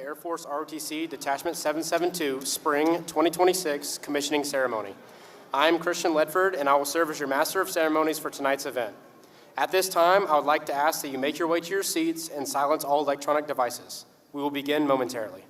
Air Force ROTC Detachment 772 Spring 2026 Commissioning Ceremony. I'm Christian Ledford, and I will serve as your Master of Ceremonies for tonight's event. At this time, I would like to ask that you make your way to your seats and silence all electronic devices. We will begin momentarily.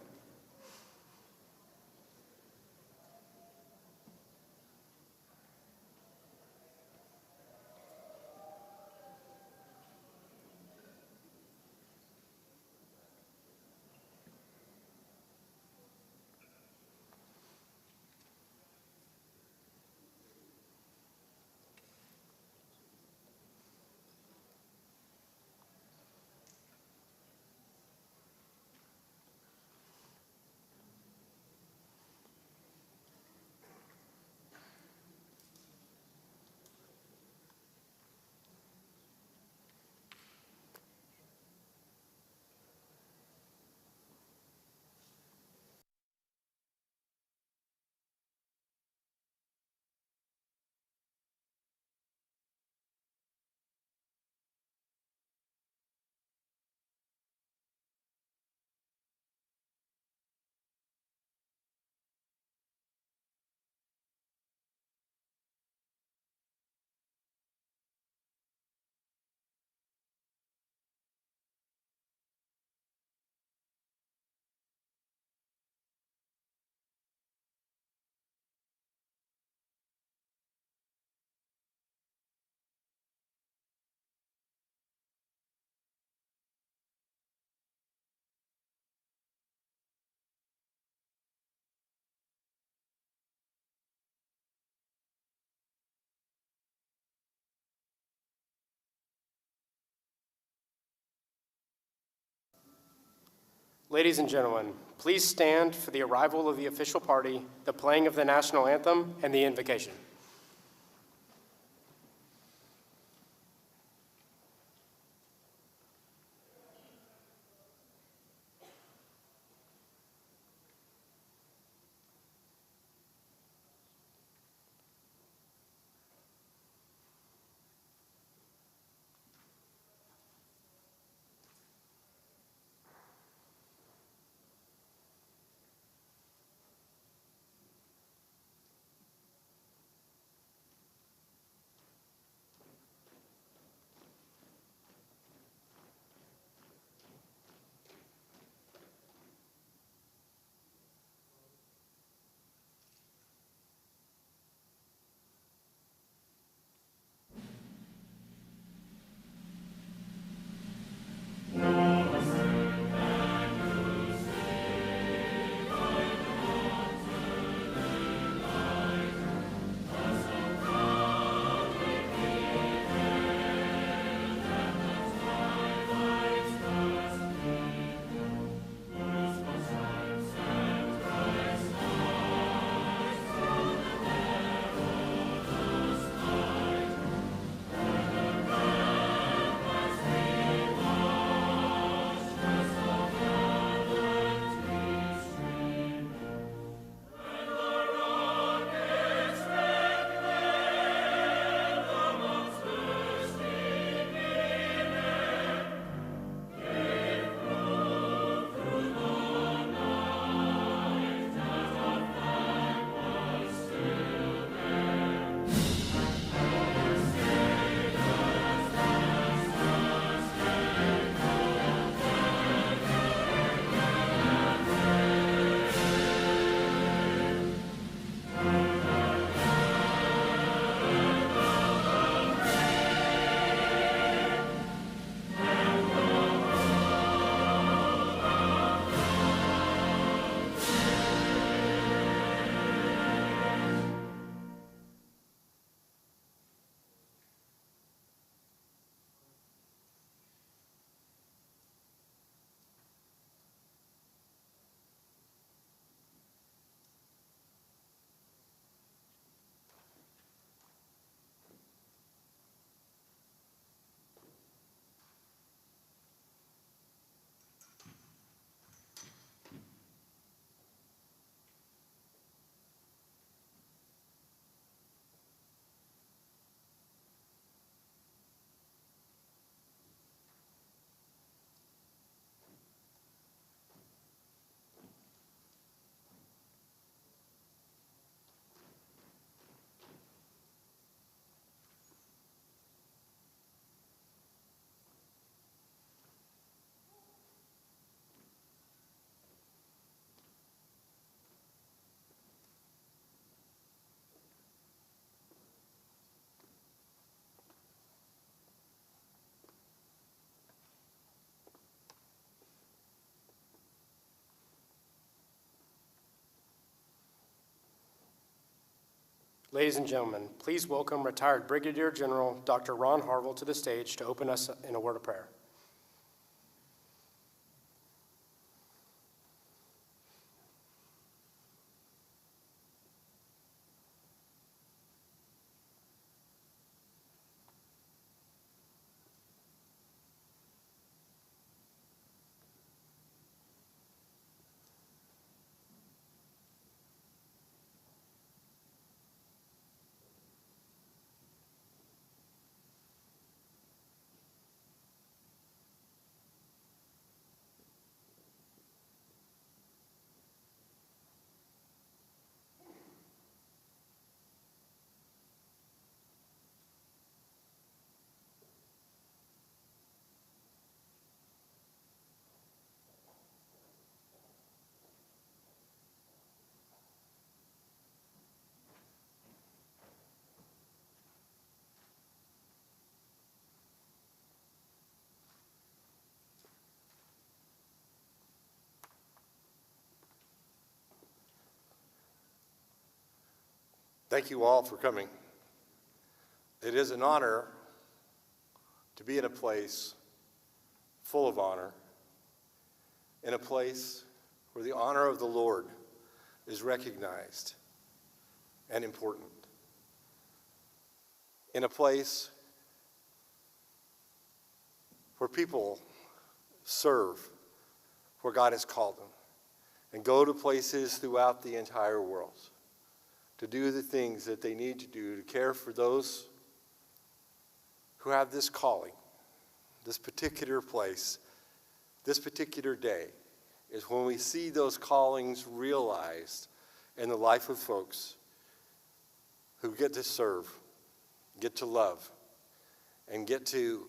Ladies and gentlemen, please stand for the arrival of the official party, the playing of the national anthem, and the invocation. Ladies and gentlemen, please welcome retired Brigadier General Dr. Ron Harville to the stage to open us in a word of prayer. Thank you all for coming. It is an honor to be in a place full of honor, in a place where the honor of the Lord is recognized and important, in a place where people serve where God has called them and go to places throughout the entire world to do the things that they need to do to care for those who have this calling. This particular place, this particular day is when we see those callings realized in the life of folks who get to serve, get to love, and get to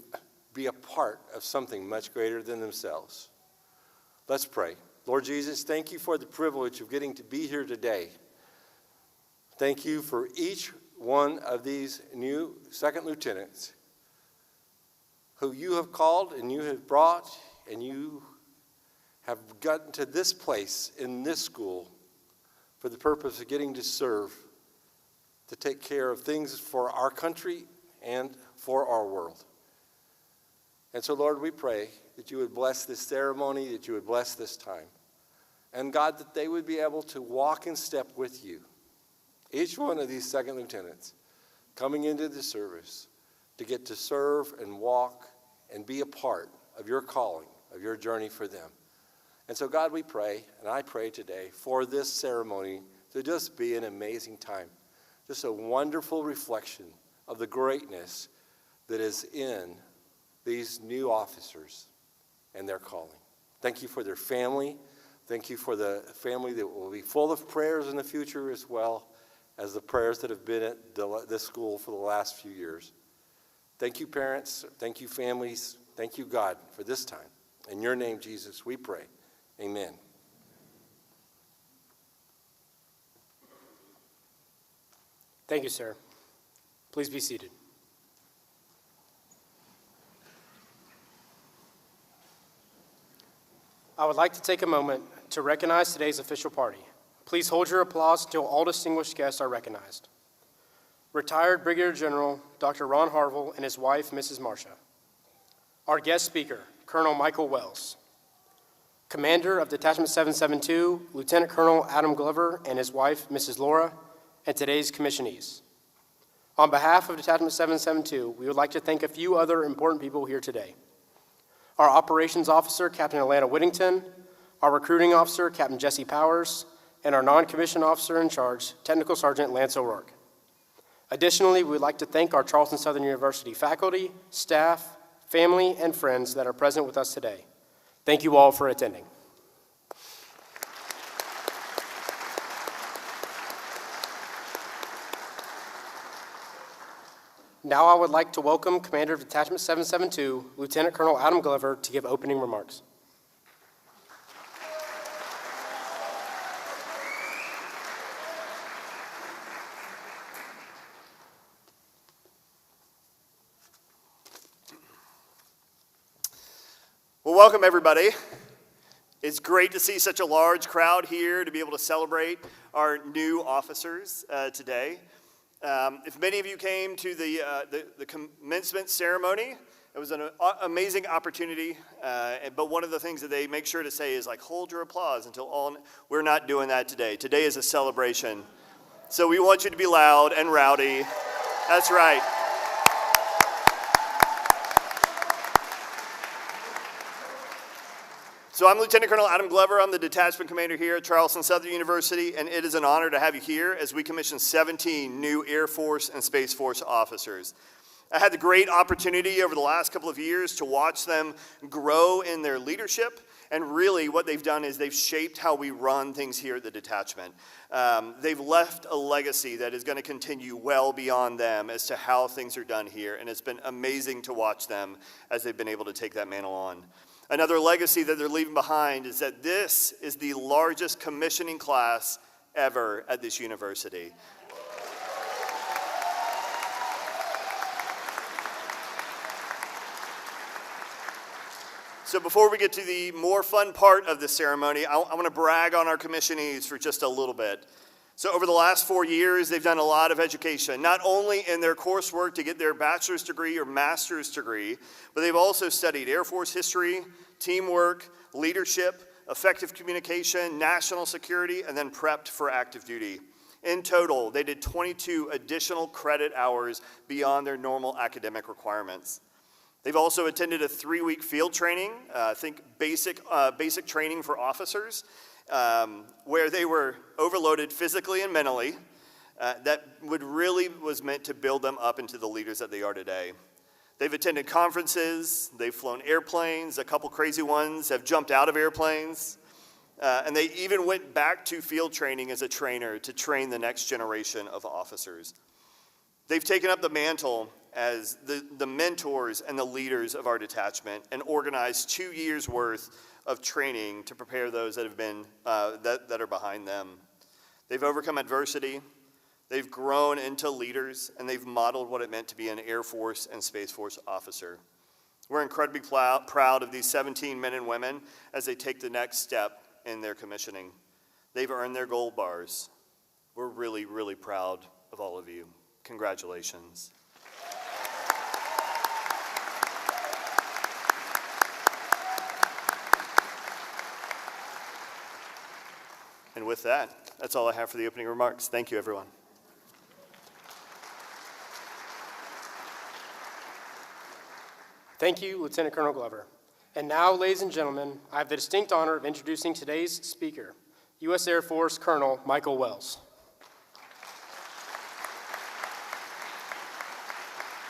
be a part of something much greater than themselves. Let's pray. Lord Jesus, thank you for the privilege of getting to be here today. Thank you for each one of these new second lieutenants who you have called and you have brought and you have gotten to this place in this school for the purpose of getting to serve, to take care of things for our country and for our world. And so, Lord, we pray that you would bless this ceremony, that you would bless this time. And God, that they would be able to walk in step with you. Each one of these second lieutenants coming into the service to get to serve and walk and be a part of your calling, of your journey for them. And so, God, we pray, and I pray today for this ceremony to just be an amazing time, just a wonderful reflection of the greatness that is in these new officers and their calling. Thank you for their family. Thank you for the family that will be full of prayers in the future as well as the prayers that have been at this school for the last few years. Thank you, parents. Thank you, families. Thank you, God, for this time. In your name, Jesus, we pray. Amen. Thank you, sir. Please be seated. I would like to take a moment to recognize today's official party. Please hold your applause until all distinguished guests are recognized. Retired Brigadier General Dr. Ron Harville and his wife, Mrs. Marcia. Our guest speaker, Colonel Michael Wells. Commander of Detachment 772, Lieutenant Colonel Adam Glover and his wife, Mrs. Laura, and today's commissionees. On behalf of Detachment 772, we would like to thank a few other important people here today. Our Operations Officer, Captain Atlanta Whittington, our Recruiting Officer, Captain Jesse Powers, and our non-commissioned officer in charge, Technical Sergeant Lance O'Rourke. Additionally, we would like to thank our Charleston Southern University faculty, staff, family, and friends that are present with us today. Thank you all for attending. Now I would like to welcome Commander of Detachment 772, Lieutenant Colonel Adam Glover, to give opening remarks. Well, welcome everybody. It's great to see such a large crowd here to be able to celebrate our new officers today. If many of you came to the commencement ceremony, it was an amazing opportunity, but one of the things that they make sure to say is like, hold your applause until all, we're not doing that today. Today is a celebration. So we want you to be loud and rowdy. That's right. So I'm Lieutenant Colonel Adam Glover. I'm the detachment commander here at Charleston Southern University, and it is an honor to have you here as we commission 17 new Air Force and Space Force officers. I had the great opportunity over the last couple of years to watch them grow in their leadership, and really what they've done is they've shaped how we run things here at the detachment. They've left a legacy that is going to continue well beyond them as to how things are done here, and it's been amazing to watch them as they've been able to take that mantle on. Another legacy that they're leaving behind is that this is the largest commissioning class ever at this university. So before we get to the more fun part of the ceremony, I want to brag on our commissionees for just a little bit. So over the last 4 years, they've done a lot of education, not only in their coursework to get their bachelor's degree or master's degree, but they've also studied Air Force history, teamwork, leadership, effective communication, national security, and then prepped for active duty. In total, they did 22 additional credit hours beyond their normal academic requirements. They've also attended a 3-week field training, think basic training for officers, where they were overloaded physically and mentally. That was meant to build them up into the leaders that they are today. They've attended conferences, they've flown airplanes, a couple crazy ones have jumped out of airplanes, and they even went back to field training as a trainer to train the next generation of officers. They've taken up the mantle as the mentors and the leaders of our detachment and organized 2 years worth of training to prepare those that have been that are behind them. They've overcome adversity, they've grown into leaders, and they've modeled what it meant to be an Air Force and Space Force officer. We're incredibly proud of these 17 men and women as they take the next step in their commissioning. They've earned their gold bars. We're really, really proud of all of you. Congratulations. And with that, that's all I have for the opening remarks. Thank you, everyone. Thank you, Lieutenant Colonel Glover. And now, ladies and gentlemen, I have the distinct honor of introducing today's speaker, U.S. Air Force Colonel Michael Wells.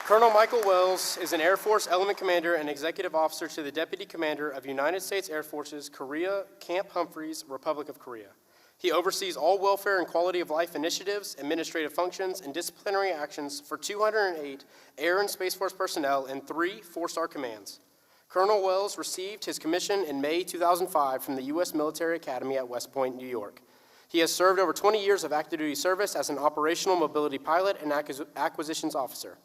Colonel Michael Wells is an Air Force Element Commander and Executive Officer to the Deputy Commander of United States Air Force's Korea Camp Humphreys, Republic of Korea. He oversees all welfare and quality of life initiatives, administrative functions, and disciplinary actions for 208 Air and Space Force personnel and 3 4-star commands. Colonel Wells received his commission in May 2005 from the U.S. Military Academy at West Point, New York. He has served over 20 years of active duty service as an operational mobility pilot and acquisitions officer,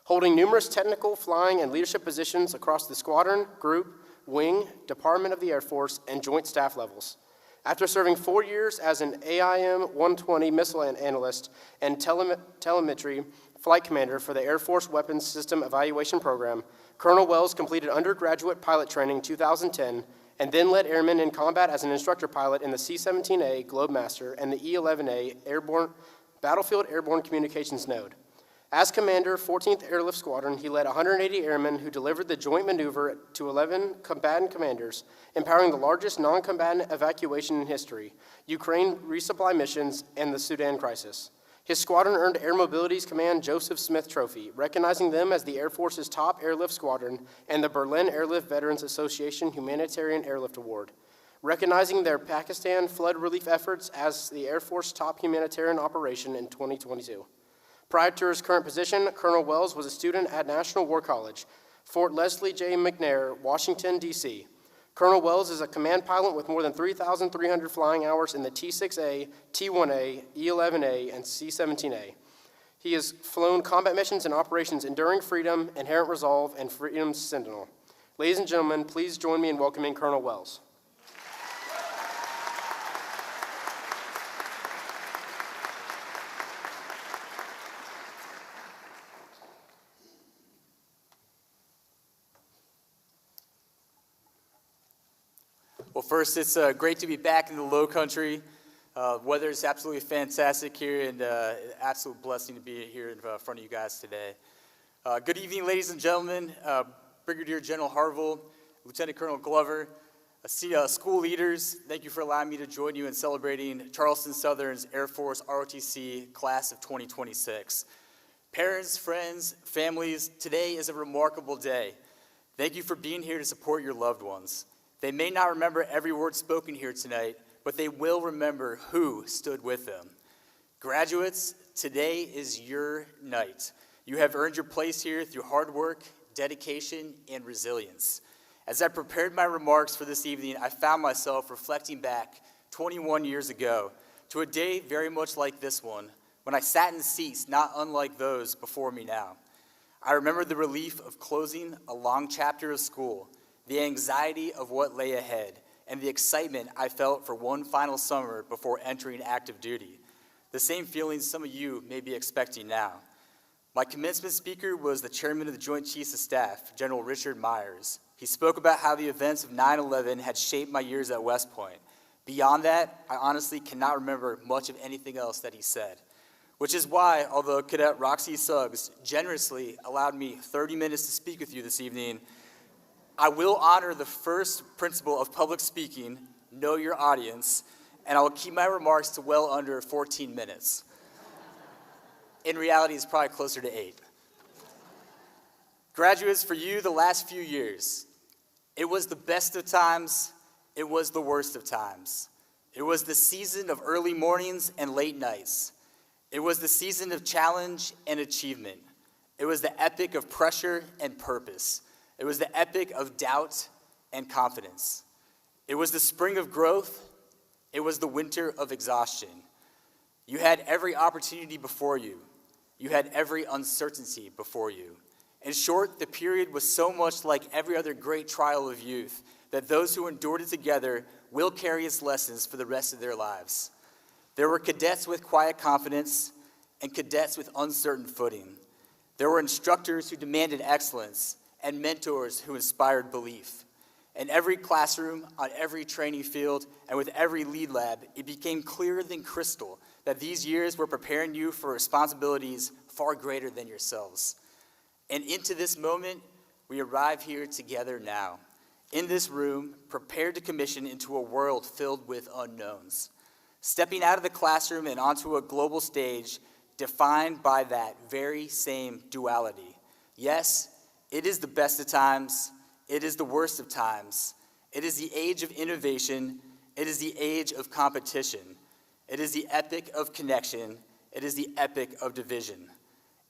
holding numerous technical, flying, and leadership positions across the squadron, group, wing, department of the Air Force, and joint staff levels. After serving 4 years as an AIM-120 missile analyst and telemetry flight commander for the Air Force Weapons System Evaluation Program, Colonel Wells completed undergraduate pilot training in 2010 and then led airmen in combat as an instructor pilot in the C-17A Globemaster and the E-11A Battlefield Airborne Communications Node. As commander, 14th Airlift Squadron, he led 180 airmen who delivered the joint maneuver to 11 combatant commanders, empowering the largest non-combatant evacuation in history, Ukraine resupply missions, and the Sudan crisis. His squadron earned Air Mobility's Command Joseph Smith Trophy, recognizing them as the Air Force's top airlift squadron and the Berlin Airlift Veterans Association Humanitarian Airlift Award, recognizing their Pakistan flood relief efforts as the Air Force's top humanitarian operation in 2022. Prior to his current position, Colonel Wells was a student at National War College, Fort Leslie J. McNair, Washington, D.C. Colonel Wells is a command pilot with more than 3,300 flying hours in the T-6A, T-1A, E-11A, and C-17A. He has flown combat missions and operations Enduring Freedom, Inherent Resolve, and Freedom's Sentinel. Ladies and gentlemen, please join me in welcoming Colonel Wells. Well, first, it's great to be back in the Low Country. Weather is absolutely fantastic here, and absolute blessing to be here in front of you guys today. Good evening, ladies and gentlemen, Brigadier General Harville, Lieutenant Colonel Glover, school leaders. Thank you for allowing me to join you in celebrating Charleston Southern's Air Force ROTC class of 2026. Parents, friends, families, today is a remarkable day. Thank you for being here to support your loved ones. They may not remember every word spoken here tonight, but they will remember who stood with them. Graduates, today is your night. You have earned your place here through hard work, dedication, and resilience. As I prepared my remarks for this evening, I found myself reflecting back 21 years ago to a day very much like this one, when I sat in seats not unlike those before me now. I remember the relief of closing a long chapter of school, the anxiety of what lay ahead, and the excitement I felt for one final summer before entering active duty. The same feelings some of you may be expecting now. My commencement speaker was the chairman of the Joint Chiefs of Staff, General Richard Myers. He spoke about how the events of 9/11 had shaped my years at West Point. Beyond that, I honestly cannot remember much of anything else that he said, which is why, although Cadet Roxy Suggs generously allowed me 30 minutes to speak with you this evening, I will honor the first principle of public speaking, know your audience, and I will keep my remarks to well under 14 minutes. In reality, it's probably closer to 8. Graduates, for you, the last few years, it was the best of times, it was the worst of times. It was the season of early mornings and late nights. It was the season of challenge and achievement. It was the epic of pressure and purpose. It was the epic of doubt and confidence. It was the spring of growth. It was the winter of exhaustion. You had every opportunity before you. You had every uncertainty before you. In short, the period was so much like every other great trial of youth that those who endured it together will carry its lessons for the rest of their lives. There were cadets with quiet confidence and cadets with uncertain footing. There were instructors who demanded excellence and mentors who inspired belief. In every classroom, on every training field, and with every lead lab, it became clearer than crystal that these years were preparing you for responsibilities far greater than yourselves. And into this moment, we arrive here together now, in this room, prepared to commission into a world filled with unknowns. Stepping out of the classroom and onto a global stage defined by that very same duality. Yes, it is the best of times, it is the worst of times. It is the age of innovation, it is the age of competition. It is the epic of connection, it is the epic of division.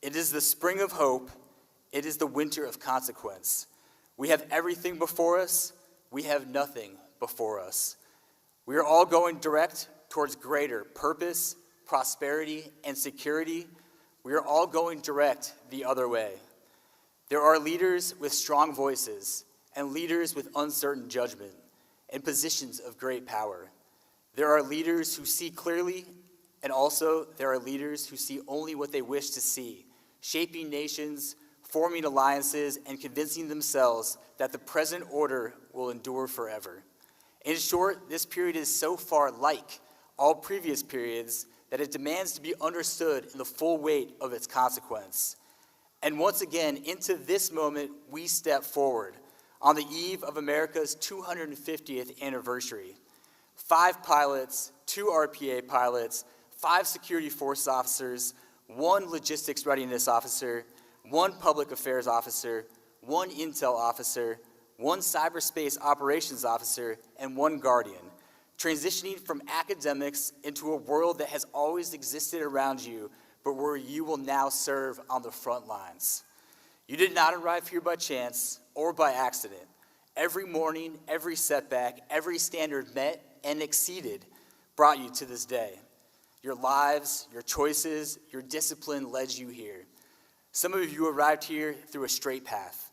It is the spring of hope, it is the winter of consequence. We have everything before us, we have nothing before us. We are all going direct towards greater purpose, prosperity, and security. We are all going direct the other way. There are leaders with strong voices and leaders with uncertain judgment in positions of great power. There are leaders who see clearly, and also there are leaders who see only what they wish to see, shaping nations, forming alliances, and convincing themselves that the present order will endure forever. In short, this period is so far like all previous periods that it demands to be understood in the full weight of its consequence. And once again, into this moment, we step forward on the eve of America's 250th anniversary. 5 pilots, 2 RPA pilots, 5 security force officers, 1 logistics readiness officer, 1 public affairs officer, 1 intel officer, 1 cyberspace operations officer, and 1 guardian, transitioning from academics into a world that has always existed around you, but where you will now serve on the front lines. You did not arrive here by chance or by accident. Every morning, every setback, every standard met and exceeded brought you to this day. Your lives, your choices, your discipline led you here. Some of you arrived here through a straight path.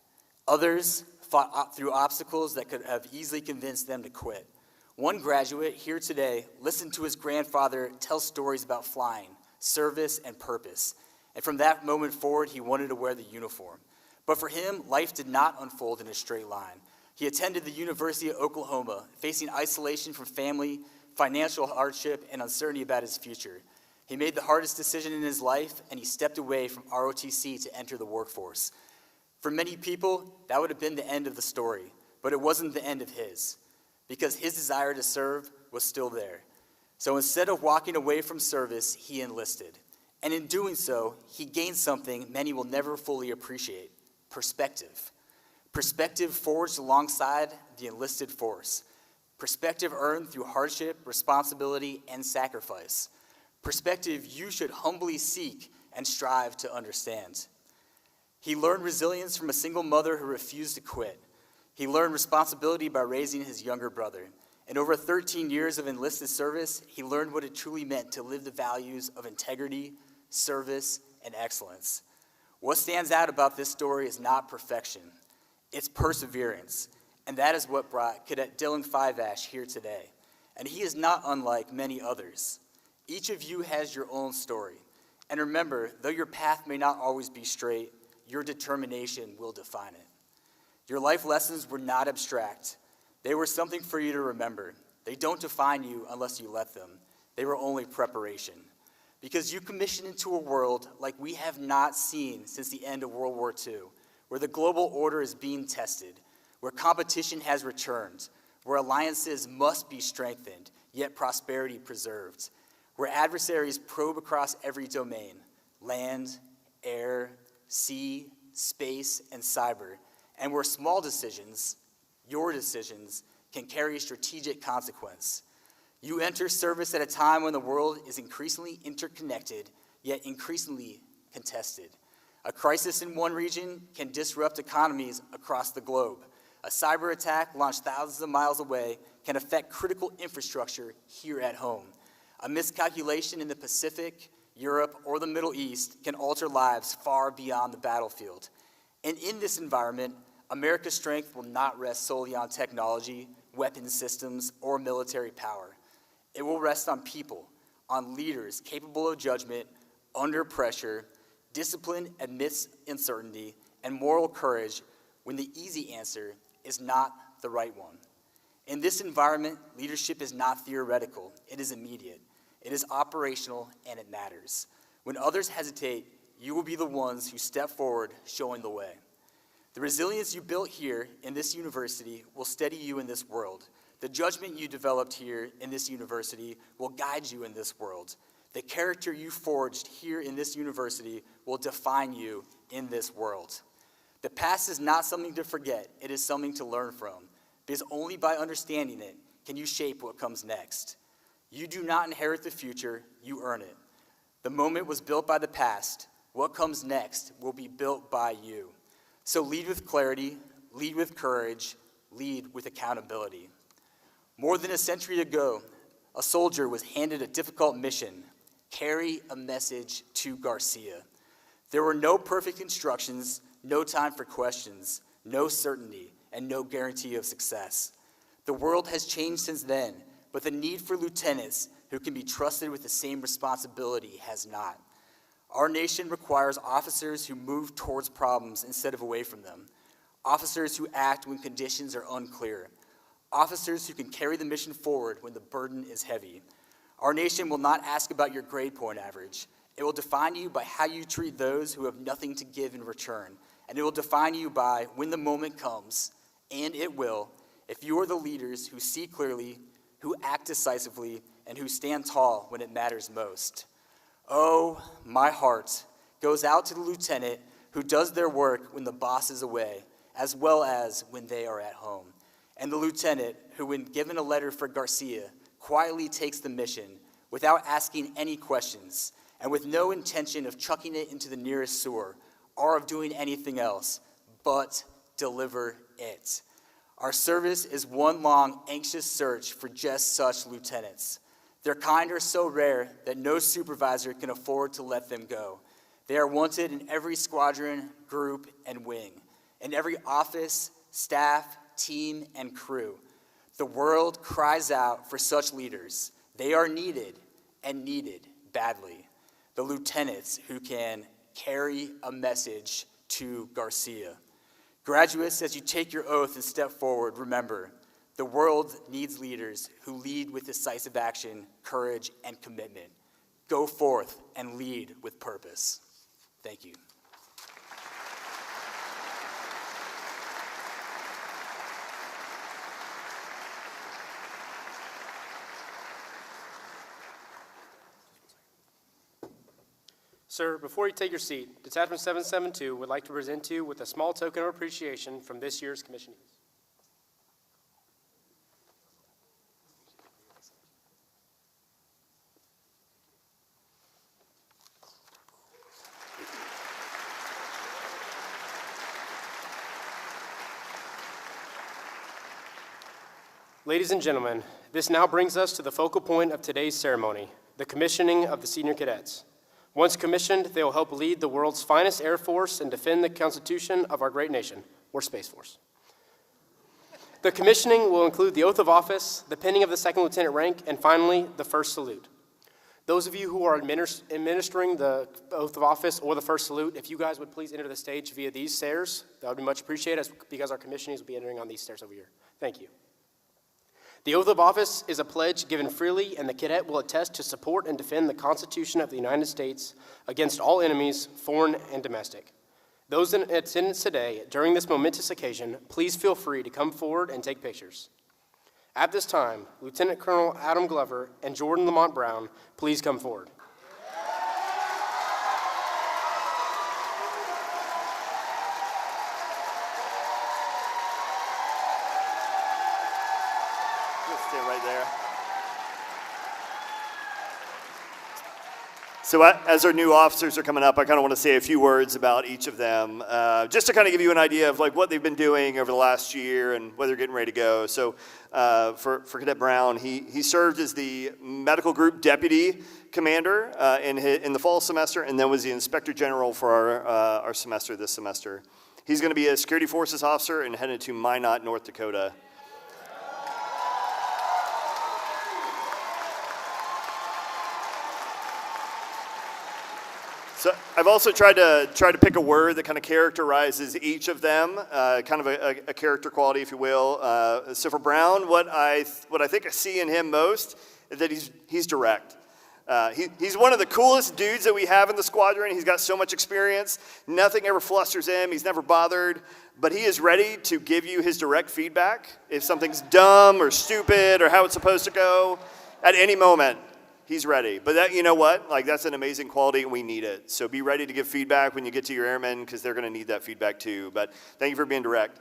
Others fought through obstacles that could have easily convinced them to quit. One graduate here today listened to his grandfather tell stories about flying, service, and purpose. And from that moment forward, he wanted to wear the uniform. But for him, life did not unfold in a straight line. He attended the University of Oklahoma, facing isolation from family, financial hardship, and uncertainty about his future. He made the hardest decision in his life, and he stepped away from ROTC to enter the workforce. For many people, that would have been the end of the story, but it wasn't the end of his, because his desire to serve was still there. So instead of walking away from service, he enlisted. And in doing so, he gained something many will never fully appreciate: perspective. Perspective forged alongside the enlisted force. Perspective earned through hardship, responsibility, and sacrifice. Perspective you should humbly seek and strive to understand. He learned resilience from a single mother who refused to quit. He learned responsibility by raising his younger brother. And over 13 years of enlisted service, he learned what it truly meant to live the values of integrity, service, and excellence. What stands out about this story is not perfection, it's perseverance. And that is what brought Cadet Dylan Fiveash here today. And he is not unlike many others. Each of you has your own story. And remember, though your path may not always be straight, your determination will define it. Your life lessons were not abstract. They were something for you to remember. They don't define you unless you let them. They were only preparation. Because you commissioned into a world like we have not seen since the end of World War II, where the global order is being tested, where competition has returned, where alliances must be strengthened, yet prosperity preserved, where adversaries probe across every domain: land, air, sea, space, and cyber, and where small decisions, your decisions, can carry strategic consequence. You enter service at a time when the world is increasingly interconnected, yet increasingly contested. A crisis in one region can disrupt economies across the globe. A cyber attack launched thousands of miles away can affect critical infrastructure here at home. A miscalculation in the Pacific, Europe, or the Middle East can alter lives far beyond the battlefield. And in this environment, America's strength will not rest solely on technology, weapon systems, or military power. It will rest on people, on leaders capable of judgment under pressure, discipline amidst uncertainty, and moral courage when the easy answer is not the right one. In this environment, leadership is not theoretical, it is immediate. It is operational, and it matters. When others hesitate, you will be the ones who step forward, showing the way. The resilience you built here in this university will steady you in this world. The judgment you developed here in this university will guide you in this world. The character you forged here in this university will define you in this world. The past is not something to forget, it is something to learn from, because only by understanding it can you shape what comes next. You do not inherit the future, you earn it. The moment was built by the past. What comes next will be built by you. So lead with clarity, lead with courage, lead with accountability. More than a century ago, a soldier was handed a difficult mission: carry a message to Garcia. There were no perfect instructions, no time for questions, no certainty, and no guarantee of success. The world has changed since then, but the need for lieutenants who can be trusted with the same responsibility has not. Our nation requires officers who move towards problems instead of away from them, officers who act when conditions are unclear, officers who can carry the mission forward when the burden is heavy. Our nation will not ask about your grade point average. It will define you by how you treat those who have nothing to give in return, and it will define you by when the moment comes, and it will, if you are the leaders who see clearly, who act decisively, and who stand tall when it matters most. Oh, my heart goes out to the lieutenant who does their work when the boss is away, as well as when they are at home. And the lieutenant who, when given a letter for Garcia, quietly takes the mission without asking any questions and with no intention of chucking it into the nearest sewer or of doing anything else, but deliver it. Our service is one long, anxious search for just such lieutenants. Their kind are so rare that no supervisor can afford to let them go. They are wanted in every squadron, group, and wing, in every office, staff, team, and crew. The world cries out for such leaders. They are needed, and needed badly. The lieutenants who can carry a message to Garcia. Graduates, as you take your oath and step forward, remember, the world needs leaders who lead with decisive action, courage, and commitment. Go forth and lead with purpose. Thank you. Sir, before you take your seat, Detachment 772 would like to present you with a small token of appreciation from this year's commissionees. Ladies and gentlemen, this now brings us to the focal point of today's ceremony, the commissioning of the senior cadets. Once commissioned, they will help lead the world's finest Air Force and defend the Constitution of our great nation, or Space Force. The commissioning will include the oath of office, the pinning of the second lieutenant rank, and finally, the first salute. Those of you who are administering the oath of office or the first salute, if you guys would please enter the stage via these stairs, that would be much appreciated because our commissionees will be entering on these stairs over here. Thank you. The oath of office is a pledge given freely, and the cadet will attest to support and defend the Constitution of the United States against all enemies, foreign and domestic. Those in attendance today, during this momentous occasion, please feel free to come forward and take pictures. At this time, Lieutenant Colonel Adam Glover and Jordan Lamont Brown, please come forward. Stand right there. So as our new officers are coming up, I kind of want to say a few words about each of them, just to kind of give you an idea of like what they've been doing over the last year and where they're getting ready to go. So for Cadet Brown, he served as the medical group deputy commander in the fall semester, and then was the inspector general for our semester this semester. He's going to be a security forces officer and headed to Minot, North Dakota. So I've also tried to pick a word that kind of characterizes each of them, kind of a character quality, if you will. So for Brown, what I think I see in him most is that he's direct. He's one of the coolest dudes that we have in the squadron. He's got so much experience. Nothing ever flusters him. He's never bothered. But he is ready to give you his direct feedback if something's dumb or stupid or how it's supposed to go at any moment. He's ready. But that, you know what? Like, that's an amazing quality, and we need it. So be ready to give feedback when you get to your airmen, because they're going to need that feedback too. But thank you for being direct.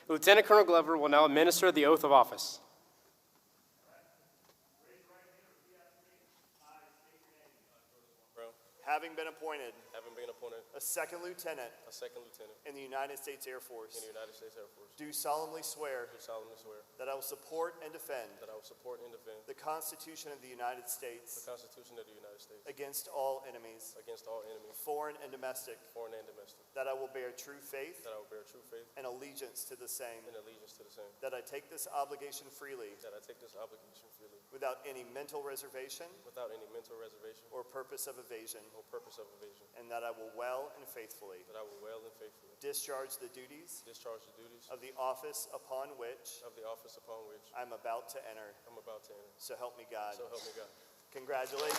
Lieutenant Colonel Glover will now administer the oath of office. Having been appointed a second lieutenant in the United States Air Force, do solemnly swear that I will support and defend the Constitution of the United States against all enemies, foreign and domestic, that I will bear true faith and allegiance to the same, that I take this obligation freely without any mental reservation or purpose of evasion, and that I will well and faithfully discharge the duties of the office upon which I'm about to enter. So help me God. Congratulations.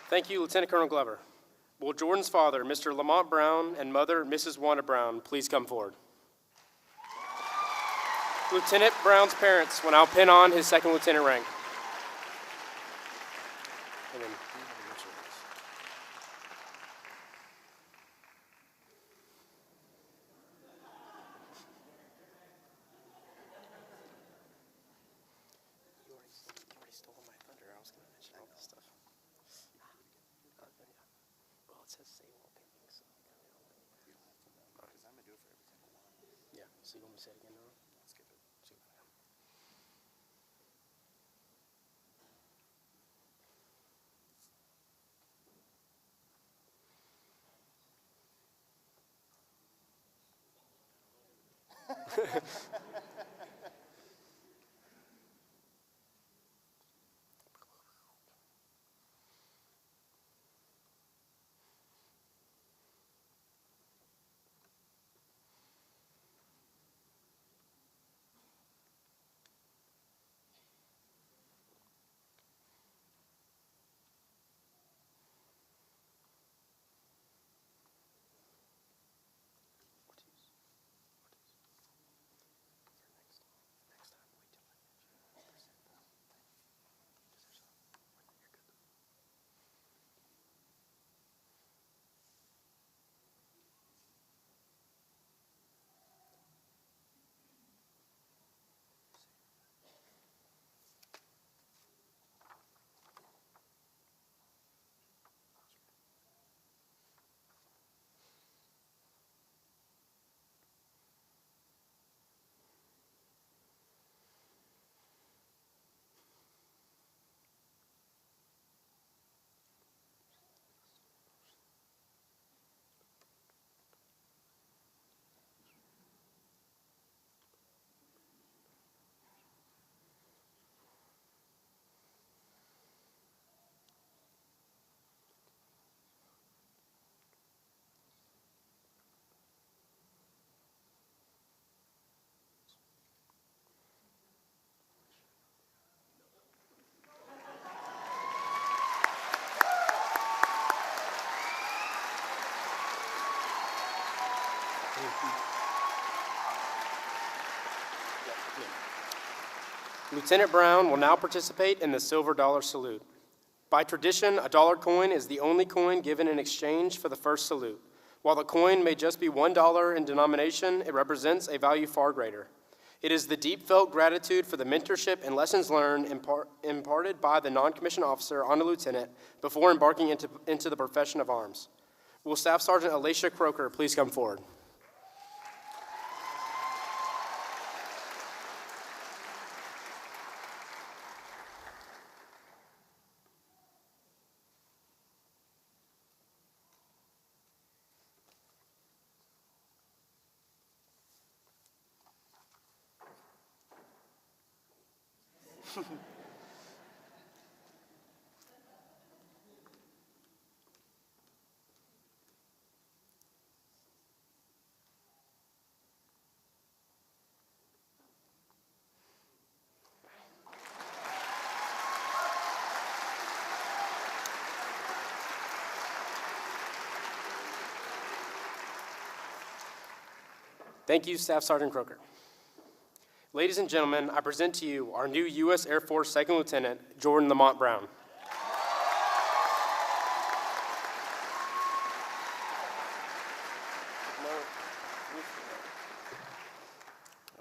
Thank you, Lieutenant Colonel Glover. Will Jordan's father, Mr. Lamont Brown, and mother, Mrs. Wanda Brown, please come forward? Lieutenant Brown's parents will now pin on his second lieutenant rank. And then, you already stole my thunder. I was going to mention all this stuff. Well, it says save all paintings. So. So you want me to say it again now? Skip it. Lieutenant Brown will now participate in the silver dollar salute. By tradition, a dollar coin is the only coin given in exchange for the first salute. While the coin may just be $1 in denomination, it represents a value far greater. It is the deep-felt gratitude for the mentorship and lessons learned imparted by the non-commissioned officer on a lieutenant before embarking into the profession of arms. Will Staff Sergeant Alicia Croker please come forward? Thank you, Staff Sergeant Croker. Ladies and gentlemen, I present to you our new U.S. Air Force Second Lieutenant, Jordan Lamont Brown.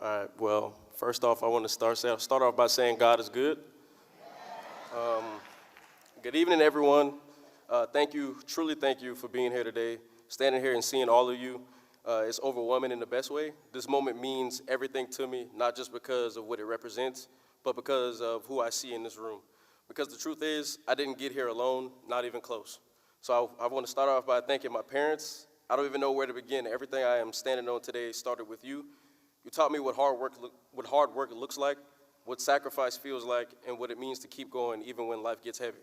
All right, well, first off, I want to start off by saying God is good. Good evening, everyone. Thank you, truly thank you for being here today. Standing here and seeing all of you, it's overwhelming in the best way. This moment means everything to me, not just because of what it represents, but because of who I see in this room. Because the truth is, I didn't get here alone, not even close. So I want to start off by thanking my parents. I don't even know where to begin. Everything I am standing on today started with you. You taught me what hard work looks like, what sacrifice feels like, and what it means to keep going even when life gets heavy.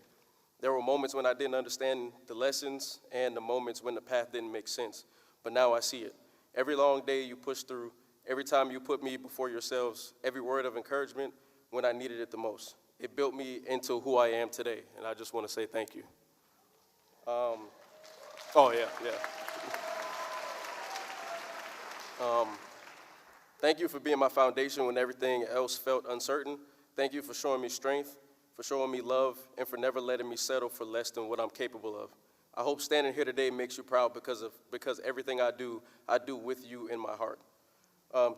There were moments when I didn't understand the lessons and the moments when the path didn't make sense, but now I see it. Every long day you pushed through, every time you put me before yourselves, every word of encouragement when I needed it the most. It built me into who I am today, and I just want to say thank you. Thank you for being my foundation when everything else felt uncertain. Thank you for showing me strength, for showing me love, and for never letting me settle for less than what I'm capable of. I hope standing here today makes you proud because everything I do with you in my heart.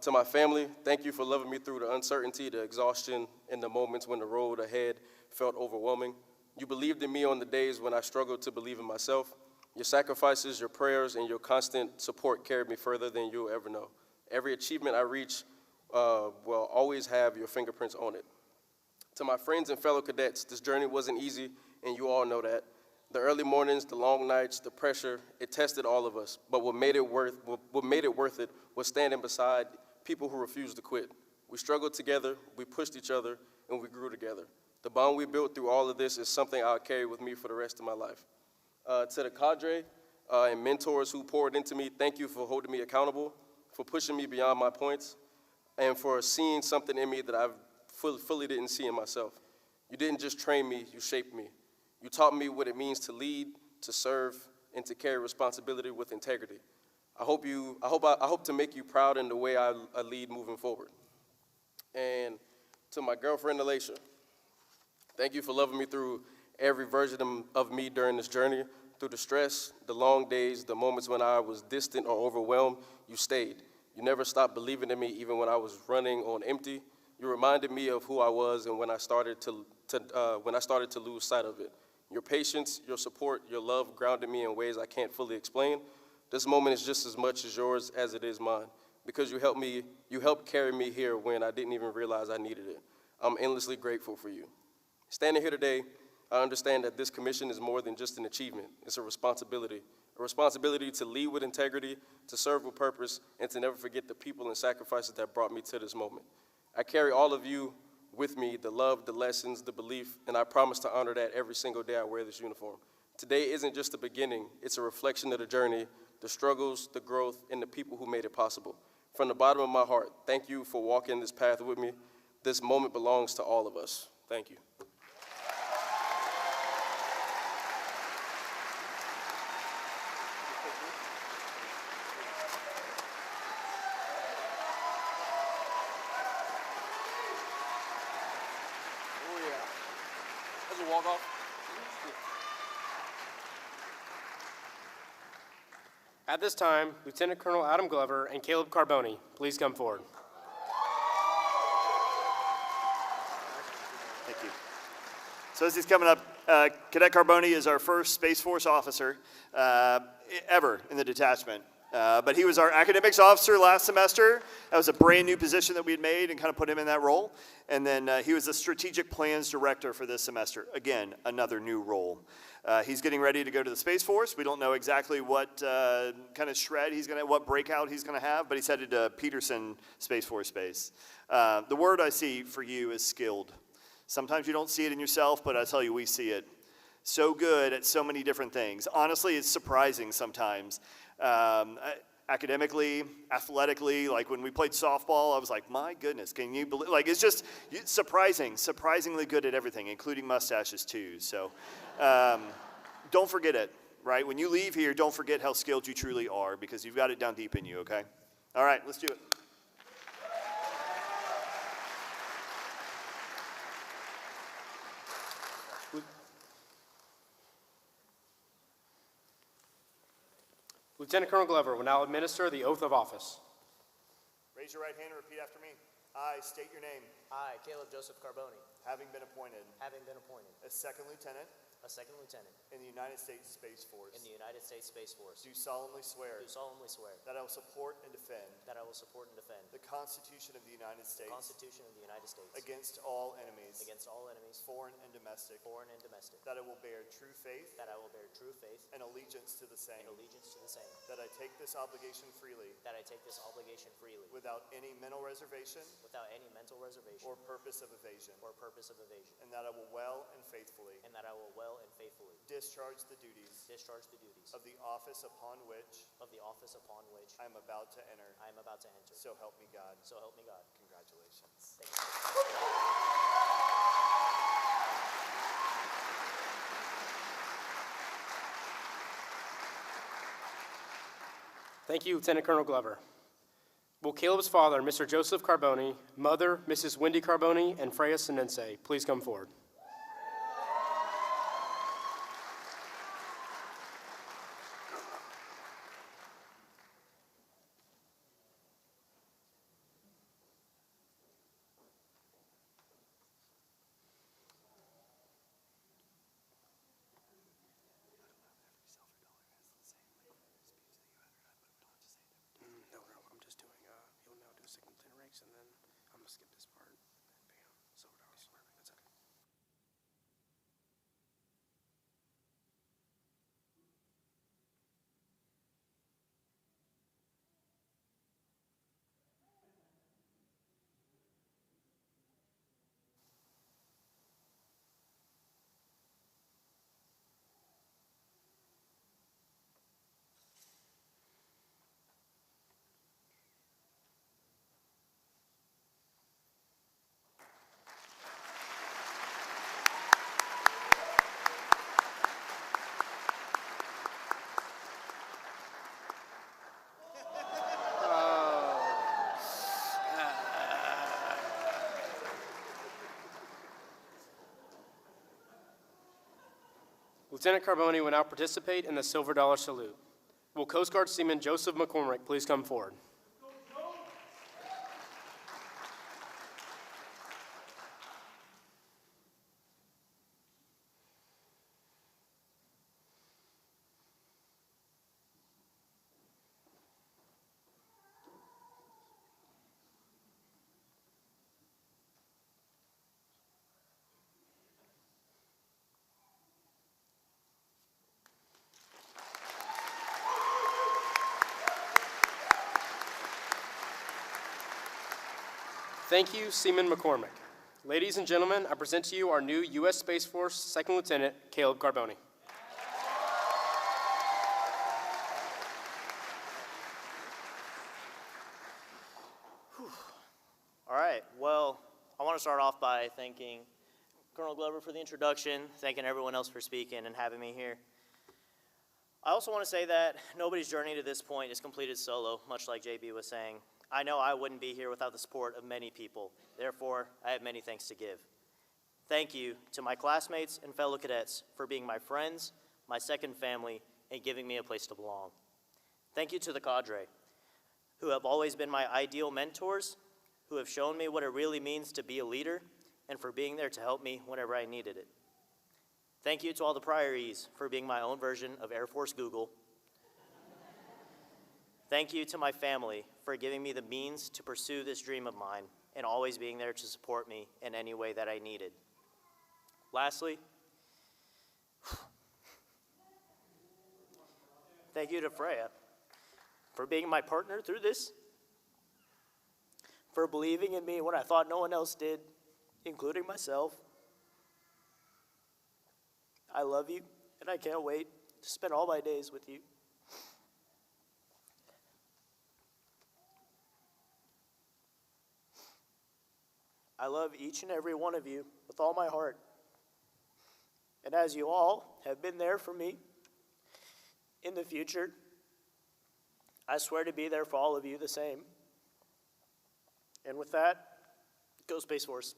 To my family, thank you for loving me through the uncertainty, the exhaustion, and the moments when the road ahead felt overwhelming. You believed in me on the days when I struggled to believe in myself. Your sacrifices, your prayers, and your constant support carried me further than you'll ever know. Every achievement I reach will always have your fingerprints on it. To my friends and fellow cadets, this journey wasn't easy, and you all know that. The early mornings, the long nights, the pressure, it tested all of us. But what made it worth it was standing beside people who refused to quit. We struggled together, we pushed each other, and we grew together. The bond we built through all of this is something I'll carry with me for the rest of my life. To the cadre and mentors who poured into me, thank you for holding me accountable, for pushing me beyond my points, and for seeing something in me that I fully didn't see in myself. You didn't just train me, you shaped me. You taught me what it means to lead, to serve, and to carry responsibility with integrity. I hope to make you proud in the way I lead moving forward. And to my girlfriend, Alicia, thank you for loving me through every version of me during this journey. Through the stress, the long days, the moments when I was distant or overwhelmed, you stayed. You never stopped believing in me even when I was running on empty. You reminded me of who I was and when I started to lose sight of it. Your patience, your support, your love grounded me in ways I can't fully explain. This moment is just as much as yours as it is mine, because you helped carry me here when I didn't even realize I needed it. I'm endlessly grateful for you. Standing here today, I understand that this commission is more than just an achievement. It's a responsibility to lead with integrity, to serve with purpose, and to never forget the people and sacrifices that brought me to this moment. I carry all of you with me, the love, the lessons, the belief, and I promise to honor that every single day I wear this uniform. Today isn't just the beginning, it's a reflection of the journey, the struggles, the growth, and the people who made it possible. From the bottom of my heart, thank you for walking this path with me. This moment belongs to all of us. Thank you. At this time, Lieutenant Colonel Adam Glover and Caleb Carboni, please come forward. Thank you. So as he's coming up, Cadet Carboni is our first Space Force officer ever in the detachment. But he was our academics officer last semester. That was a brand new position that we had made and kind of put him in that role. And then he was the strategic plans director for this semester. Again, another new role. He's getting ready to go to the Space Force. We don't know exactly what kind of shred what breakout he's gonna have, but he's headed to Peterson Space Force Base. The word I see for you is skilled. Sometimes you don't see it in yourself, but I tell you, we see it. So good at so many different things. Honestly, it's surprising sometimes. Academically, athletically, like when we played softball, I was like, my goodness, can you believe, like it's just surprisingly good at everything, including mustaches too. So don't forget it, right? When you leave here, don't forget how skilled you truly are, because you've got it down deep in you, okay? All right, let's do it. Lieutenant Colonel Glover will now administer the oath of office. Raise your right hand and repeat after me. I state your name, I, Caleb Joseph Carboni, having been appointed having been appointed as Second Lieutenant a second lieutenant in the United States Space Force, in the United States Space Force, do solemnly swear do solemnly swear that I will support and defend that I will support and defend the Constitution of the United the States Constitution of the United States against all enemies, against all enemies, foreign and domestic, foreign and domestic, that I will bear true faith that I will bear true faith and allegiance to the same, and allegiance to the same, that I take this obligation freely that I take this obligation freely without any mental reservation without any mental reservation or purpose of evasion, or purpose of evasion, and that I will well and faithfully and that I will well and faithfully discharge the duties discharge the duties of the office upon which of the office upon which I am about to enter. I am about to enter. So help me God. So help me God. Congratulations. Thank you. Thank you, Lieutenant Colonel Glover. Will Caleb's father, Mr. Joseph Carboni, mother, Mrs. Wendy Carboni, and Freya Sensei, please come forward. Lieutenant Carboni will now participate in the Silver Dollar Salute. Will Coast Guard Seaman Joseph McCormick please come forward? Thank you, Seaman McCormick. Ladies and gentlemen, I present to you our new U.S. Space Force Second Lieutenant, Caleb Carboni. All right, well, I want to start off by thanking Colonel Glover for the introduction, thanking everyone else for speaking and having me here. I also want to say that nobody's journey to this point is completed solo, much like JB was saying. I know I wouldn't be here without the support of many people. Therefore, I have many thanks to give. Thank you to my classmates and fellow cadets for being my friends, my second family, and giving me a place to belong. Thank you to the cadre, who have always been my ideal mentors, who have shown me what it really means to be a leader, and for being there to help me whenever I needed it. Thank you to all the priorees for being my own version of Air Force Google. Thank you to my family for giving me the means to pursue this dream of mine and always being there to support me in any way that I needed. Lastly, thank you to Freya for being my partner through this, for believing in me when I thought no one else did, including myself. I love you, and I can't wait to spend all my days with you. I love each and every one of you with all my heart. And as you all have been there for me in the future, I swear to be there for all of you the same. And with that, go Space Force.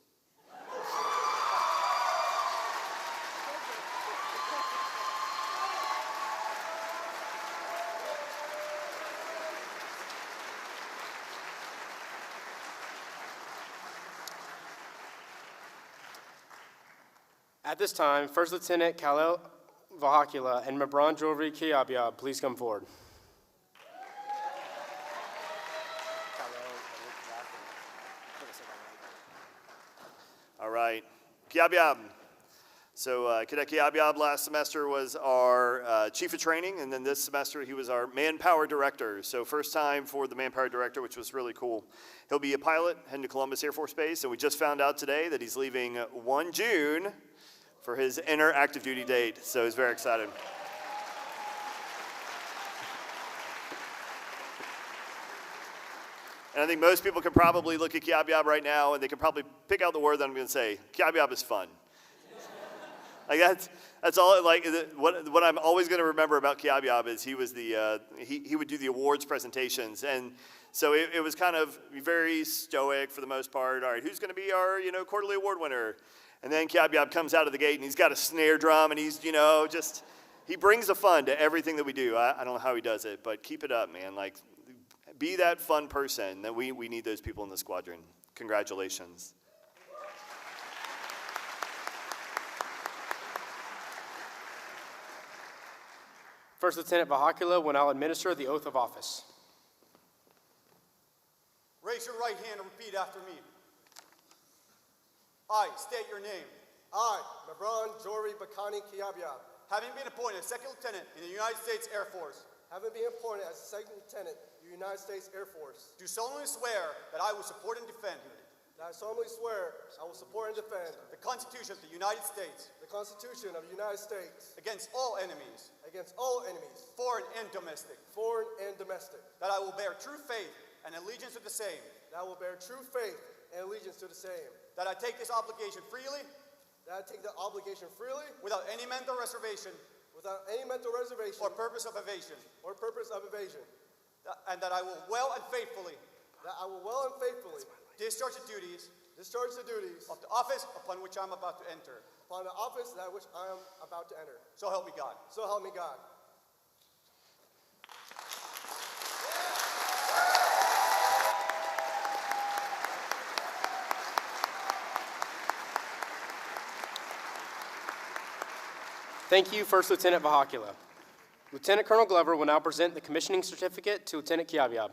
At this time, First Lieutenant Kalel Vahakula and Lebron Kyaby, please come forward. All right, Kyaby. So Cadet Kyaby last semester was our chief of training, and then this semester he was our manpower director. So first time for the manpower director, which was really cool. He'll be a pilot heading to Columbus Air Force Base, and we just found out today that he's leaving 1 June for his inner active duty date. So he's very excited. And I think most people can probably look at Kyaby right now and they can probably pick out the word that I'm going to say. Kyaby is fun. Like that's all. Like what I'm always going to remember about Kyaby is he was he would do the awards presentations, and so it was kind of very stoic for the most part. All right, who's going to be our quarterly award winner? And then Kyaby comes out of the gate and he's got a snare drum and he's he brings the fun to everything that we do. I don't know how he does it, but keep it up, man. Like be that fun person. That we need those people in the squadron. Congratulations. First Lieutenant Vahakula will now administer the oath of office. Raise your right hand and repeat after me. I state your name. I, Lebron Kyaby, Having been appointed Second Lieutenant in the United States Air Force, having been appointed as Second Lieutenant in the United States Air Force, do solemnly swear that I will support and defend that I solemnly swear I will support and defend the Constitution of the United States the Constitution of the United States against all enemies, against all enemies, foreign and domestic, foreign and domestic, that I will bear true faith and allegiance to the same, that I will bear true faith and allegiance to the same, that I take this obligation freely that I take the obligation freely without any mental reservation without any mental reservation or purpose of evasion, or purpose of evasion, and that I will well and faithfully that I will well and faithfully discharge the duties discharge the duties of the office upon which I'm about to enter. upon the office that which I am about to enter. So help me God. So help me God. Thank you, First Lieutenant Vahakula. Lieutenant Colonel Glover will now present the commissioning certificate to Lieutenant Kyaby.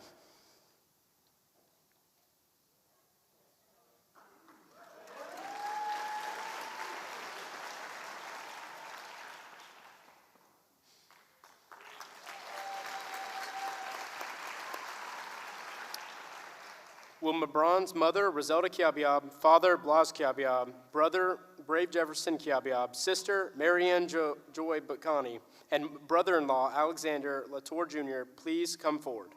Will Lebron's mother, Roselda Kyaby, father, Blas Kyaby, brother, Brave Jefferson Kyaby, sister, Marianne Joy Bacani, and brother-in-law, Alexander Latour Jr., please come forward?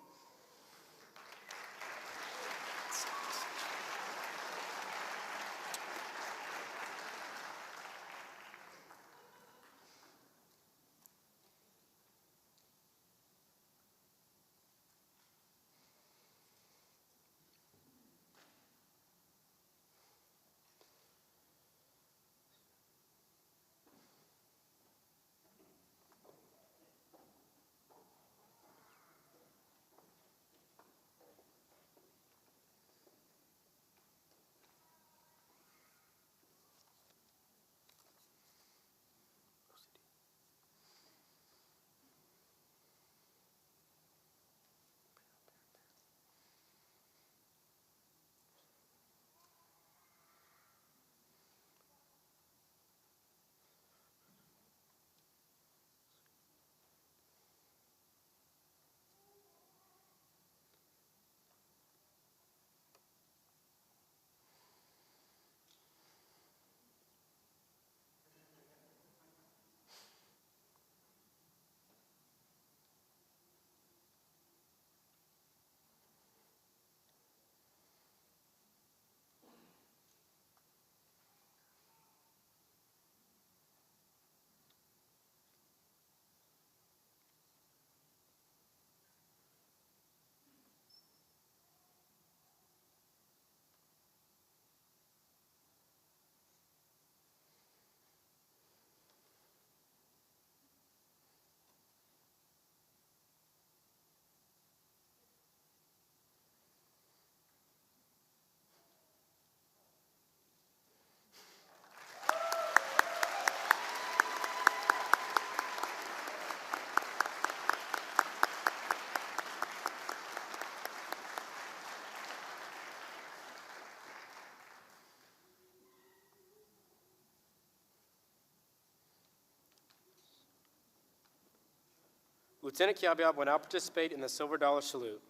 Lieutenant Kyaby will now participate in the Silver Dollar Salute.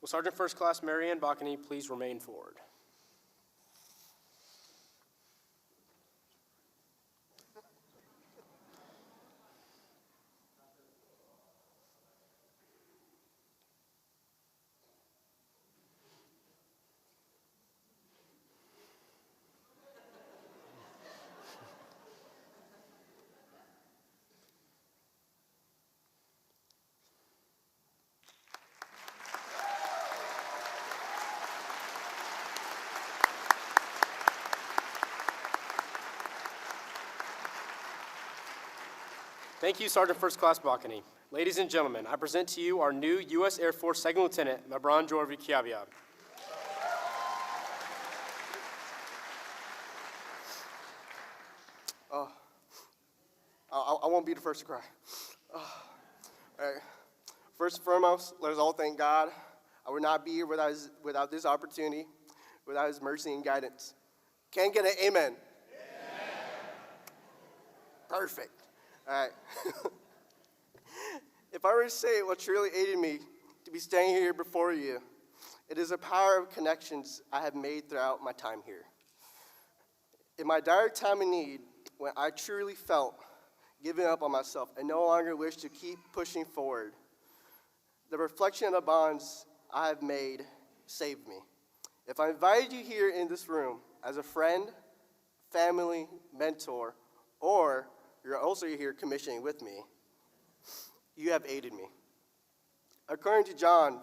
Will Sergeant First Class Marianne Bacani please remain forward? Thank you, Sergeant First Class Bacani. Ladies and gentlemen, I present to you our new U.S. Air Force Second Lieutenant, Lebron Kyaby. I won't be the first to cry. All right. First and foremost, let us all thank God. I would not be here without this opportunity, without his mercy and guidance. Can I get an amen? Amen. Perfect. All right. If I were to say what truly aided me to be standing here before you, it is the power of connections I have made throughout my time here. In my dire time of need, when I truly felt giving up on myself and no longer wished to keep pushing forward, the reflection of the bonds I have made saved me. If I invited you here in this room as a friend, family, mentor, or you're also here commissioning with me, you have aided me. According to John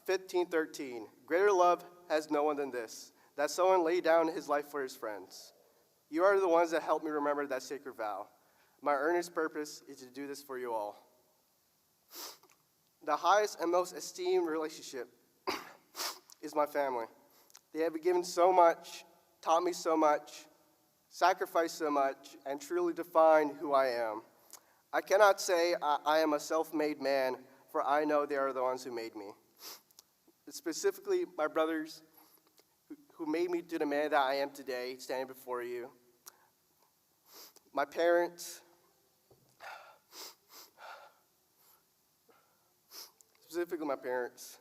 15:13, greater love has no one than this, that someone laid down his life for his friends. You are the ones that help me remember that sacred vow. My earnest purpose is to do this for you all. The highest and most esteemed relationship is my family. They have given so much, taught me so much, sacrificed so much, and truly defined who I am. I cannot say I am a self-made man, for I know they are the ones who made me. Specifically, my brothers who made me to the man that I am today, standing before you. My parents, specifically my parents.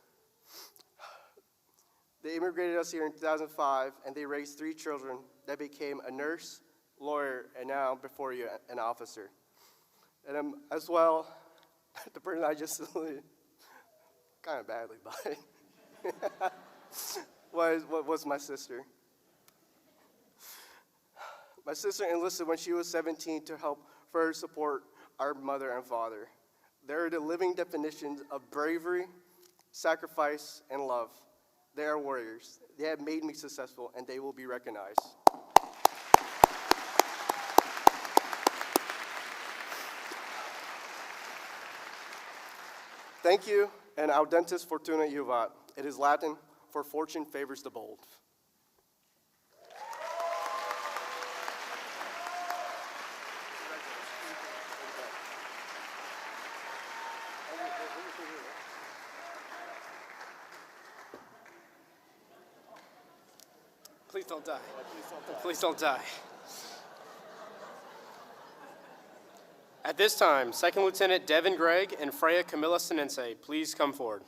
They immigrated us here in 2005, and they raised 3 children that became a nurse, lawyer, and now, before you, an officer. And as well, the person I just saluted, kind of badly, but was my sister. My sister enlisted when she was 17 to help further support our mother and father. They're the living definitions of bravery, sacrifice, and love. They are warriors. They have made me successful, and they will be recognized. Thank you, and audentis fortuna juvat. It is Latin for fortune favors the bold. Please don't die. Please don't die. At this time, Second Lieutenant Devin Gregg and Freya Sensei, please come forward.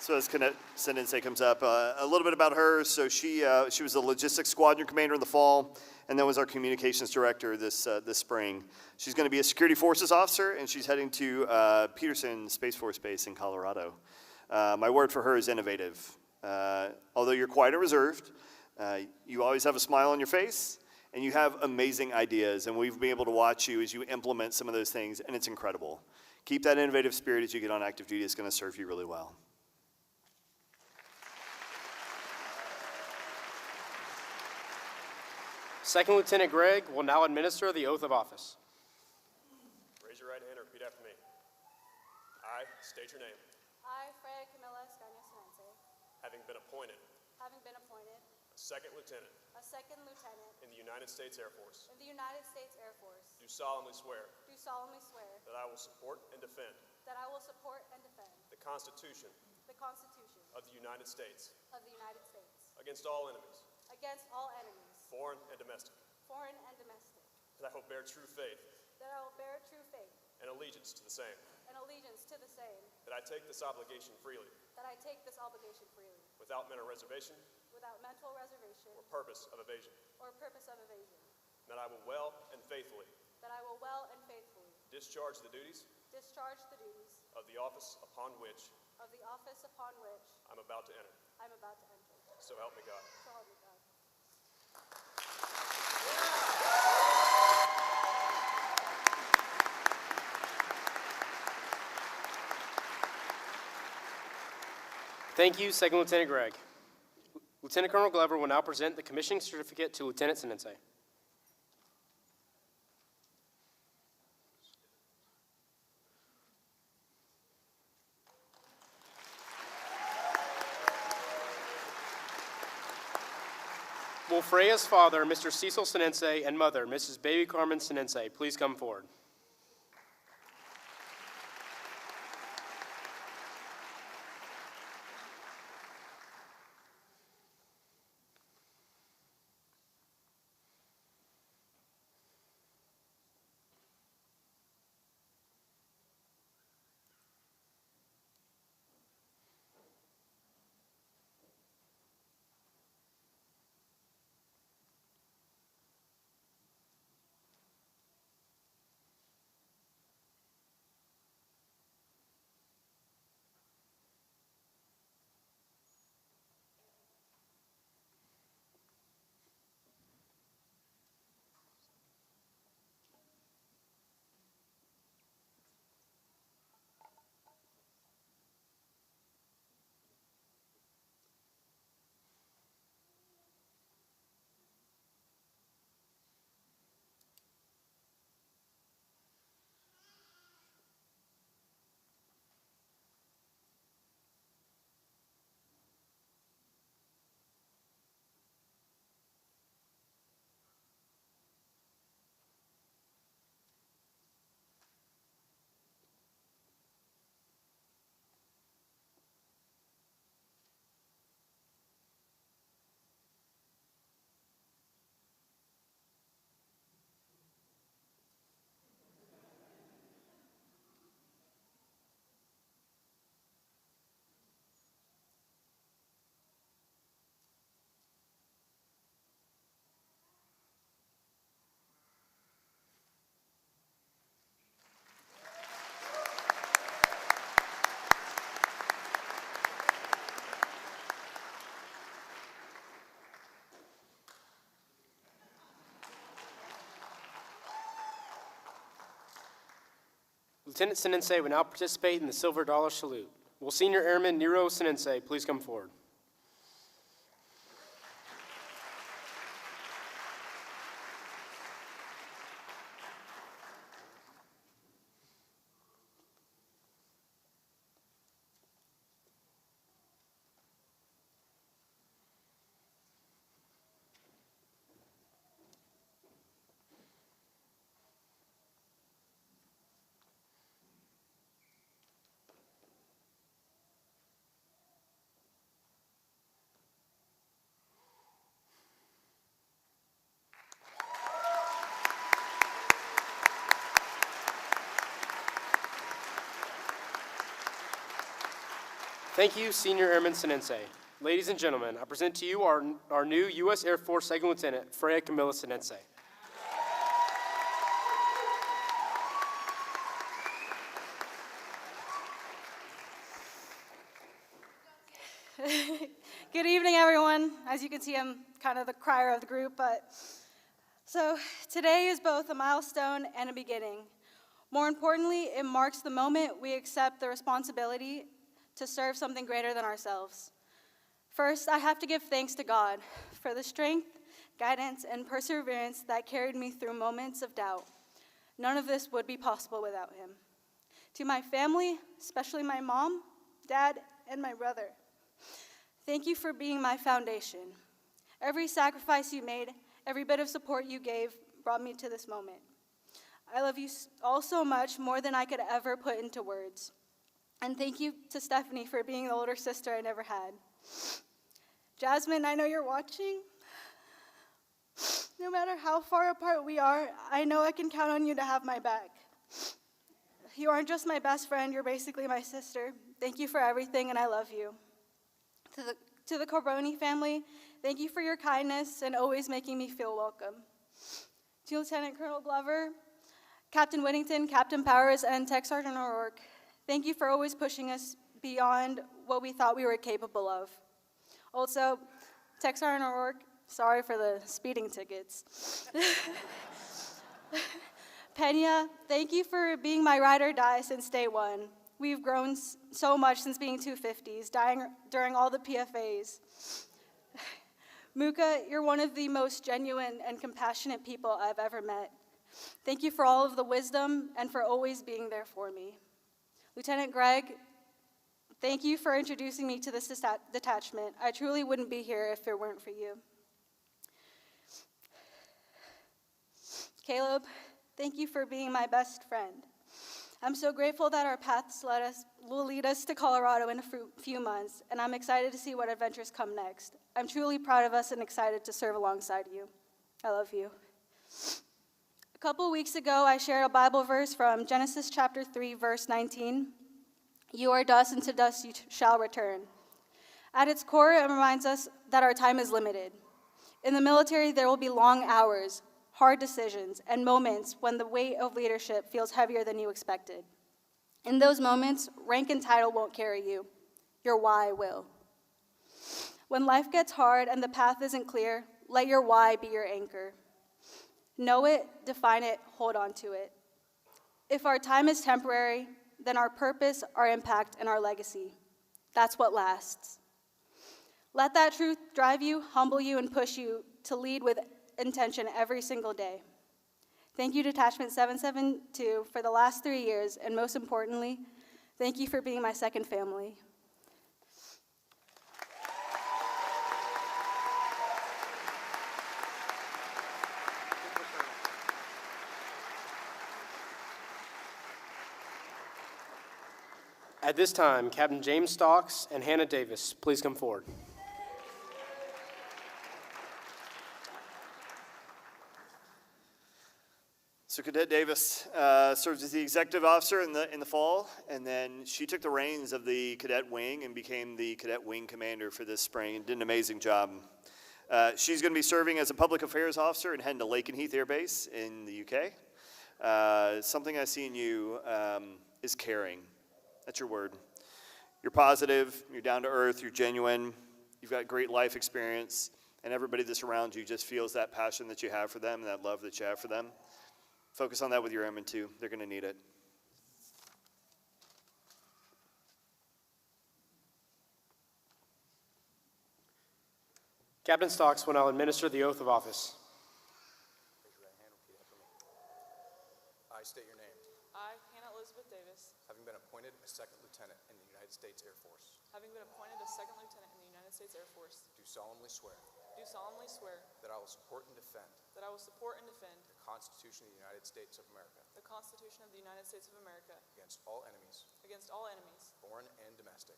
So as Cadet Sensei comes up, a little bit about her. So she was a logistics squadron commander in the fall, and then was our communications director this spring. She's going to be a security forces officer, and she's heading to Peterson Space Force Base in Colorado. My word for her is innovative. Although you're quiet and reserved, you always have a smile on your face, and you have amazing ideas, and we've been able to watch you as you implement some of those things, and it's incredible. Keep that innovative spirit as you get on active duty. It's going to serve you really well. Second Lieutenant Gregg will now administer the oath of office. Raise your right hand and repeat after me. I state your name. I, Freya Sensei, Having been appointed a second lieutenant in the United States Air Force, do solemnly swear that I will support and defend the Constitution of the United States against all enemies, foreign and domestic, that I will bear true faith and allegiance to the same, that I take this obligation freely without mental reservation or purpose of evasion, and that I will well and faithfully discharge the duties of the office upon which I'm about to enter. So help me God. Thank you, Second Lieutenant Gregg. Lieutenant Colonel Glover will now present the commissioning certificate to Lieutenant Sensei. Will Freya's father, Mr. Cecil Sensei, and mother, Mrs. Baby Carmen Sensei, please come forward? Lieutenant Sensei will now participate in the Silver Dollar Salute. Will Senior Airman Nero Sensei please come forward? Thank you, Senior Airman Sensei. Ladies and gentlemen, I present to you our new U.S. Air Force Second Lieutenant, Freya Sensei. Good evening, everyone. As you can see, I'm kind of the crier of the group, so today is both a milestone and a beginning. More importantly, it marks the moment we accept the responsibility to serve something greater than ourselves. First, I have to give thanks to God for the strength, guidance, and perseverance that carried me through moments of doubt. None of this would be possible without him. To my family, especially my mom, dad, and my brother, thank you for being my foundation. Every sacrifice you made, every bit of support you gave brought me to this moment. I love you all so much, more than I could ever put into words. And thank you to Stephanie for being the older sister I never had. Jasmine, I know you're watching. No matter how far apart we are, I know I can count on you to have my back. You aren't just my best friend, you're basically my sister. Thank you for everything, and I love you. To the Carboni family, thank you for your kindness and always making me feel welcome. To Lieutenant Colonel Glover, Captain Whittington, Captain Powers, and Tech Sergeant O'Rourke, thank you for always pushing us beyond what we thought we were capable of. Also, Tech Sergeant O'Rourke, sorry for the speeding tickets. Pena, thank you for being my ride or die since day one. We've grown so much since being 250s, dying during all the PFAs. Muka, you're one of the most genuine and compassionate people I've ever met. Thank you for all of the wisdom and for always being there for me. Lieutenant Greg, thank you for introducing me to this detachment. I truly wouldn't be here if it weren't for you. Caleb, thank you for being my best friend. I'm so grateful that our paths will lead us to Colorado in a few months, and I'm excited to see what adventures come next. I'm truly proud of us and excited to serve alongside you. I love you. A couple weeks ago, I shared a Bible verse from Genesis chapter 3, verse 19. You are dust, and to dust you shall return. At its core, it reminds us that our time is limited. In the military, there will be long hours, hard decisions, and moments when the weight of leadership feels heavier than you expected. In those moments, rank and title won't carry you. Your why will. When life gets hard and the path isn't clear, let your why be your anchor. Know it, define it, hold on to it. If our time is temporary, then our purpose, our impact, and our legacy, that's what lasts. Let that truth drive you, humble you, and push you to lead with intention every single day. Thank you, Detachment 772, for the last 3 years, and most importantly, thank you for being my second family. At this time, Captain James Stocks and Hannah Davis, please come forward. So Cadet Davis served as the executive officer in the fall, and then she took the reins of the cadet wing and became the cadet wing commander for this spring and did an amazing job. She's going to be serving as a public affairs officer and heading to Lakenheath Air Base in the UK. Something I see in you is caring. That's your word. You're positive, you're down to earth, you're genuine, you've got great life experience, and everybody that's around you just feels that passion that you have for them and that love that you have for them. Focus on that with your airmen too. They're going to need it. Captain Stocks will now administer the oath of office. Raise your right hand, repeat after me. I state your name. I, Hannah Elizabeth Davis, Having been appointed a second lieutenant in the United States Air Force, having been appointed a second lieutenant in the United States Air Force, do solemnly swear that I will support and defend I will support and defend the Constitution of the United States of America the Constitution of the United States of America against all enemies, foreign and domestic,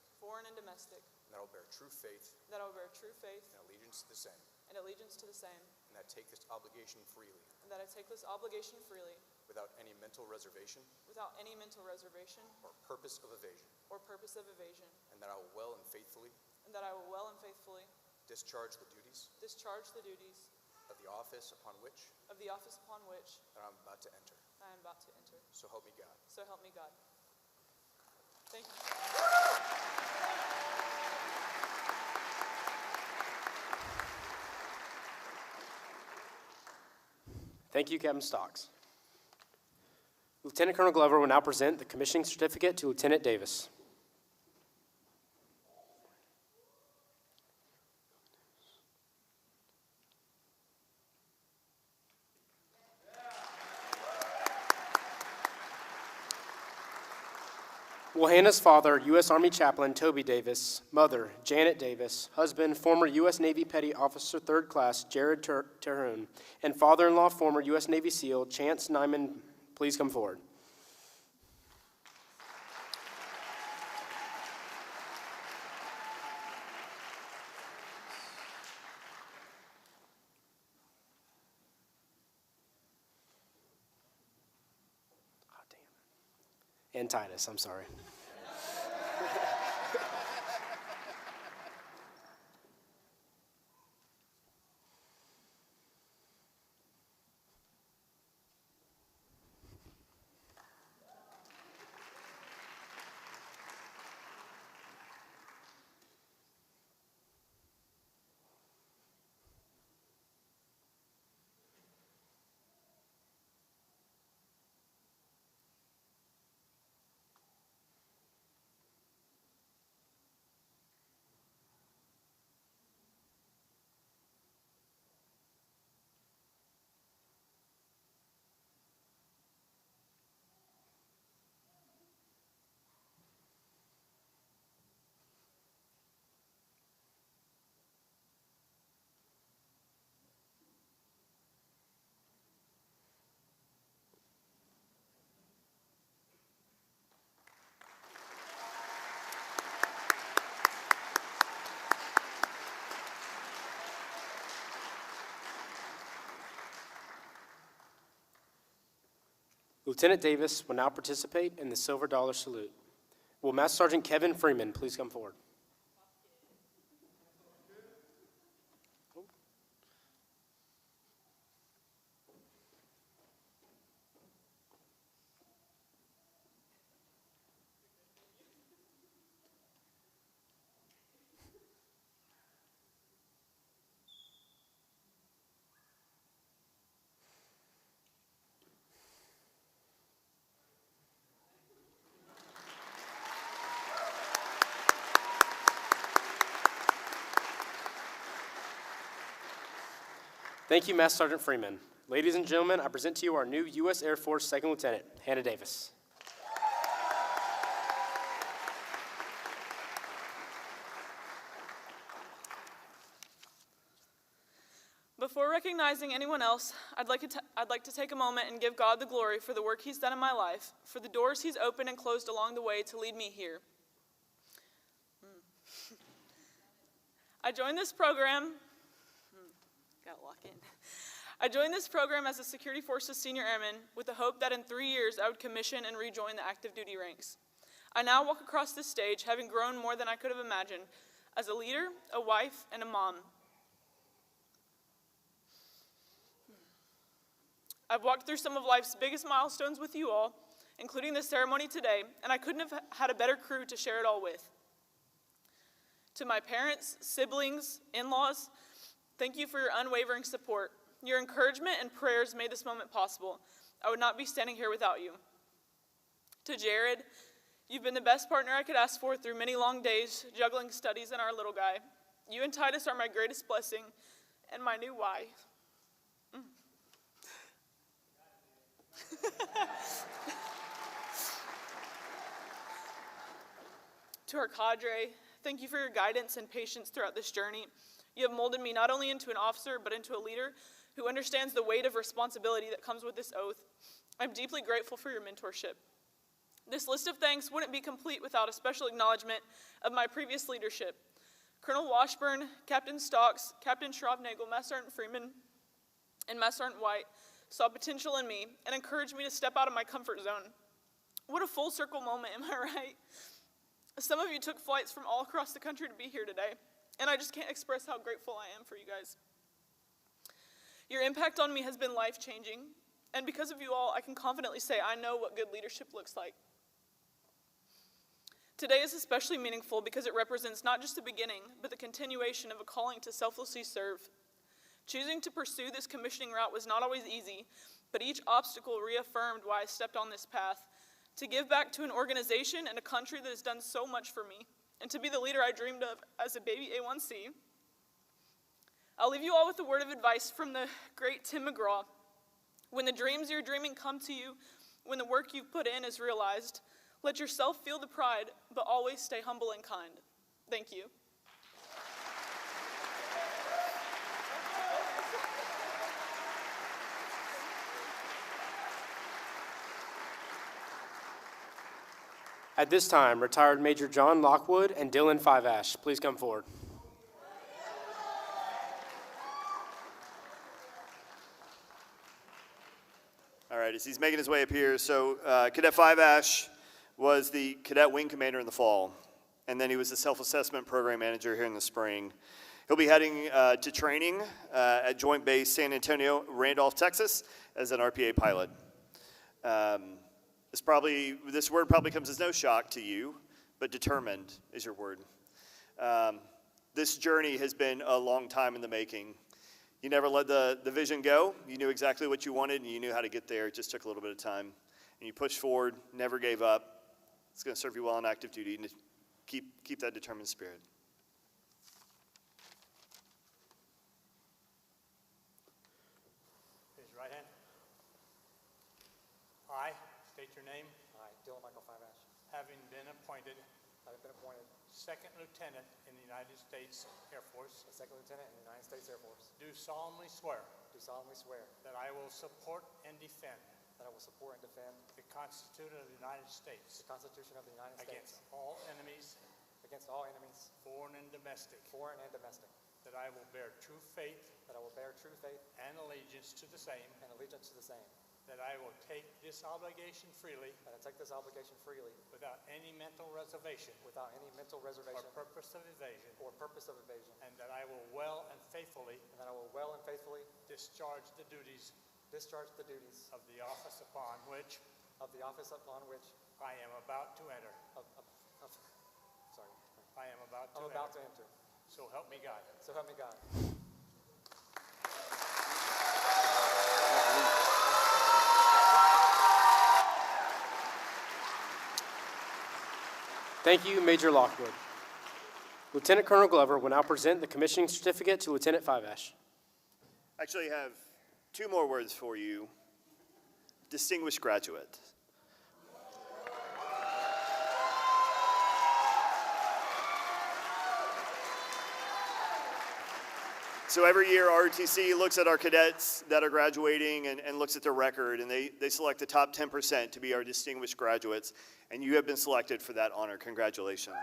and that I will bear true faith that I will bear true faith and allegiance to the same, and allegiance to the same, and that I take this obligation freely and that I take this obligation freely without any mental reservation without any mental reservation or purpose of evasion, or purpose of evasion, and that I will well and faithfully discharge the duties of the office upon which that I'm about to enter. So help me God. So help me God. Thank you. Thank you, Captain Stocks. Lieutenant Colonel Glover will now present the commissioning certificate to Lieutenant Davis. Will Hannah's father, U.S. Army Chaplain Toby Davis, mother, Janet Davis, husband, former U.S. Navy Petty Officer 3rd Class Jared Terhune, and father-in-law, former U.S. Navy SEAL Chance Nyman, please come forward. Oh, damn. And Titus, I'm sorry. Lieutenant Davis will now participate in the Silver Dollar Salute. Will Master Sergeant Kevin Freeman please come forward? Thank you, Master Sergeant Freeman. Ladies and gentlemen, I present to you our new U.S. Air Force Second Lieutenant, Hannah Davis. Before recognizing anyone else, I'd like to take a moment and give God the glory for the work He's done in my life, for the doors He's opened and closed along the way to lead me here. I joined this program as a Security Forces Senior Airman with the hope that in 3 years I would commission and rejoin the active duty ranks. I now walk across this stage having grown more than I could have imagined as a leader, a wife, and a mom. I've walked through some of life's biggest milestones with you all, including the ceremony today, and I couldn't have had a better crew to share it all with. To my parents, siblings, in-laws, thank you for your unwavering support. Your encouragement and prayers made this moment possible. I would not be standing here without you. To Jared, you've been the best partner I could ask for through many long days juggling studies and our little guy. You and Titus are my greatest blessing and my new why. To our cadre, thank you for your guidance and patience throughout this journey. You have molded me not only into an officer, but into a leader who understands the weight of responsibility that comes with this oath. I'm deeply grateful for your mentorship. This list of thanks wouldn't be complete without a special acknowledgement of my previous leadership. Colonel Washburn, Captain Stocks, Captain Schraubnagel, Master Sergeant Freeman, and Master Sergeant White saw potential in me and encouraged me to step out of my comfort zone. What a full circle moment, am I right? Some of you took flights from all across the country to be here today, and I just can't express how grateful I am for you guys. Your impact on me has been life-changing, and because of you all, I can confidently say I know what good leadership looks like. Today is especially meaningful because it represents not just the beginning, but the continuation of a calling to selflessly serve. Choosing to pursue this commissioning route was not always easy, but each obstacle reaffirmed why I stepped on this path, to give back to an organization and a country that has done so much for me, and to be the leader I dreamed of as a baby A1C. I'll leave you all with a word of advice from the great Tim McGraw. When the dreams you're dreaming come to you, when the work you've put in is realized, let yourself feel the pride, but always stay humble and kind. Thank you. At this time, retired Major John Lockwood and Dylan Fiveash, please come forward. All right, as he's making his way up here, so Cadet Fiveash was the cadet wing commander in the fall, and then he was the self-assessment program manager here in the spring. He'll be heading to training at Joint Base San Antonio, Randolph, Texas, as an RPA pilot. This word probably comes as no shock to you, but determined is your word. This journey has been a long time in the making. You never let the vision go. You knew exactly what you wanted, and you knew how to get there. It just took a little bit of time. And you pushed forward, never gave up. It's going to serve you well on active duty, and keep that determined spirit. Raise your right hand. I state your name. I, Dylan Michael Fiveash, Having been appointed Second Lieutenant in the United States Air Force, a Second Lieutenant in the United States Air Force, do solemnly swear swear that I will support and defend that I will support and defend the Constitution of the United States the Constitution of the United States against all enemies, foreign and domestic, that I will bear true faith and allegiance to the same, that I will take this obligation freely without any mental reservation or purpose of evasion, and that I will well and faithfully discharge the duties of the office upon which I am about to enter. I am about to enter. So help me God. Thank you, Major Lockwood. Lieutenant Colonel Glover will now present the commissioning certificate to Lieutenant Fiveash. I actually have two more words for you. Distinguished graduate. So every year, ROTC looks at our cadets that are graduating and looks at their record, and they select the top 10% to be our distinguished graduates, and you have been selected for that honor. Congratulations.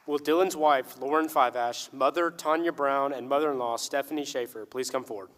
Will Dylan's wife, Lauren Fiveash, mother Tanya Brown, and mother-in-law Stephanie Schaefer please come forward?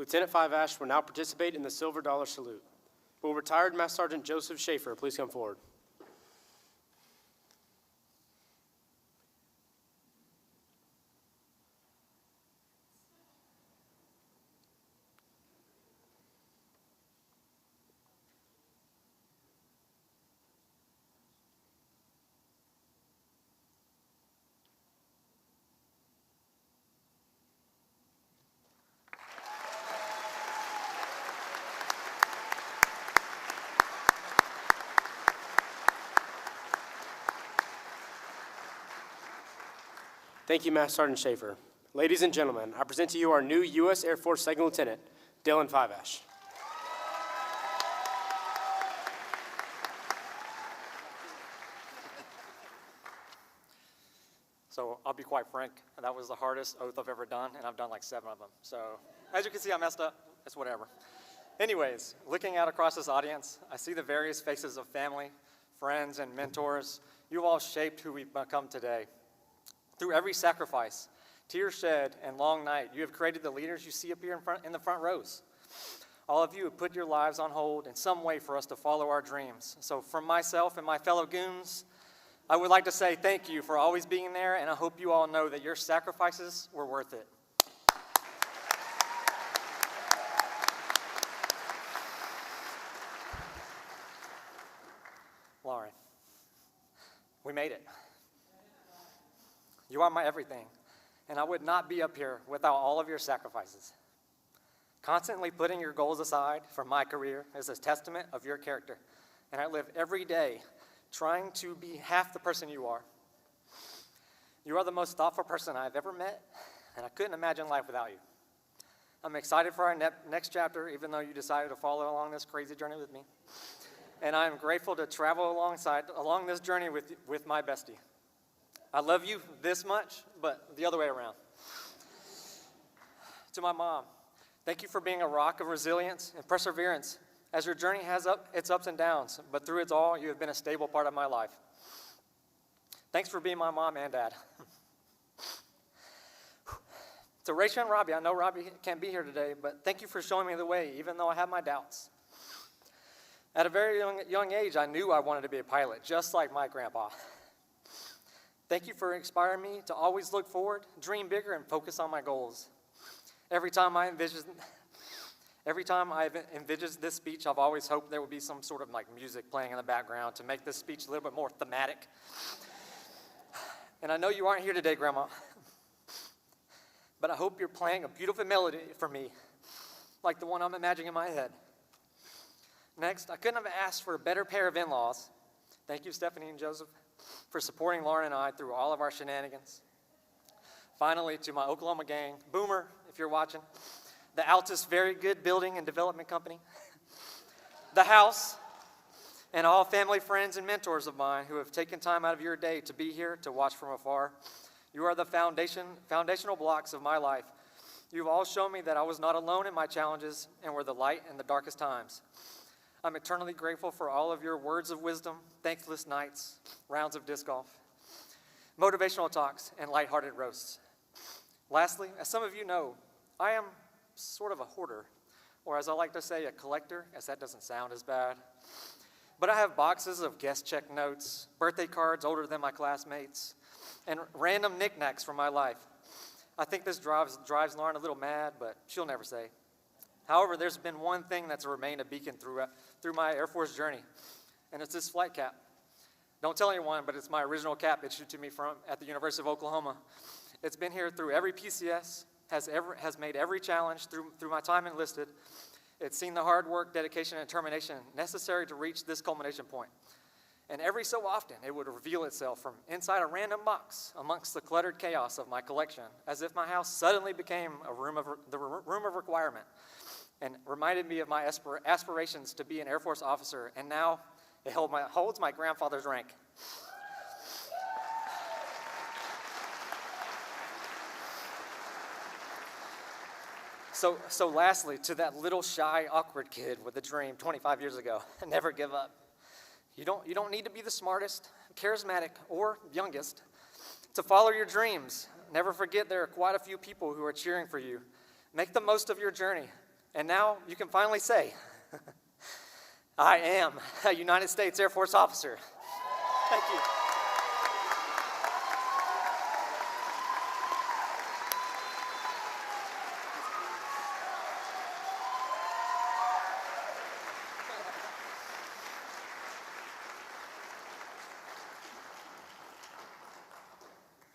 Lieutenant Fiveash will now participate in the Silver Dollar Salute. Will retired Master Sergeant Joseph Schaefer please come forward? Thank you, Master Sergeant Schaefer. Ladies and gentlemen, I present to you our new U.S. Air Force Second Lieutenant, Dylan Fiveash. So I'll be quite frank, that was the hardest oath I've ever done, and I've done like 7 of them. So as you can see, I messed up. It's whatever. Anyways, looking out across this audience, I see the various faces of family, friends, and mentors. You've all shaped who we've become today. Through every sacrifice, tears shed, and long night, you have created the leaders you see up here in the front rows. All of you have put your lives on hold in some way for us to follow our dreams. So from myself and my fellow goons, I would like to say thank you for always being there, and I hope you all know that your sacrifices were worth it. Lauren, we made it. You are my everything, and I would not be up here without all of your sacrifices. Constantly putting your goals aside for my career is a testament of your character, and I live every day trying to be half the person you are. You are the most thoughtful person I've ever met, and I couldn't imagine life without you. I'm excited for our next chapter, even though you decided to follow along this crazy journey with me. And I'm grateful to travel along this journey with my bestie. I love you this much, but the other way around. To my mom, thank you for being a rock of resilience and perseverance. As your journey has its ups and downs, but through it all, you have been a stable part of my life. Thanks for being my mom and dad. To Rachel and Robbie, I know Robbie can't be here today, but thank you for showing me the way, even though I have my doubts. At a very young age, I knew I wanted to be a pilot, just like my grandpa. Thank you for inspiring me to always look forward, dream bigger, and focus on my goals. Every time I've envisioned this speech, I've always hoped there would be some sort of like music playing in the background to make this speech a little bit more thematic. And I know you aren't here today, Grandma, but I hope you're playing a beautiful melody for me, like the one I'm imagining in my head. Next, I couldn't have asked for a better pair of in-laws. Thank you, Stephanie and Joseph, for supporting Lauren and I through all of our shenanigans. Finally, to my Oklahoma gang, Boomer, if you're watching, the Altus Very Good Building and Development Company, the house, and all family, friends, and mentors of mine who have taken time out of your day to be here to watch from afar. You are the foundational blocks of my life. You've all shown me that I was not alone in my challenges and were the light in the darkest times. I'm eternally grateful for all of your words of wisdom, thankless nights, rounds of disc golf, motivational talks, and lighthearted roasts. Lastly, as some of you know, I am sort of a hoarder, or as I like to say, a collector, as that doesn't sound as bad. But I have boxes of guest check notes, birthday cards older than my classmates, and random knickknacks from my life. I think this drives Lauren a little mad, but she'll never say. However, there's been one thing that's remained a beacon through my Air Force journey, and it's this flight cap. Don't tell anyone, but it's my original cap issued to me at the University of Oklahoma. It's been here through every PCS, has made every challenge through my time enlisted. It's seen the hard work, dedication, and determination necessary to reach this culmination point. And every so often, it would reveal itself from inside a random box amongst the cluttered chaos of my collection, as if my house suddenly became the room of requirement, and reminded me of my aspirations to be an Air Force officer, and now it holds my grandfather's rank. So lastly, to that little shy, awkward kid with a dream 25 years ago, never give up. You don't need to be the smartest, charismatic, or youngest to follow your dreams. Never forget there are quite a few people who are cheering for you. Make the most of your journey. And now you can finally say, I am a United States Air Force officer. Thank you.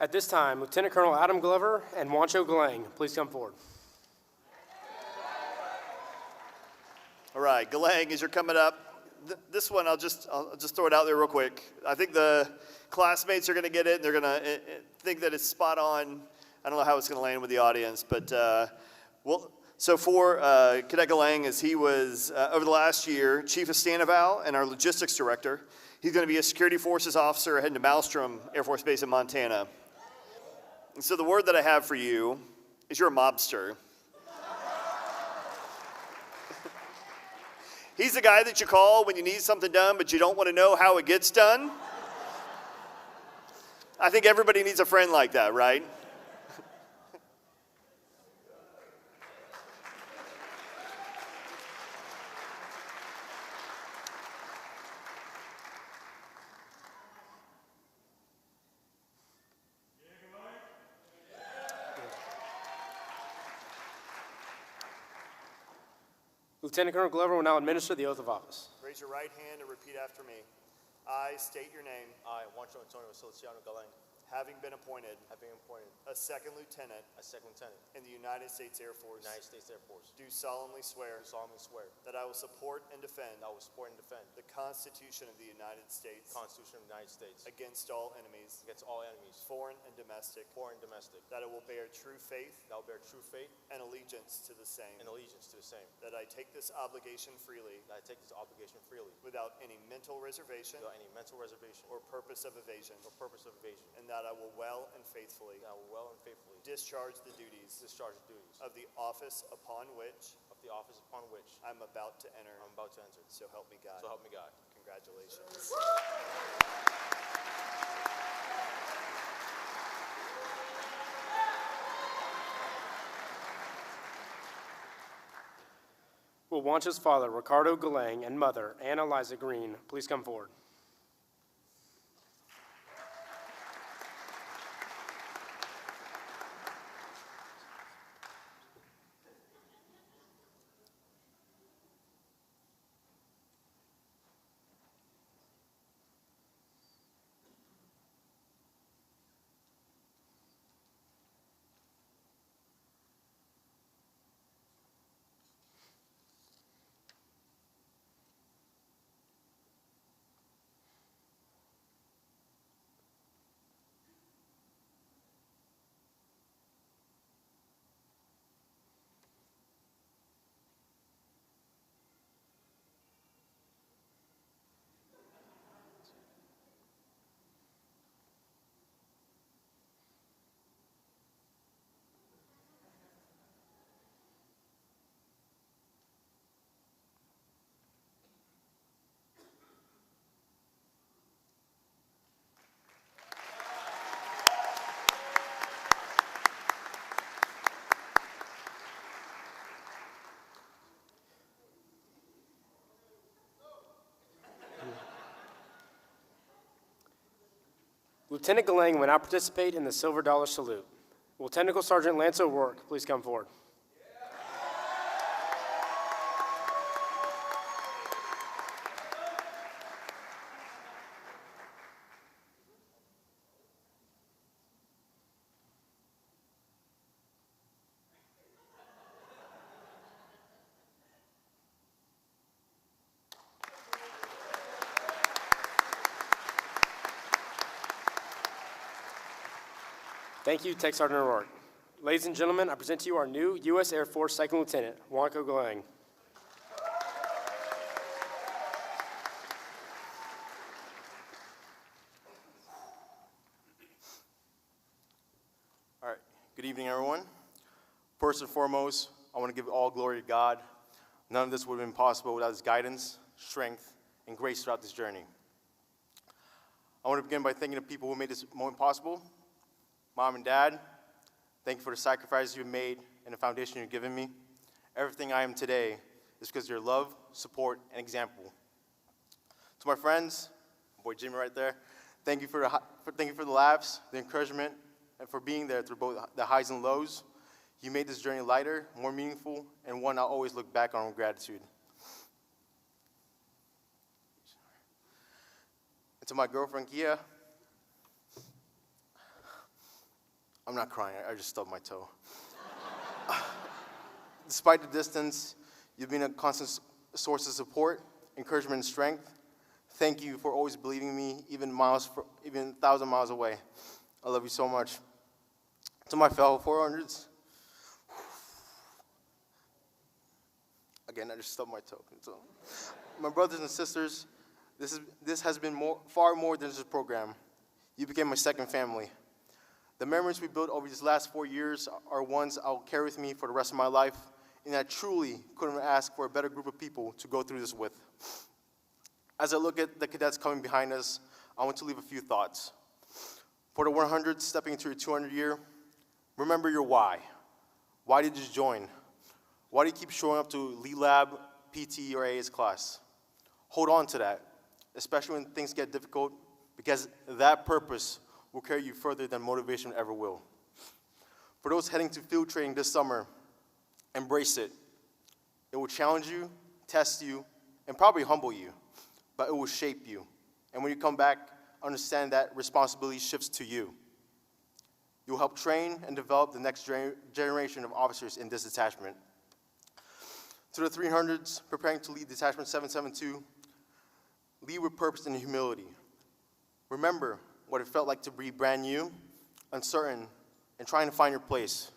At this time, Lieutenant Colonel Adam Glover and Wancho Galang, please come forward. All right, Galang, as you're coming up, this one I'll just throw it out there real quick. I think the classmates are going to get it. They're going to think that it's spot on. I don't know how it's going to land with the audience, but so for Cadet Galang, as he was over the last year Chief of Stanival and our logistics director, he's going to be a security forces officer heading to Malmstrom Air Force Base in Montana. And so the word that I have for you is you're a mobster. He's the guy that you call when you need something done, but you don't want to know how it gets done. I think everybody needs a friend like that, right? Lieutenant Colonel Glover will now administer the oath of office. Raise your right hand and repeat after me. I state your name. I, Wancho Galang, Having been appointed a second lieutenant in the United States Air Force, do solemnly swear that I will support and defend the Constitution of the United States against all enemies, foreign and domestic, that I will bear true faith and allegiance to the same, that I take this obligation freely without any mental reservation or purpose of evasion, and that I will well and faithfully discharge the duties of the office upon which I'm about to enter. So help me God. Congratulations. Will Wancho's father, Ricardo Galang, and mother, Anna Liza Green, please come forward. Lieutenant Galang will now participate in the Silver Dollar Salute. Will Technical Sergeant Lance O'Rourke please come forward? Thank you, Tech Sergeant O'Rourke. Ladies and gentlemen, I present to you our new U.S. Air Force Second Lieutenant, Wancho Galang. All right, good evening, everyone. First and foremost, I want to give all glory to God. None of this would have been possible without His guidance, strength, and grace throughout this journey. I want to begin by thanking the people who made this moment possible. Mom and Dad, thank you for the sacrifices you've made and the foundation you've given me. everything I am today is because of your love, support, and example. To my friends, my boy Jimmy right there, thank you for the laughs, the encouragement, and for being there through both the highs and lows. You made this journey lighter, more meaningful, and one I'll always look back on with gratitude. And to my girlfriend, Kia, I'm not crying, I just stubbed my toe. Despite the distance, you've been a constant source of support, encouragement, and strength. Thank you for always believing in me, even 1,000 miles away. I love you so much. To my fellow 400s, again, I just stubbed my toe. So, my brothers and sisters, this has been far more than just a program. You became my second family. The memories we built over these last 4 years are ones I'll carry with me for the rest of my life, and I truly couldn't ask for a better group of people to go through this with. As I look at the cadets coming behind us, I want to leave a few thoughts. For the 100s stepping into your 200 year, remember your why. Why did you join? Why do you keep showing up to Lee Lab, PT, or AA's class? Hold on to that, especially when things get difficult, because that purpose will carry you further than motivation ever will. For those heading to field training this summer, embrace it. It will challenge you, test you, and probably humble you, but it will shape you. And when you come back, understand that responsibility shifts to you. You'll help train and develop the next generation of officers in this detachment. To the 300s preparing to lead Detachment 772, lead with purpose and humility. Remember what it felt like to be brand new, uncertain, and trying to find your place.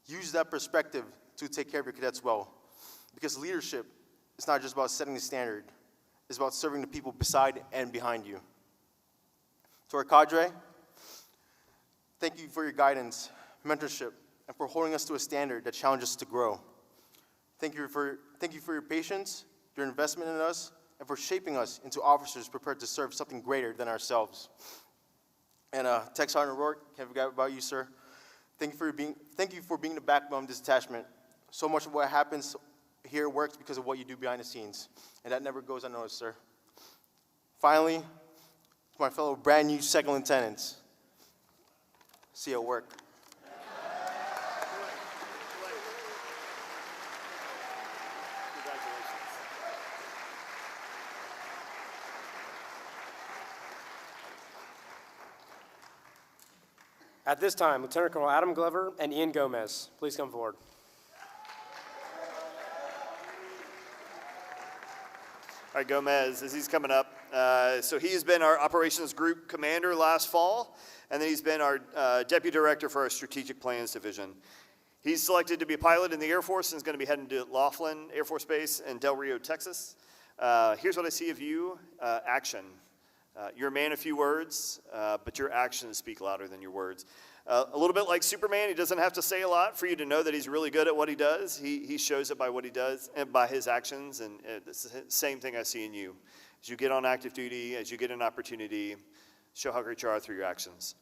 Use that perspective to take care of your cadets well, because leadership is not just about setting the standard, it's about serving the people beside and behind you. To our cadre, thank you for your guidance, mentorship, and for holding us to a standard that challenges us to grow. Thank you for your patience, your investment in us, and for shaping us into officers prepared to serve something greater than ourselves. And Tech Sergeant Rourke, can't forget about you, sir. Thank you for being the backbone of this detachment. So much of what happens here works because of what you do behind the scenes, and that never goes unnoticed, sir. Finally, to my fellow brand new second lieutenants, see you at work. At this time, Lieutenant Colonel Adam Glover and Ian Gomez, please come forward. All right, Gomez, as he's coming up, so he's been our operations group commander last fall, and then he's been our deputy director for our strategic plans division. He's selected to be a pilot in the Air Force and is going to be heading to Laughlin Air Force Base in Del Rio, Texas. Here's what I see of you, action. You're a man of few words, but your actions speak louder than your words. A little bit like Superman, he doesn't have to say a lot for you to know that he's really good at what he does. He shows it by what he does and by his actions, and it's the same thing I see in you. As you get on active duty, as you get an opportunity, show how great you are through your actions.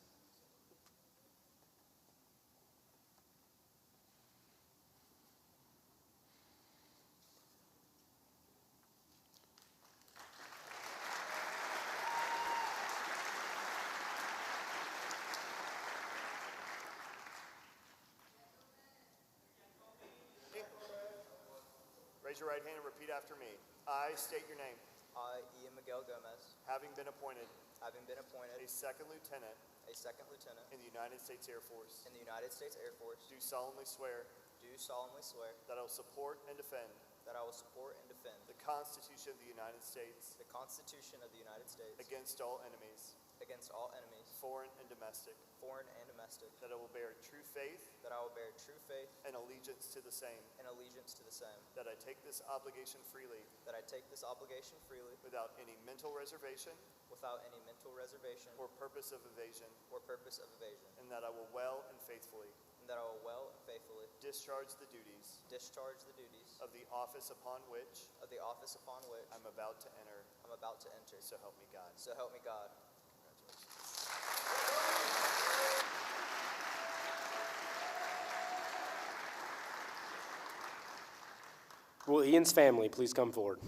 Raise your right hand and repeat after me. I state your name. I, Ian Miguel Gomez, Having been appointed a second lieutenant in the United States Air Force, do solemnly swear that I will support and defend the Constitution of the United States against all enemies, foreign and domestic, that I will bear true faith and allegiance to the same, that I take this obligation freely without any mental reservation or purpose of evasion, and that I will well and faithfully discharge the duties of the office upon which I'm about to enter. So help me God. Will Ian's family please come forward?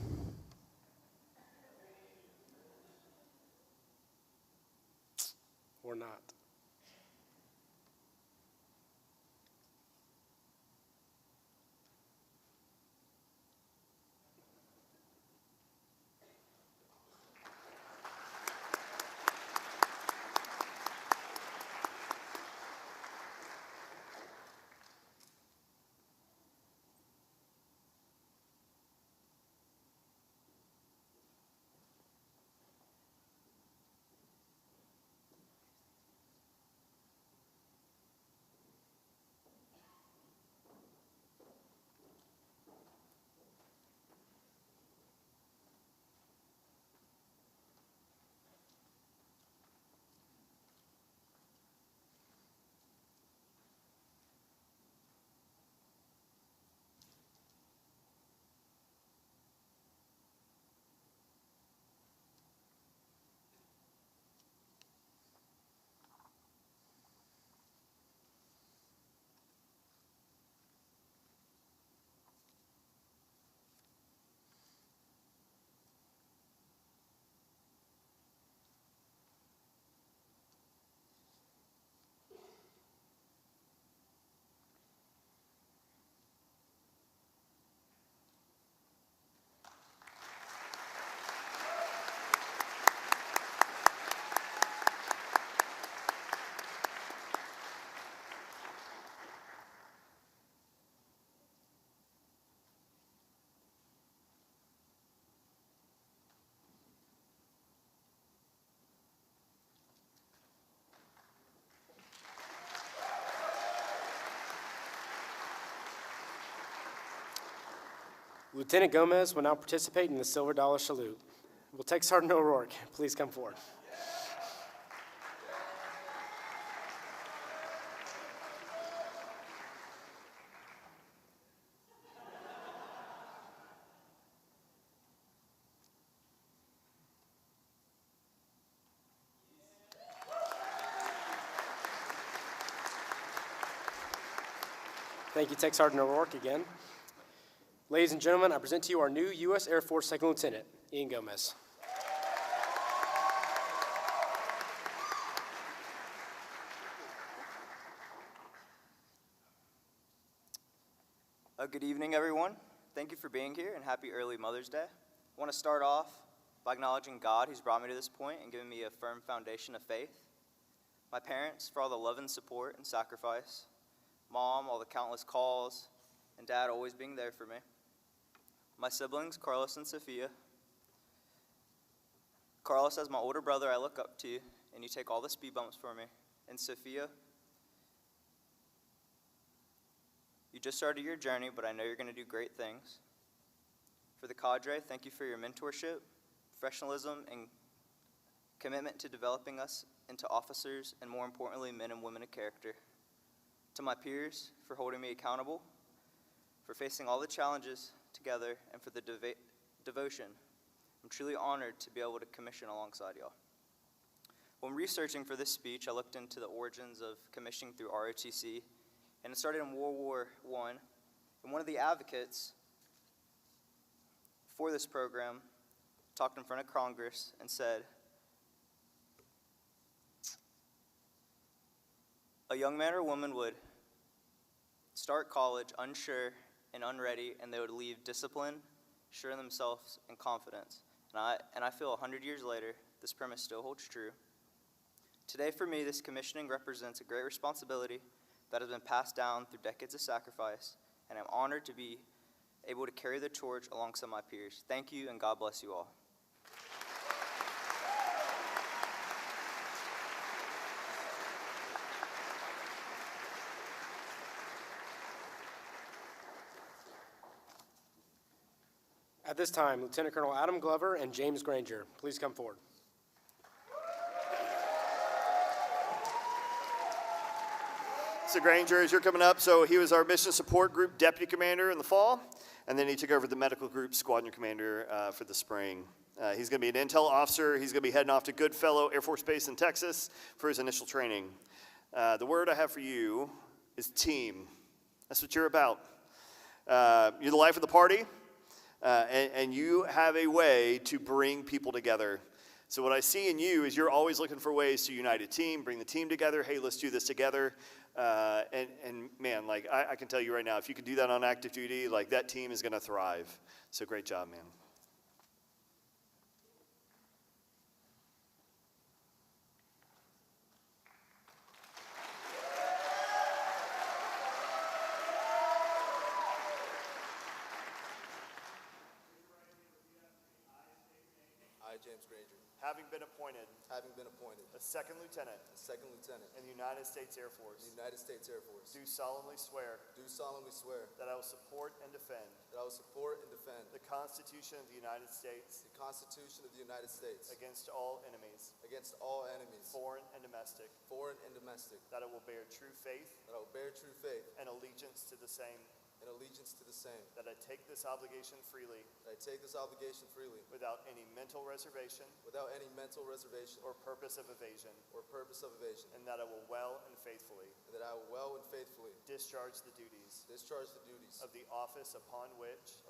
Or not. Lieutenant Gomez will now participate in the Silver Dollar Salute. Will Tech Sergeant O'Rourke please come forward? Thank you, Tech Sergeant O'Rourke again. Ladies and gentlemen, I present to you our new U.S. Air Force Second Lieutenant, Ian Gomez. Good evening, everyone. Thank you for being here, and happy early Mother's Day. I want to start off by acknowledging God, who's brought me to this point and given me a firm foundation of faith. My parents, for all the love and support and sacrifice. Mom, all the countless calls, and Dad always being there for me. My siblings, Carlos and Sophia. Carlos, as my older brother, I look up to you, and you take all the speed bumps for me. And Sophia, you just started your journey, but I know you're going to do great things. For the cadre, thank you for your mentorship, professionalism, and commitment to developing us into officers, and more importantly, men and women of character. To my peers, for holding me accountable, for facing all the challenges together, and for the devotion. I'm truly honored to be able to commission alongside y'all. When researching for this speech, I looked into the origins of commissioning through ROTC, and it started in World War I, and one of the advocates for this program talked in front of Congress and said, a young man or woman would start college unsure and unready, and they would leave disciplined, sure in themselves, and confidence. And I feel 100 years later, this premise still holds true. Today, for me, this commissioning represents a great responsibility that has been passed down through decades of sacrifice, and I'm honored to be able to carry the torch alongside my peers. Thank you, and God bless you all. At this time, Lieutenant Colonel Adam Glover and James Granger, please come forward. So Granger, as you're coming up, so he was our Mission Support Group Deputy Commander in the fall, and then he took over the Medical Group Squadron Commander for the spring. He's going to be an intel officer. He's going to be heading off to Goodfellow Air Force Base in Texas for his initial training. The word I have for you is team. That's what you're about. You're the life of the party. and you have a way to bring people together. So what I see in you is you're always looking for ways to unite a team, bring the team together. Hey, let's do this together. And man, like I can tell you right now, if you can do that on active duty, like that team is going to thrive. So great job, man. I, James Granger, Having been appointed a second lieutenant lieutenant in the United States Air Force, in the United States Air Force, do solemnly swear that that I will support and defend the Constitution of the United States Constitution of the United States against all enemies, against all enemies, foreign and domestic, that that I will bear true faith I will bear true faith and allegiance to the same, and allegiance to the same, that I take this obligation freely that I take this obligation freely without any mental reservation without any mental reservation or purpose of evasion, or purpose of evasion, and that I will well and faithfully and that I will well and faithfully discharge the duties discharge the duties of the office upon which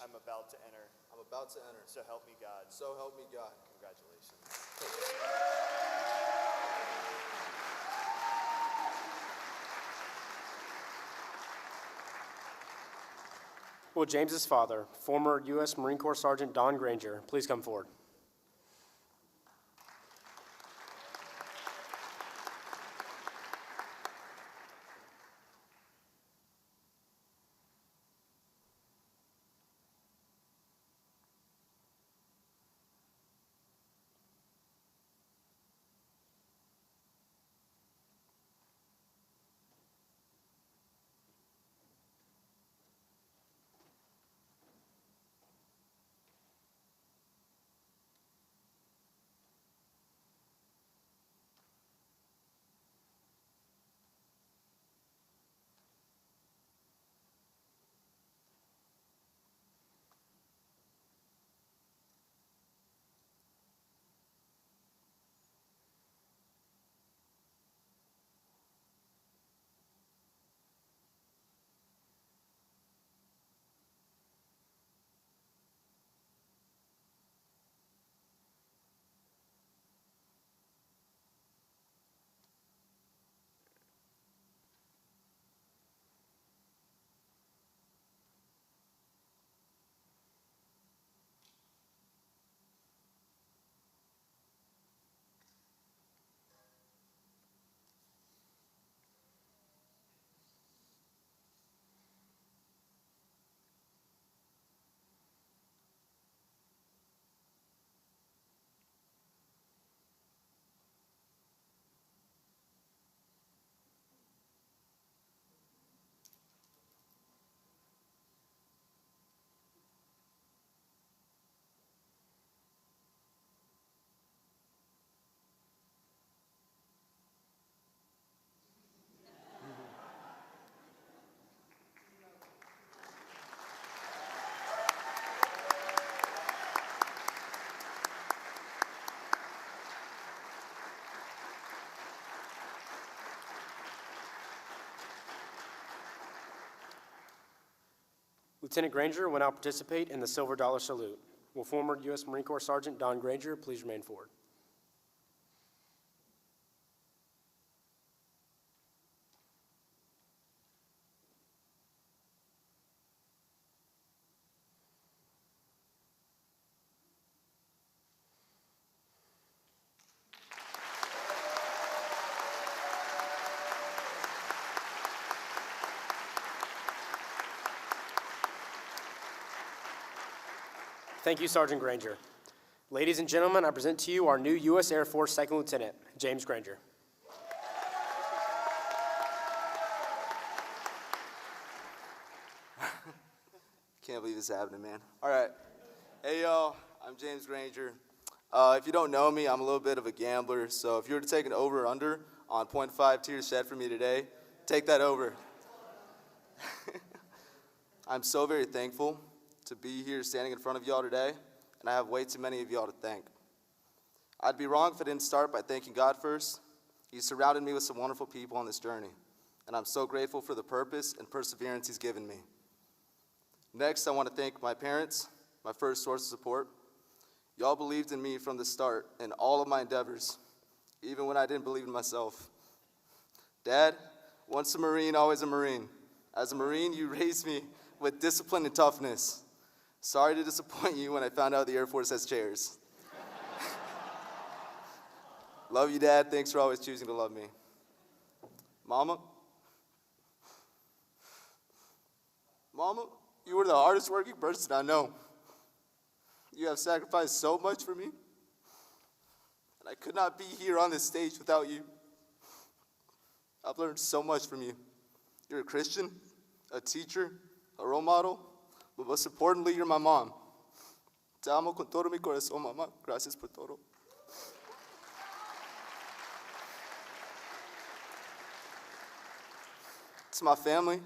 I'm about to enter. about to enter. So help me God. So help me God. Congratulations. Will James's father, former U.S. Marine Corps Sergeant Don Granger, please come forward? Lieutenant Granger will now participate in the Silver Dollar Salute. Will former U.S. Marine Corps Sergeant Don Granger please remain forward? Thank you, Sergeant Granger. Ladies and gentlemen, I present to you our new U.S. Air Force Second Lieutenant, James Granger. Can't believe this is happening, man. All right. Hey, y'all. I'm James Granger. If you don't know me, I'm a little bit of a gambler, so if you were to take an over or under on 0.5 tier set for me today, take that over. I'm so very thankful to be here standing in front of y'all today, and I have way too many of y'all to thank. I'd be wrong if I didn't start by thanking God first. He surrounded me with some wonderful people on this journey, and I'm so grateful for the purpose and perseverance He's given me. Next, I want to thank my parents, my first source of support. Y'all believed in me from the start in all of my endeavors, even when I didn't believe in myself. Dad, once a Marine, always a Marine. As a Marine, you raised me with discipline and toughness. Sorry to disappoint you when I found out the Air Force has chairs. Love you, Dad. Thanks for always choosing to love me. Mama, you were the hardest working person I know. You have sacrificed so much for me, and I could not be here on this stage without you. I've learned so much from you. You're a Christian, a teacher, a role model, but most importantly, you're my mom. Te amo con todo mi corazón, mamá. Gracias por todo. To my family,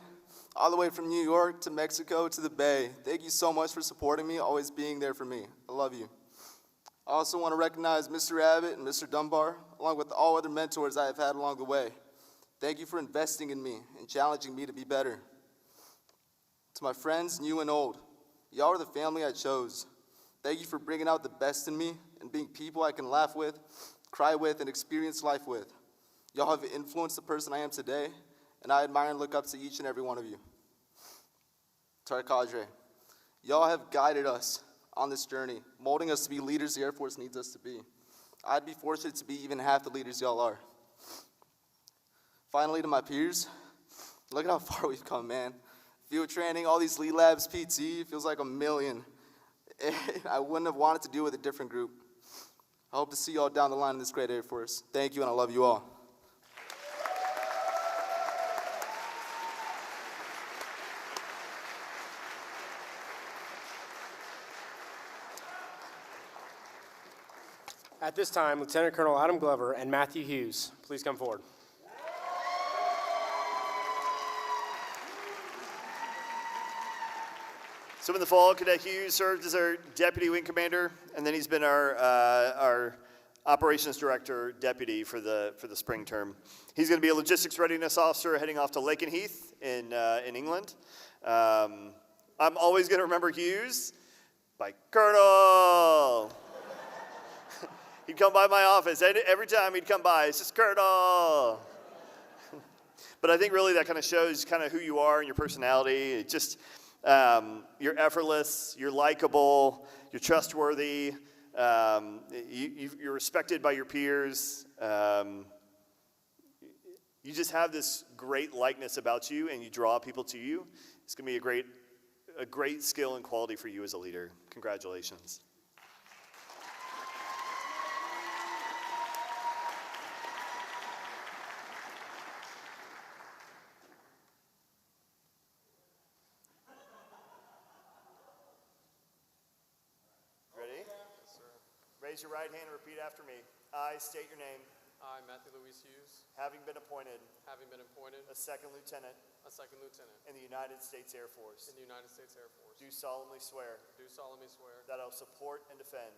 all the way from New York to Mexico to the Bay, thank you so much for supporting me, always being there for me. I love you. I also want to recognize Mr. Abbott and Mr. Dunbar, along with all other mentors I have had along the way. Thank you for investing in me and challenging me to be better. To my friends, new and old, y'all are the family I chose. Thank you for bringing out the best in me and being people I can laugh with, cry with, and experience life with. Y'all have influenced the person I am today, and I admire and look up to each and every one of you. To our cadre, y'all have guided us on this journey, molding us to be leaders the Air Force needs us to be. I'd be fortunate to be even half the leaders y'all are. Finally, to my peers, look at how far we've come, man. Field training, all these lead labs, PT, feels like a million. I wouldn't have wanted to do it with a different group. I hope to see y'all down the line in this great Air Force. Thank you, and I love you all. At this time, Lieutenant Colonel Adam Glover and Matthew Hughes, please come forward. So in the fall, Cadet Hughes served as our Deputy Wing Commander, and then he's been our Operations Director Deputy for the spring term. He's going to be a Logistics Readiness Officer heading off to Lakenheath in England. I'm always going to remember Hughes by Colonel. He'd come by my office. Every time he'd come by, it's just Colonel. But I think really that kind of shows kind of who you are and your personality. It just, you're effortless, you're likable, you're trustworthy, you're respected by your peers. You just have this great likeness about you, and you draw people to you. It's going to be a great skill and quality for you as a leader. Congratulations. Raise your right hand and repeat after me. I state your name. I, Matthew Louis Hughes, Having been appointed a second lieutenant in the United States Air Force, in the United States Air Force, do solemnly swear that I will support and defend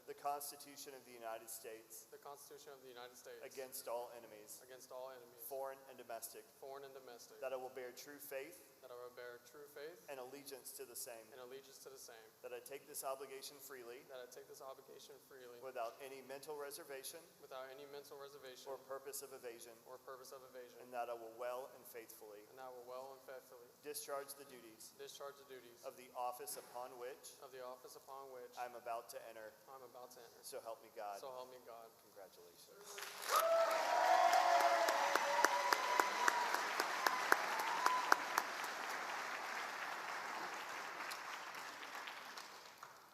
the Constitution of the United States against all enemies, foreign and domestic, that I will bear true faith and allegiance to the same, that I take this obligation freely without any mental reservation or purpose of evasion, and that I will well and faithfully discharge the duties of the office upon which I am about to enter. So help me God. Congratulations.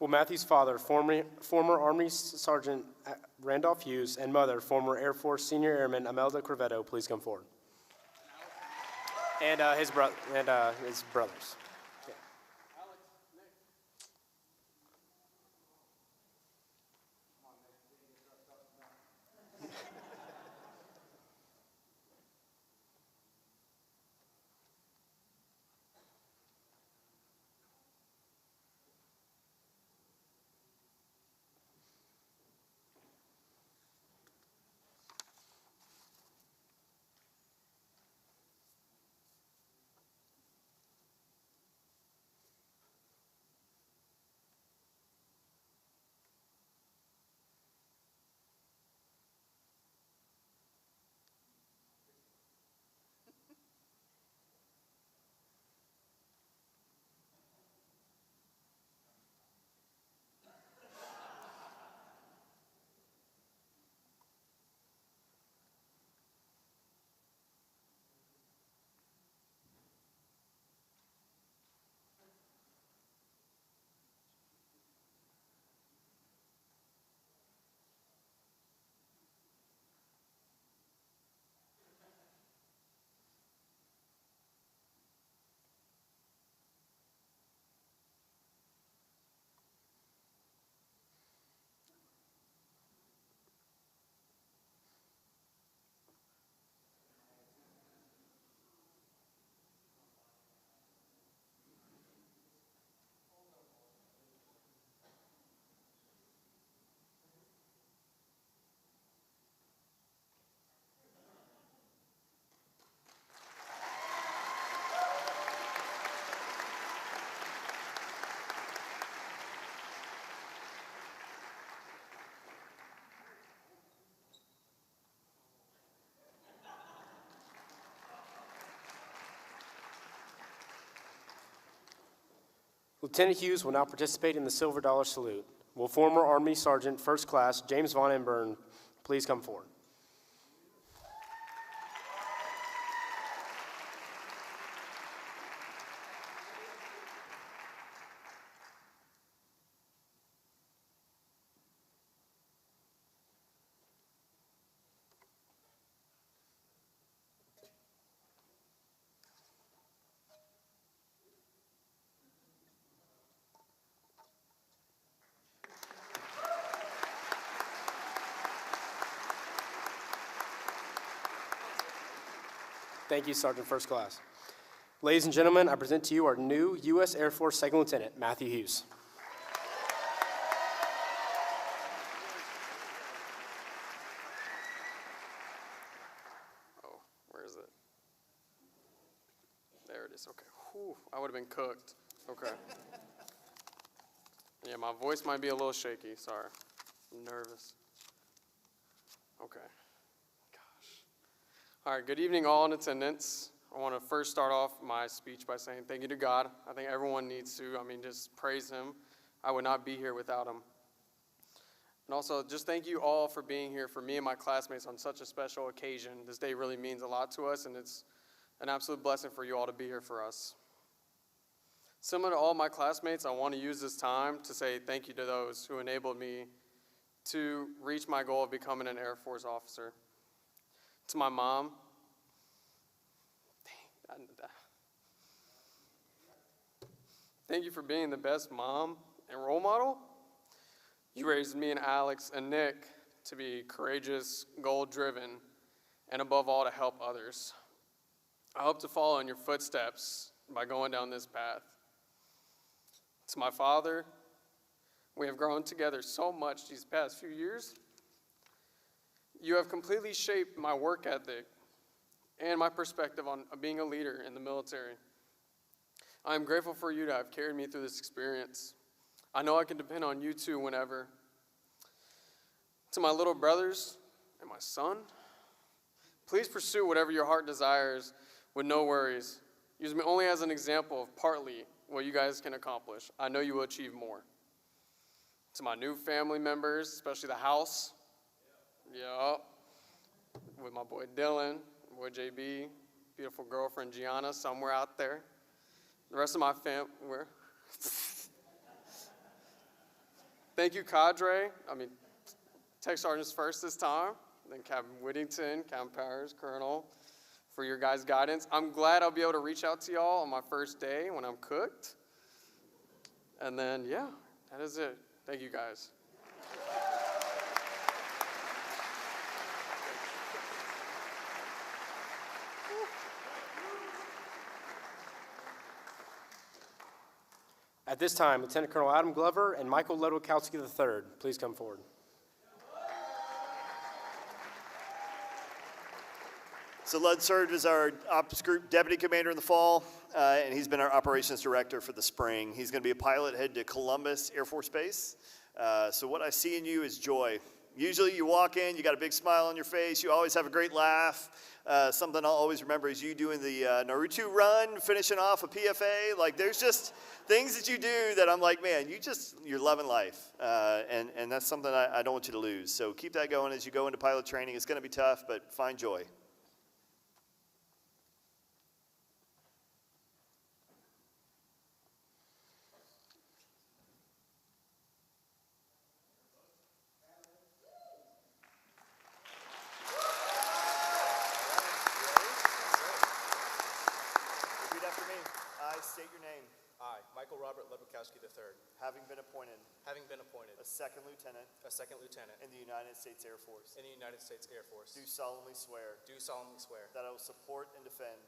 Will Matthew's father, former Army Sergeant Randolph Hughes, and mother, former Air Force Senior Airman Imelda Crevetto, please come forward? And his brothers. Yeah. Lieutenant Hughes will now participate in the Silver Dollar Salute. Will former Army Sergeant First Class James Von Emburn please come forward? Thank you, Sergeant First Class. Ladies and gentlemen, I present to you our new U.S. Air Force Second Lieutenant, Matthew Hughes. Oh, where is it? There it is, okay. Whew, I would have been cooked. Okay. Yeah, my voice might be a little shaky, sorry. I'm nervous. Okay. All right, good evening all in attendance. I want to first start off my speech by saying thank you to God. I think everyone needs to, just praise him. I would not be here without him. And also, just thank you all for being here for me and my classmates on such a special occasion. This day really means a lot to us, and it's an absolute blessing for you all to be here for us. Similar to all my classmates, I want to use this time to say thank you to those who enabled me to reach my goal of becoming an Air Force officer. To my mom, thank you for being the best mom and role model. You raised me and Alex and Nick to be courageous, goal-driven, and above all, to help others. I hope to follow in your footsteps by going down this path. To my father, we have grown together so much these past few years. You have completely shaped my work ethic and my perspective on being a leader in the military. I am grateful for you to have carried me through this experience. I know I can depend on you too whenever. To my little brothers and my son, please pursue whatever your heart desires with no worries. Use me only as an example of partly what you guys can accomplish. I know you will achieve more. To my new family members, especially the house, yeah, with my boy Dylan, my boy JB, beautiful girlfriend Gianna somewhere out there. The rest of my family, thank you, cadre. Tech sergeants first this time, then Captain Whittington, Captain Powers, Colonel, for your guys' guidance. I'm glad I'll be able to reach out to y'all on my first day when I'm cooked. And then, yeah, that is it. Thank you, guys. At this time, Lieutenant Colonel Adam Glover and Michael Lewowsky III, please come forward. So Lud served as our ops group deputy commander in the fall, and he's been our operations director for the spring. He's going to be a pilot headed to Columbus Air Force Base. So what I see in you is joy. Usually you walk in, you got a big smile on your face, you always have a great laugh. Something I'll always remember is you doing the Naruto run, finishing off a PFA. Like, there's just things that you do that I'm like, man, you're loving life. And that's something I don't want you to lose. So keep that going as you go into pilot training. It's going to be tough, but find joy. State your name. I, Michael Robert Lebron III, Having been appointed a second lieutenant in the United States Air Force, do solemnly swear that I will support and defend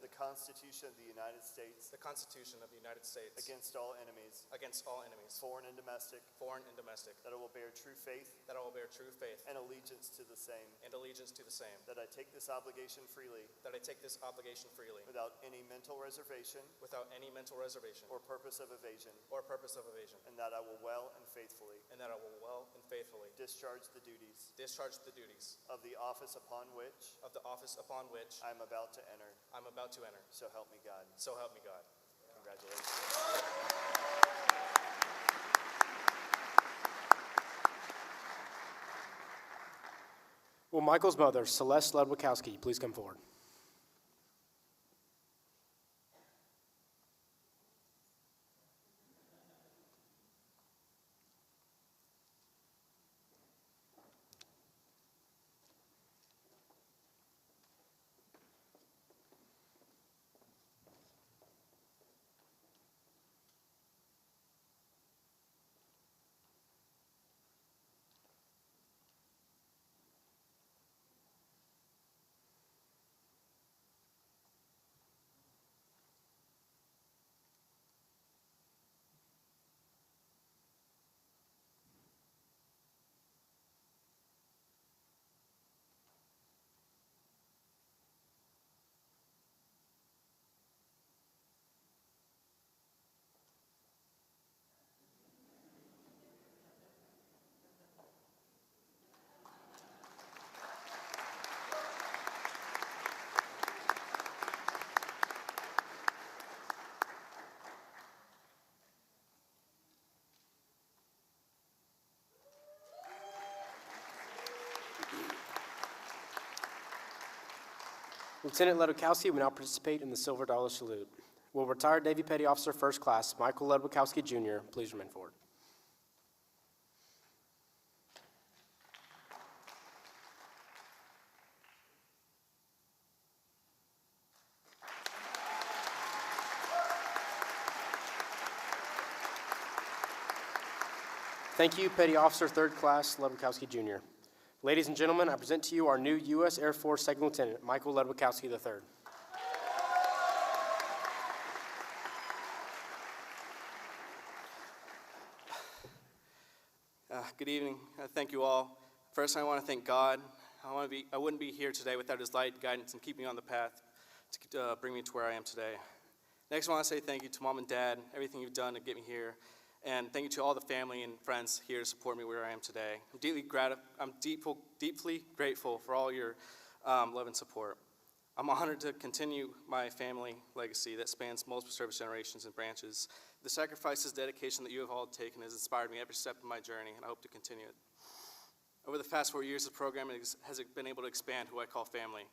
the Constitution of the United States against all enemies, foreign and domestic, that I will bear true faith and allegiance to the same, that I take this obligation freely without any mental reservation or purpose of evasion, and that I will well and faithfully discharge the duties of the office upon which I am about to enter. So help me God. So help me God. Will Michael's mother, Celeste Lewowsky, please come forward? Lieutenant Lewowsky will now participate in the Silver Dollar Salute. Will retired Navy Petty Officer First Class Michael Lewowsky Jr. please remain forward? Thank you, Petty Officer Third Class Lewowsky Jr. Ladies and gentlemen, I present to you our new U.S. Air Force Second Lieutenant, Michael Lewowsky III. Good evening. Thank you all. First, I want to thank God. I wouldn't be here today without His light, guidance, and keeping me on the path to bring me to where I am today. Next, I want to say thank you to Mom and Dad, everything you've done to get me here, and thank you to all the family and friends here to support me where I am today. I'm deeply grateful for all your love and support. I'm honored to continue my family legacy that spans multiple service generations and branches. The sacrifices, dedication that you have all taken has inspired me every step of my journey, and I hope to continue it. Over the past 4 years, the program has been able to expand who I call family.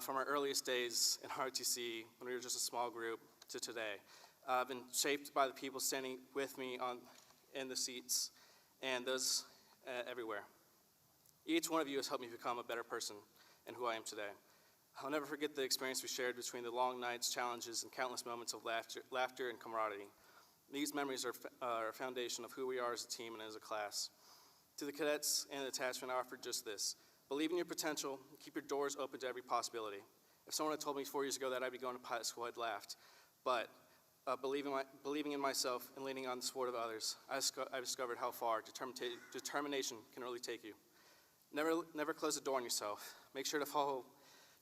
From our earliest days in ROTC, when we were just a small group, to today. I've been shaped by the people standing with me in the seats and those everywhere. Each one of you has helped me become a better person and who I am today. I'll never forget the experience we shared between the long nights, challenges, and countless moments of laughter and camaraderie. These memories are a foundation of who we are as a team and as a class. To the cadets and the detachment, I offer just this. Believe in your potential, keep your doors open to every possibility. If someone had told me 4 years ago that I'd be going to pilot school, I'd laughed. But believing in myself and leaning on the support of others, I discovered how far determination can really take you. Never close the door on yourself. Make sure to follow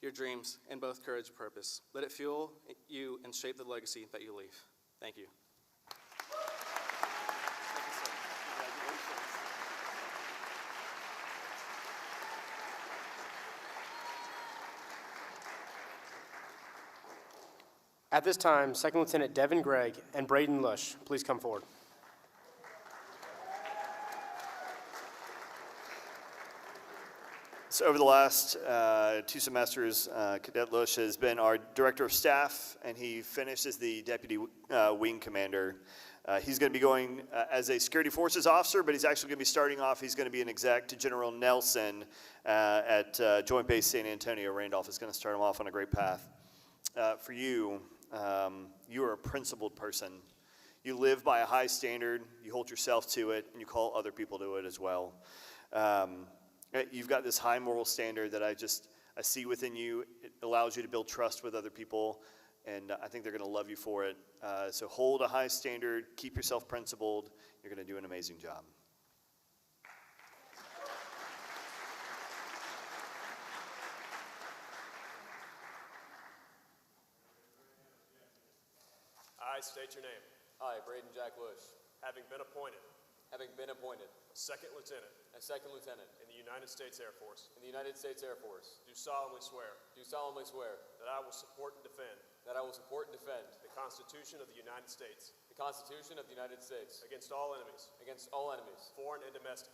your dreams in both courage and purpose. Let it fuel you and shape the legacy that you leave. Thank you. At this time, Second Lieutenant Devin Gregg and Braden Lush, please come forward. So over the last 2 semesters, Cadet Lush has been our Director of Staff, and he finished as the Deputy Wing Commander. He's going to be going as a Security Forces Officer, but he's actually going to be starting off, he's going to be an exec to General Nelson at Joint Base San Antonio. Randolph is going to start him off on a great path. For you, you are a principled person. You live by a high standard, you hold yourself to it, and you call other people to it as well. You've got this high moral standard that I see within you. It allows you to build trust with other people, and I think they're going to love you for it. So hold a high standard, keep yourself principled. You're going to do an amazing job. I state your name. I, Braden Jack Lush, Having been appointed having been appointed Second Lieutenant as Second Lieutenant in the United States Air Force, in the United States Air Force, do solemnly swear that that I will support and defend the Constitution of the United States Constitution of the United States against all enemies, foreign and domestic,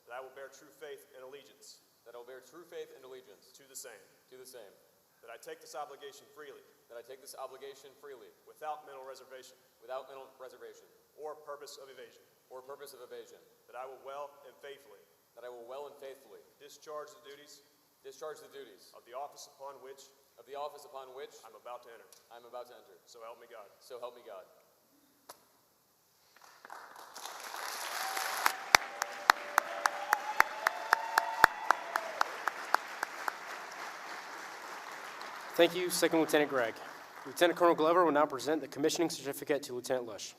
that I will bear true faith and allegiance that I will bear true faith and allegiance to the same, that that I take this obligation freely without mental reservation or purpose of evasion, that I will well and faithfully discharge the duties of the office upon which I'm about to enter. So help me God. Thank you, Second Lieutenant Gregg. Lieutenant Colonel Glover will now present the commissioning certificate to Lieutenant Lush.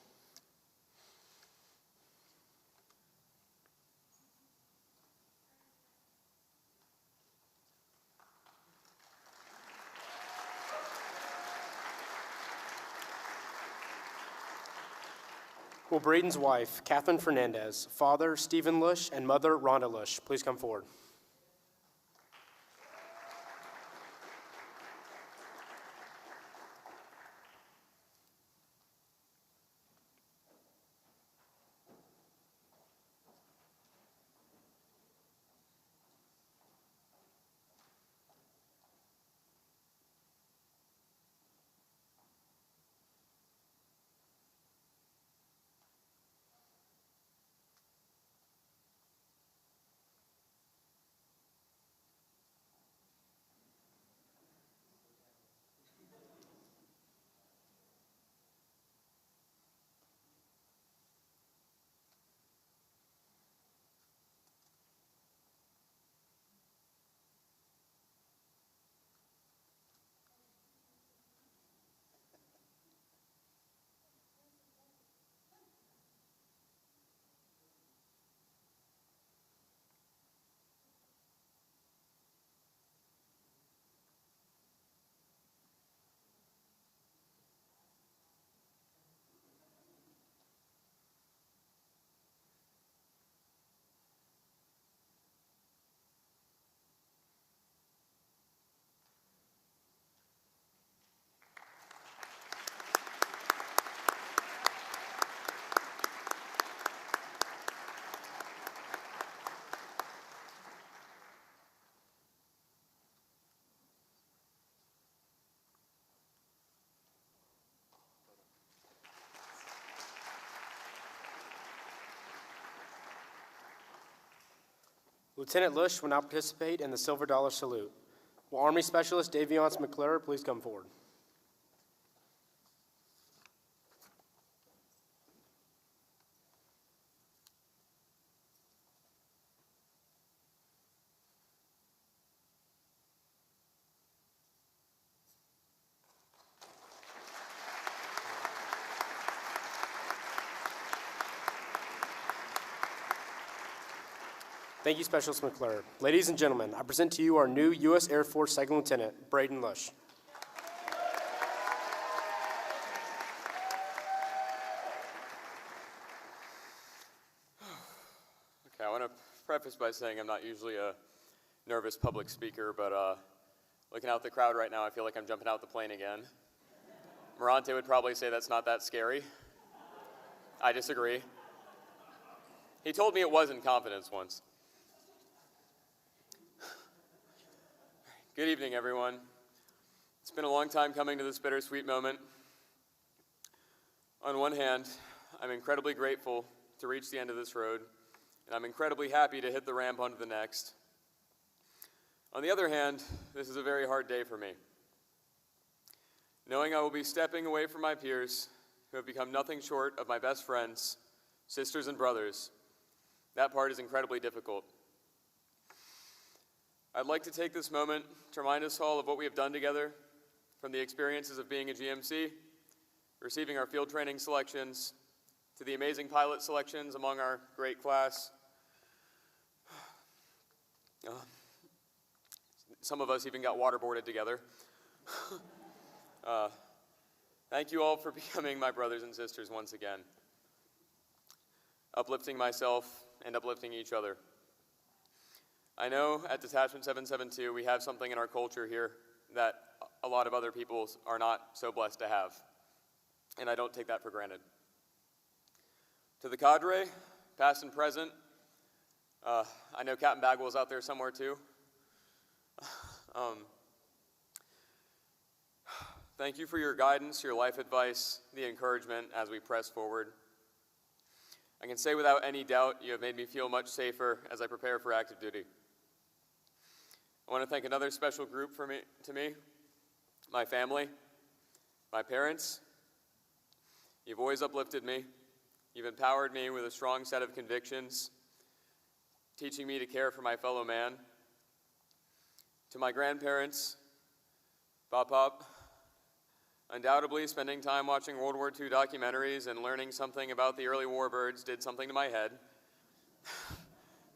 Will Braden's wife, Catherine Fernandez, father, Stephen Lush, and mother, Rhonda Lush, please come forward? Lieutenant Lush will now participate in the Silver Dollar Salute. Will Army Specialist Daviance McClure please come forward? Thank you, Specialist McClure. Ladies and gentlemen, I present to you our new U.S. Air Force Second Lieutenant, Braden Lush. Okay, I want to preface by saying I'm not usually a nervous public speaker, but looking out the crowd right now, I feel like I'm jumping out the plane again. Morante would probably say that's not that scary. I disagree. He told me it was in confidence once. Good evening, everyone. It's been a long time coming to this bittersweet moment. On one hand, I'm incredibly grateful to reach the end of this road, and I'm incredibly happy to hit the ramp onto the next. On the other hand, this is a very hard day for me. Knowing I will be stepping away from my peers, who have become nothing short of my best friends, sisters and brothers, that part is incredibly difficult. I'd like to take this moment to remind us all of what we have done together, from the experiences of being a GMC, receiving our field training selections, to the amazing pilot selections among our great class. Some of us even got waterboarded together. Thank you all for becoming my brothers and sisters once again. uplifting myself and uplifting each other. I know at Detachment 772 we have something in our culture here that a lot of other people are not so blessed to have, and I don't take that for granted. To the cadre, past and present, I know Captain Bagwell's out there somewhere too. Thank you for your guidance, your life advice, the encouragement as we press forward. I can say without any doubt you have made me feel much safer as I prepare for active duty. I want to thank another special group to me, my family, my parents. You've always uplifted me. You've empowered me with a strong set of convictions, teaching me to care for my fellow man. To my grandparents, Pop, undoubtedly spending time watching World War II documentaries and learning something about the early warbirds did something to my head,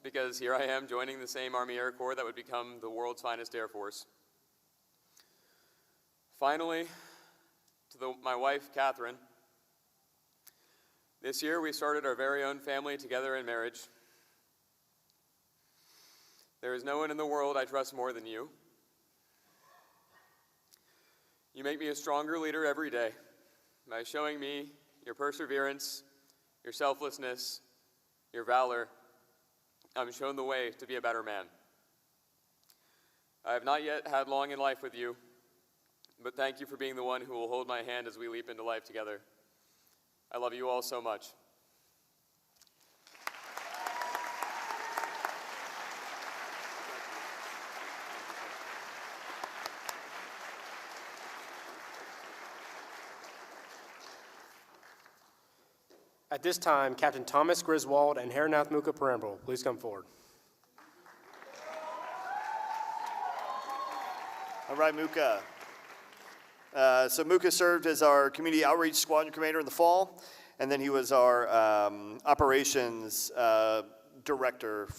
because here I am joining the same Army Air Corps that would become the world's finest Air Force. Finally, to my wife, Catherine, this year we started our very own family together in marriage. There is no one in the world I trust more than you. You make me a stronger leader every day by showing me your perseverance, your selflessness, your valor. I'm shown the way to be a better man. I have not yet had long in life with you, but thank you for being the one who will hold my hand as we leap into life together. I love you all so much. At this time, Captain Thomas Griswold and Heronath Muka, please come forward. All right, Muka. So Muka served as our community outreach squadron commander in the fall, and then he was our operations director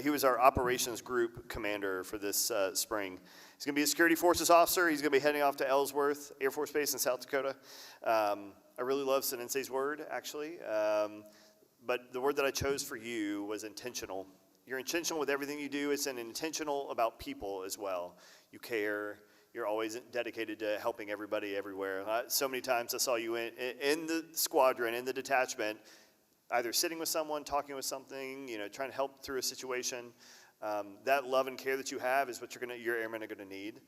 he was our operations group commander for this spring. He's going to be a security forces officer. He's going to be heading off to Ellsworth Air Force Base in South Dakota. I really love Sensei's word, actually, but the word that I chose for you was intentional. You're intentional with everything you do. It's intentional about people as well. You care. You're always dedicated to helping everybody everywhere. So many times I saw you in the squadron, in the detachment, either sitting with someone, talking with something, trying to help through a situation. That love and care that you have is what your airmen are going to need,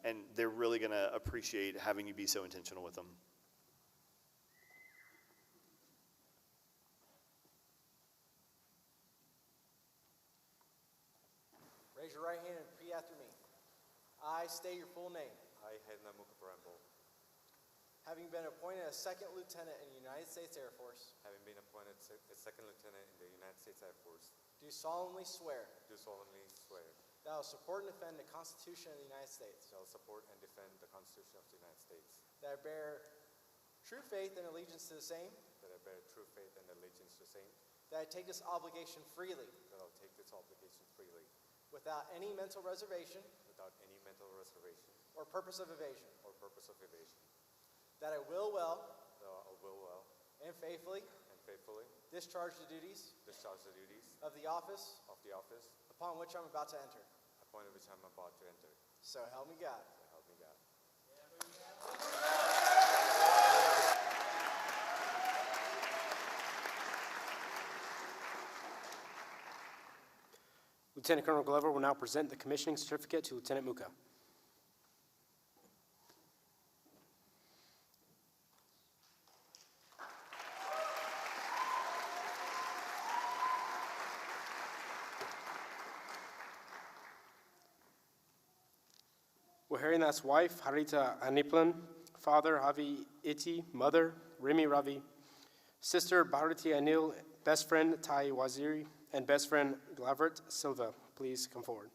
and they're really going to appreciate having you be so intentional with them. Raise your right hand and repeat after me. I state your full name. I, Heronath Muka, Having been appointed a second lieutenant in the United States Air Force. having been appointed a second lieutenant in the United States Air Force, Do solemnly swear. do solemnly swear That I will support and defend the Constitution of the United States. that I will support and defend the Constitution of the United States, That I bear true faith and allegiance to the same. that I bear true faith and allegiance to the same, That I take this obligation freely. that I will take this obligation freely, Without any mental reservation. without any mental reservation Or purpose of evasion. or purpose of evasion, That I will well. that I will well And faithfully. and faithfully Discharge the duties. discharge the duties Of the office. Upon which I'm about to enter. Upon which I'm about to enter. So help me God. So help me God. Lieutenant Colonel Glover will now present the commissioning certificate to Lieutenant Muka. Heronath's wife, Harita Aniplan, father, Havi Iti, mother, Rimi Ravi, sister, Bharati Anil, best friend, Tai Waziri, and best friend, Glavert Silva, please come forward.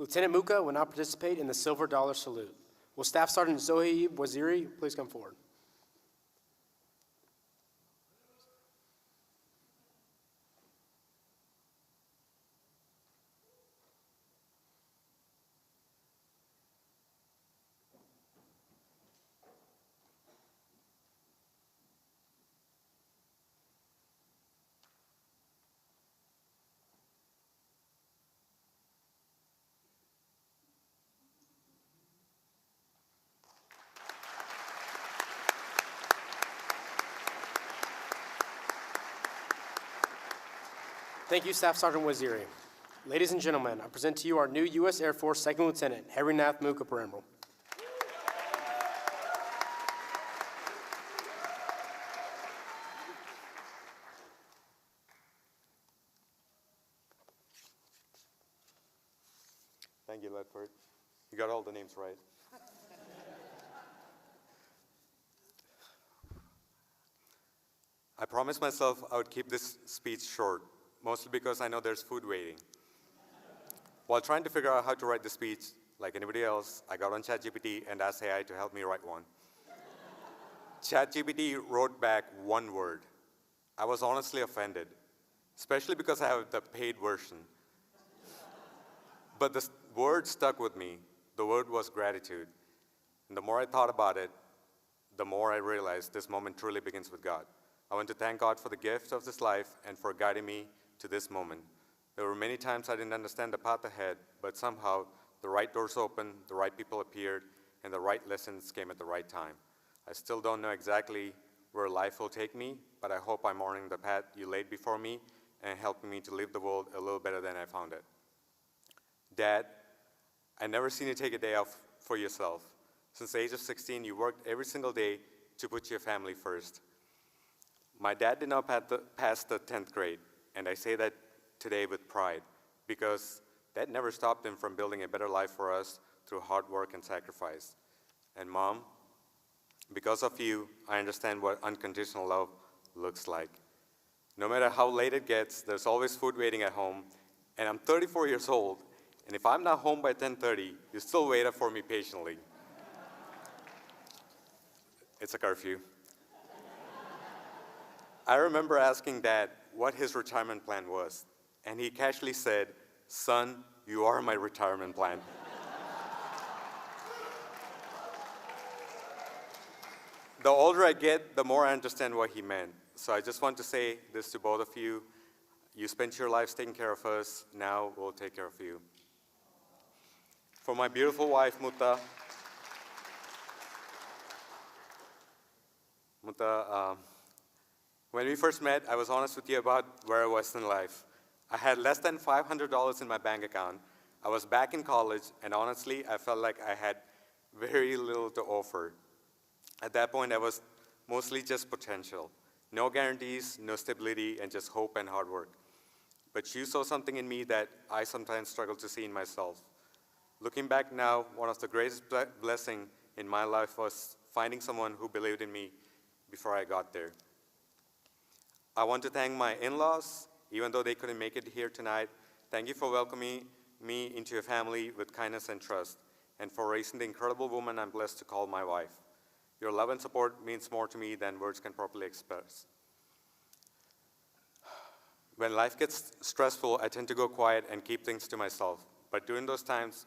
Lieutenant Muka will now participate in the Silver Dollar Salute. Will Staff Sergeant Zohaib Waziri please come forward? Thank you, Staff Sergeant Waziri. Ladies and gentlemen, I present to you our new U.S. Air Force Second Lieutenant, Heronath Muka Paramble. Thank you, Ledford. You got all the names right. I promised myself I would keep this speech short, mostly because I know there's food waiting. While trying to figure out how to write the speech, like anybody else, I got on ChatGPT and asked AI to help me write one. ChatGPT wrote back one word. I was honestly offended, especially because I have the paid version. But the word stuck with me. The word was gratitude. And the more I thought about it, the more I realized this moment truly begins with God. I want to thank God for the gift of this life and for guiding me to this moment. There were many times I didn't understand the path ahead, but somehow the right doors opened, the right people appeared, and the right lessons came at the right time. I still don't know exactly where life will take me, but I hope I'm honoring the path you laid before me and helping me to leave the world a little better than I found it. Dad, I never seen you take a day off for yourself. Since the age of 16, you worked every single day to put your family first. My dad did not pass the 10th grade, and I say that today with pride, because that never stopped him from building a better life for us through hard work and sacrifice. And Mom, because of you, I understand what unconditional love looks like. No matter how late it gets, there's always food waiting at home, and I'm 34 years old, and if I'm not home by 10:30, you still wait up for me patiently. It's a curfew. I remember asking Dad what his retirement plan was, and he casually said, "Son, you are my retirement plan." The older I get, the more I understand what he meant. So I just want to say this to both of you. You spent your lives taking care of us, now we'll take care of you. For my beautiful wife, Muta, when we first met, I was honest with you about where I was in life. I had less than $500 in my bank account. I was back in college, and honestly, I felt like I had very little to offer. At that point, I was mostly just potential. No guarantees, no stability, and just hope and hard work. But you saw something in me that I sometimes struggle to see in myself. Looking back now, one of the greatest blessings in my life was finding someone who believed in me before I got there. I want to thank my in-laws, even though they couldn't make it here tonight. Thank you for welcoming me into your family with kindness and trust, and for raising the incredible woman I'm blessed to call my wife. Your love and support means more to me than words can properly express. When life gets stressful, I tend to go quiet and keep things to myself. But during those times,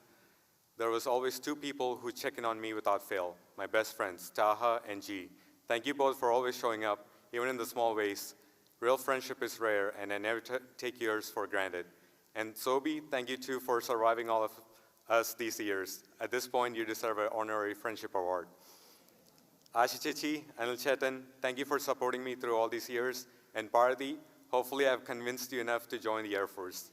there was always two people who check in on me without fail, my best friends, Taha and G. Thank you both for always showing up, even in the small ways. Real friendship is rare, and I never take yours for granted. And Sobi, thank you too for surviving all of us these years. At this point, you deserve an honorary friendship award. Ashichichi, Anil Chetan, thank you for supporting me through all these years. And Bharati, hopefully I've convinced you enough to join the Air Force.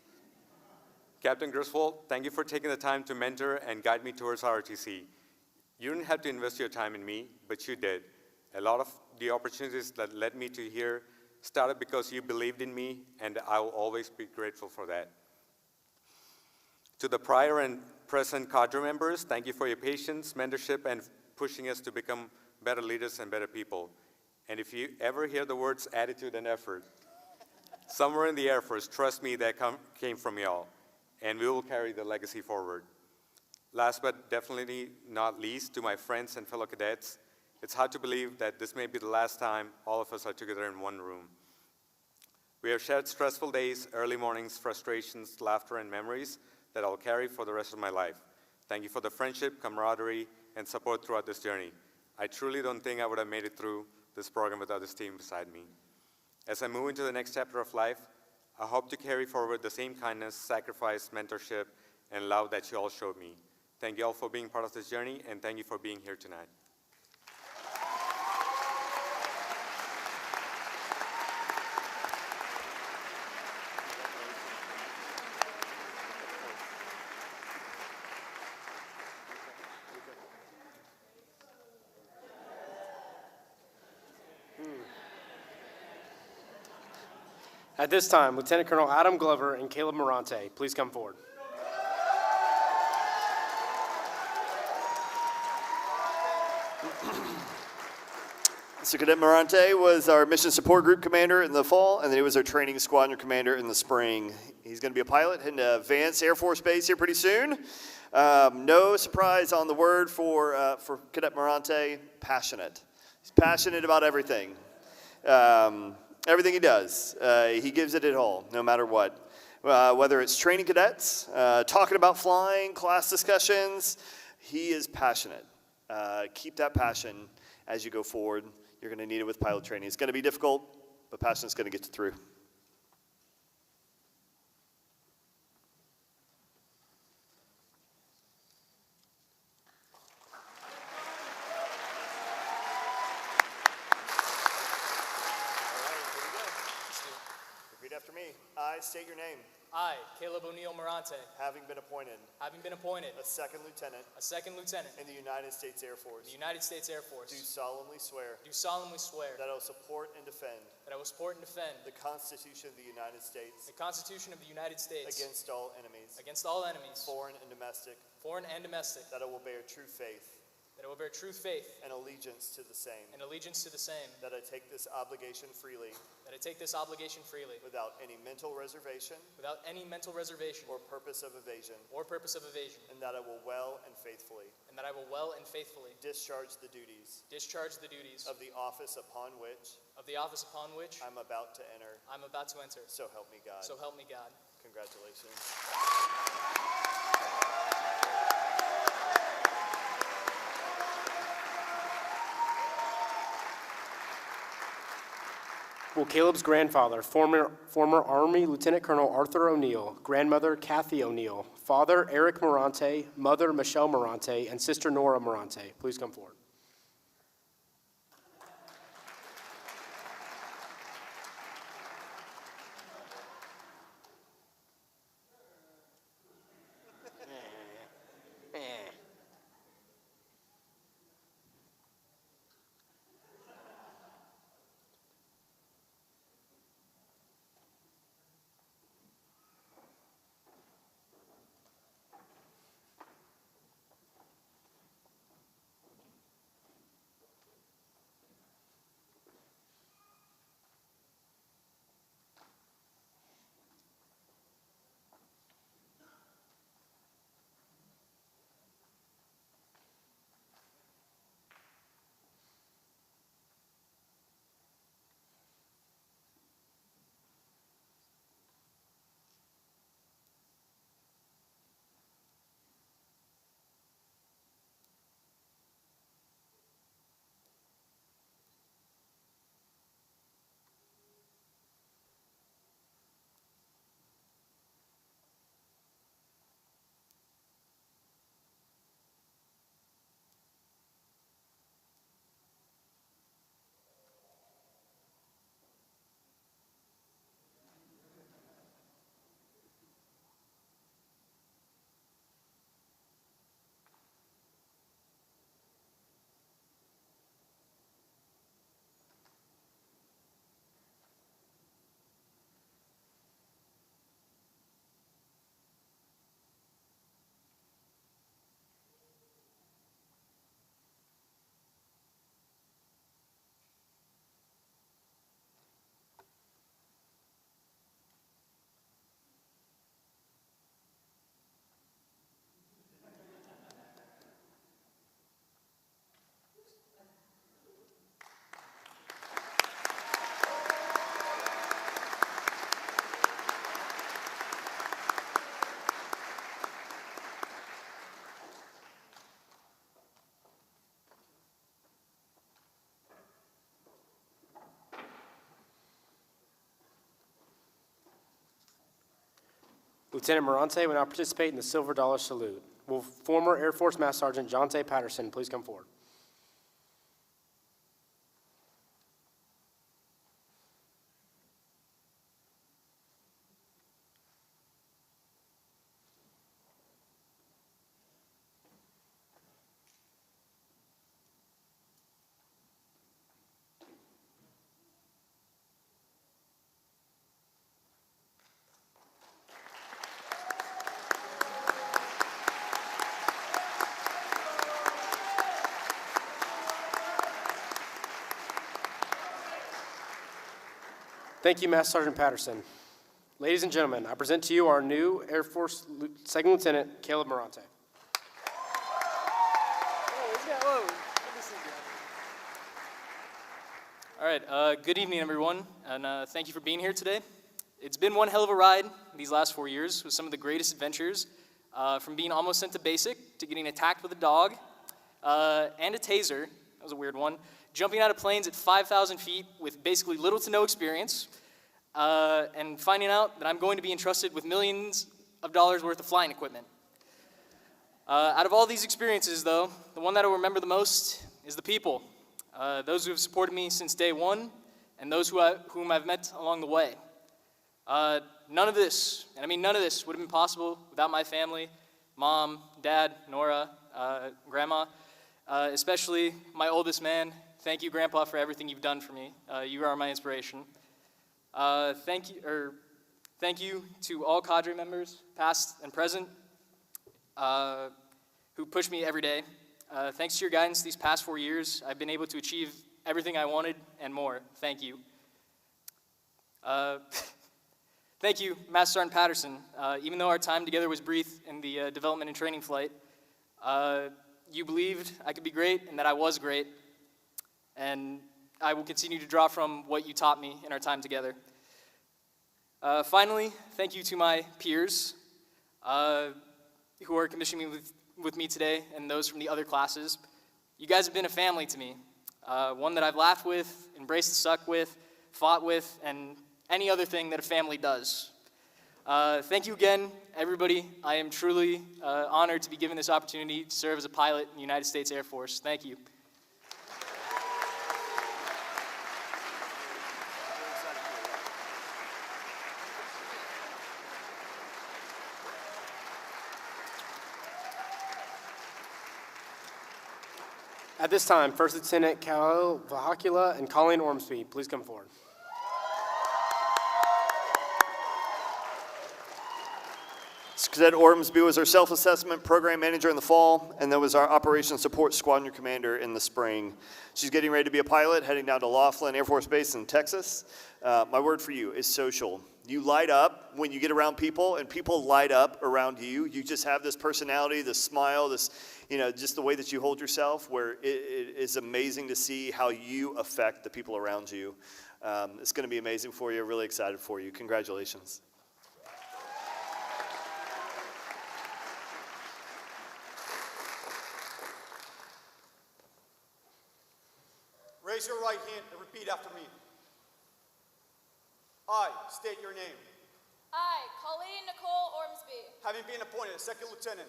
Captain Griswold, thank you for taking the time to mentor and guide me towards ROTC. You didn't have to invest your time in me, but you did. A lot of the opportunities that led me to here started because you believed in me, and I will always be grateful for that. To the prior and present cadre members, thank you for your patience, mentorship, and pushing us to become better leaders and better people. And if you ever hear the words attitude and effort, somewhere in the Air Force, trust me, that came from y'all, and we will carry the legacy forward. Last but definitely not least, to my friends and fellow cadets, it's hard to believe that this may be the last time all of us are together in one room. We have shared stressful days, early mornings, frustrations, laughter, and memories that I'll carry for the rest of my life. Thank you for the friendship, camaraderie, and support throughout this journey. I truly don't think I would have made it through this program without this team beside me. As I move into the next chapter of life, I hope to carry forward the same kindness, sacrifice, mentorship, and love that you all showed me. Thank you all for being part of this journey, and thank you for being here tonight. At this time, Lieutenant Colonel Adam Glover and Caleb Morante, please come forward. So Cadet Morante was our mission support group commander in the fall, and then he was our training squadron commander in the spring. He's going to be a pilot heading to Vance Air Force Base here pretty soon. No surprise on the word for Cadet Morante, passionate. He's passionate about everything. Everything he does, he gives it all, no matter what. Whether it's training cadets, talking about flying, class discussions, he is passionate. Keep that passion as you go forward. You're going to need it with pilot training. It's going to be difficult, but passion's going to get you through. Repeat after me. I state your name. I, Caleb O'Neill Morante, Having been appointed a second lieutenant lieutenant in the United States Air Force, in the United States Air Force, do solemnly swear that that I will support and defend I will support and defend the Constitution of the United States the Constitution of the United States against all enemies, foreign and domestic, that I will bear true faith that I will bear true faith and allegiance to the same, and allegiance to the same, that I take this obligation freely without any mental reservation or purpose of evasion, and that I will well and faithfully discharge the duties of the office upon which I'm about to enter. So help me God. Congratulations. Will Caleb's grandfather, former Army Lieutenant Colonel Arthur O'Neill, grandmother Kathy O'Neill, father Eric Morante, mother Michelle Morante, and sister Nora Morante, please come forward. Lieutenant Morante will now participate in the Silver Dollar Salute. Will former Air Force Master Sergeant Jonte Patterson please come forward? Thank you, Master Sergeant Patterson. Ladies and gentlemen, I present to you our new Air Force Second Lieutenant, Caleb Morante. All right, good evening, everyone, and thank you for being here today. It's been one hell of a ride these last 4 years with some of the greatest adventures, from being almost sent to basic to getting attacked with a dog and a taser. That was a weird one. Jumping out of planes at 5,000 feet with basically little to no experience, and finding out that I'm going to be entrusted with millions of dollars worth of flying equipment. Out of all these experiences, though, the one that I'll remember the most is the people. Those who have supported me since day one, and those whom I've met along the way. None of this, and I mean none of this, would have been possible without my family, Mom, Dad, Nora, Grandma, especially my oldest man. Thank you, Grandpa, for everything you've done for me. You are my inspiration. Thank you to all cadre members, past and present, who push me every day. Thanks to your guidance these past 4 years, I've been able to achieve everything I wanted and more. Thank you. Thank you, Master Sergeant Patterson. Even though our time together was brief in the development and training flight, you believed I could be great and that I was great. And I will continue to draw from what you taught me in our time together. Finally, thank you to my peers who are commissioning with me today and those from the other classes. You guys have been a family to me, one that I've laughed with, embraced the suck with, fought with, and any other thing that a family does. Thank you again, everybody. I am truly honored to be given this opportunity to serve as a pilot in the United States Air Force. Thank you. At this time, First Lieutenant Kyle Vahakula and Colleen Ormsby, please come forward. Cadet Ormsby was our self-assessment program manager in the fall, and then was our operations support squadron commander in the spring. She's getting ready to be a pilot, heading down to Laughlin Air Force Base in Texas. My word for you is social. You light up when you get around people, and people light up around you. You just have this personality, this smile, this, just the way that you hold yourself, where it is amazing to see how you affect the people around you. It's going to be amazing for you. Really excited for you. Congratulations. Raise your right hand and repeat after me. I state your name. I, Colleen Nicole Ormsby, Having been appointed as second lieutenant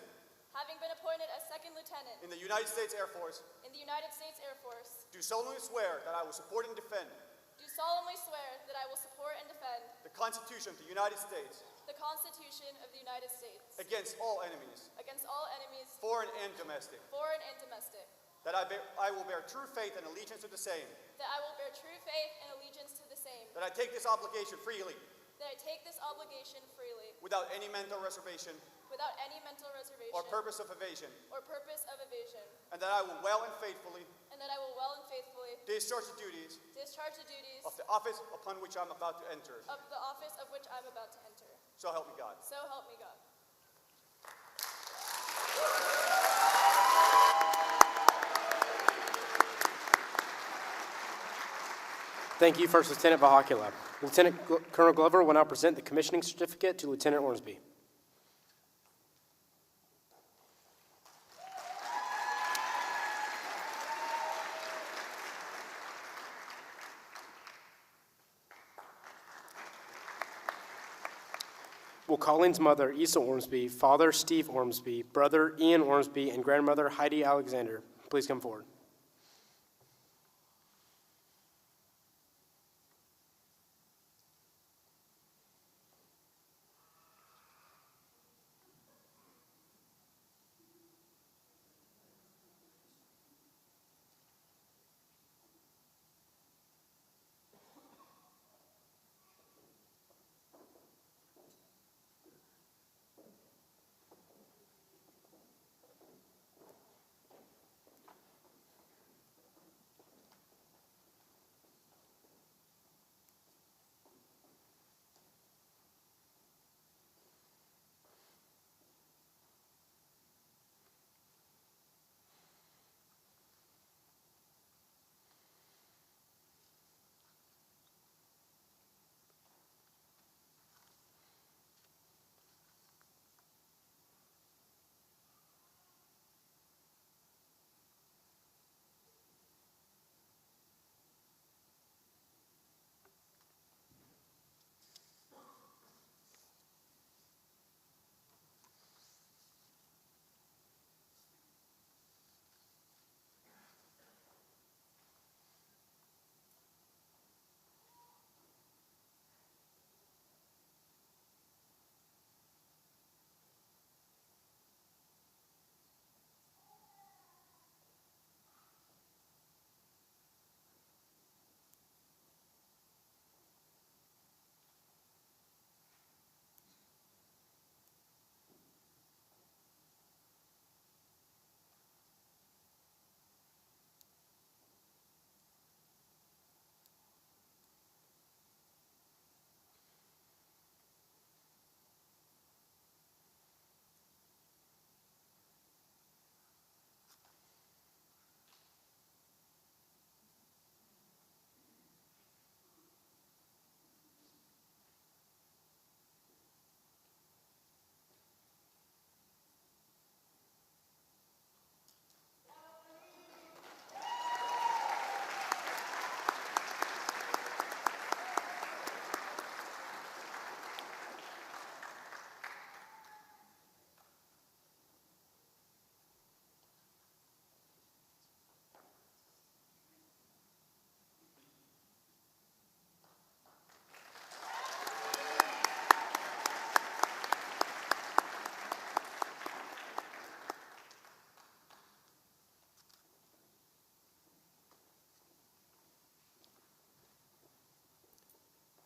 having been appointed as second lieutenant in the United States Air Force, in the United States Air Force, do solemnly swear that I will support and defend do solemnly swear that I will support and defend the Constitution of the United States the Constitution of the United States against all enemies, against all enemies, foreign and domestic, foreign and domestic, that I will bear true faith and allegiance to the same, that I will bear true faith and allegiance to the same, that I take this obligation freely, that I take this obligation freely, without any mental reservation without any mental reservation or purpose of evasion, and that I will well and faithfully discharge the duties of the office upon which I'm about to enter. of the office of which I'm about to enter. So help me God. So help me God. Thank you, First Lieutenant Vahakula. Lieutenant Colonel Glover will now present the commissioning certificate to Lieutenant Ormsby. Will Colleen's mother, Issa Ormsby, father, Steve Ormsby, brother, Ian Ormsby, and grandmother, Heidi Alexander, please come forward.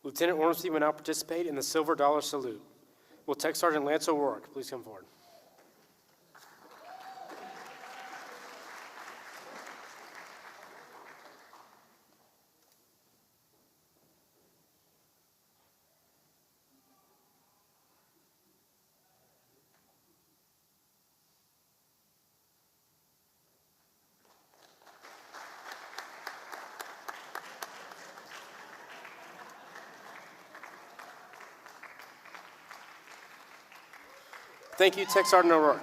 Lieutenant Ormsby will now participate in the Silver Dollar Salute. Will Tech Sergeant Lance O'Rourke please come forward? Thank you, Tech Sergeant O'Rourke.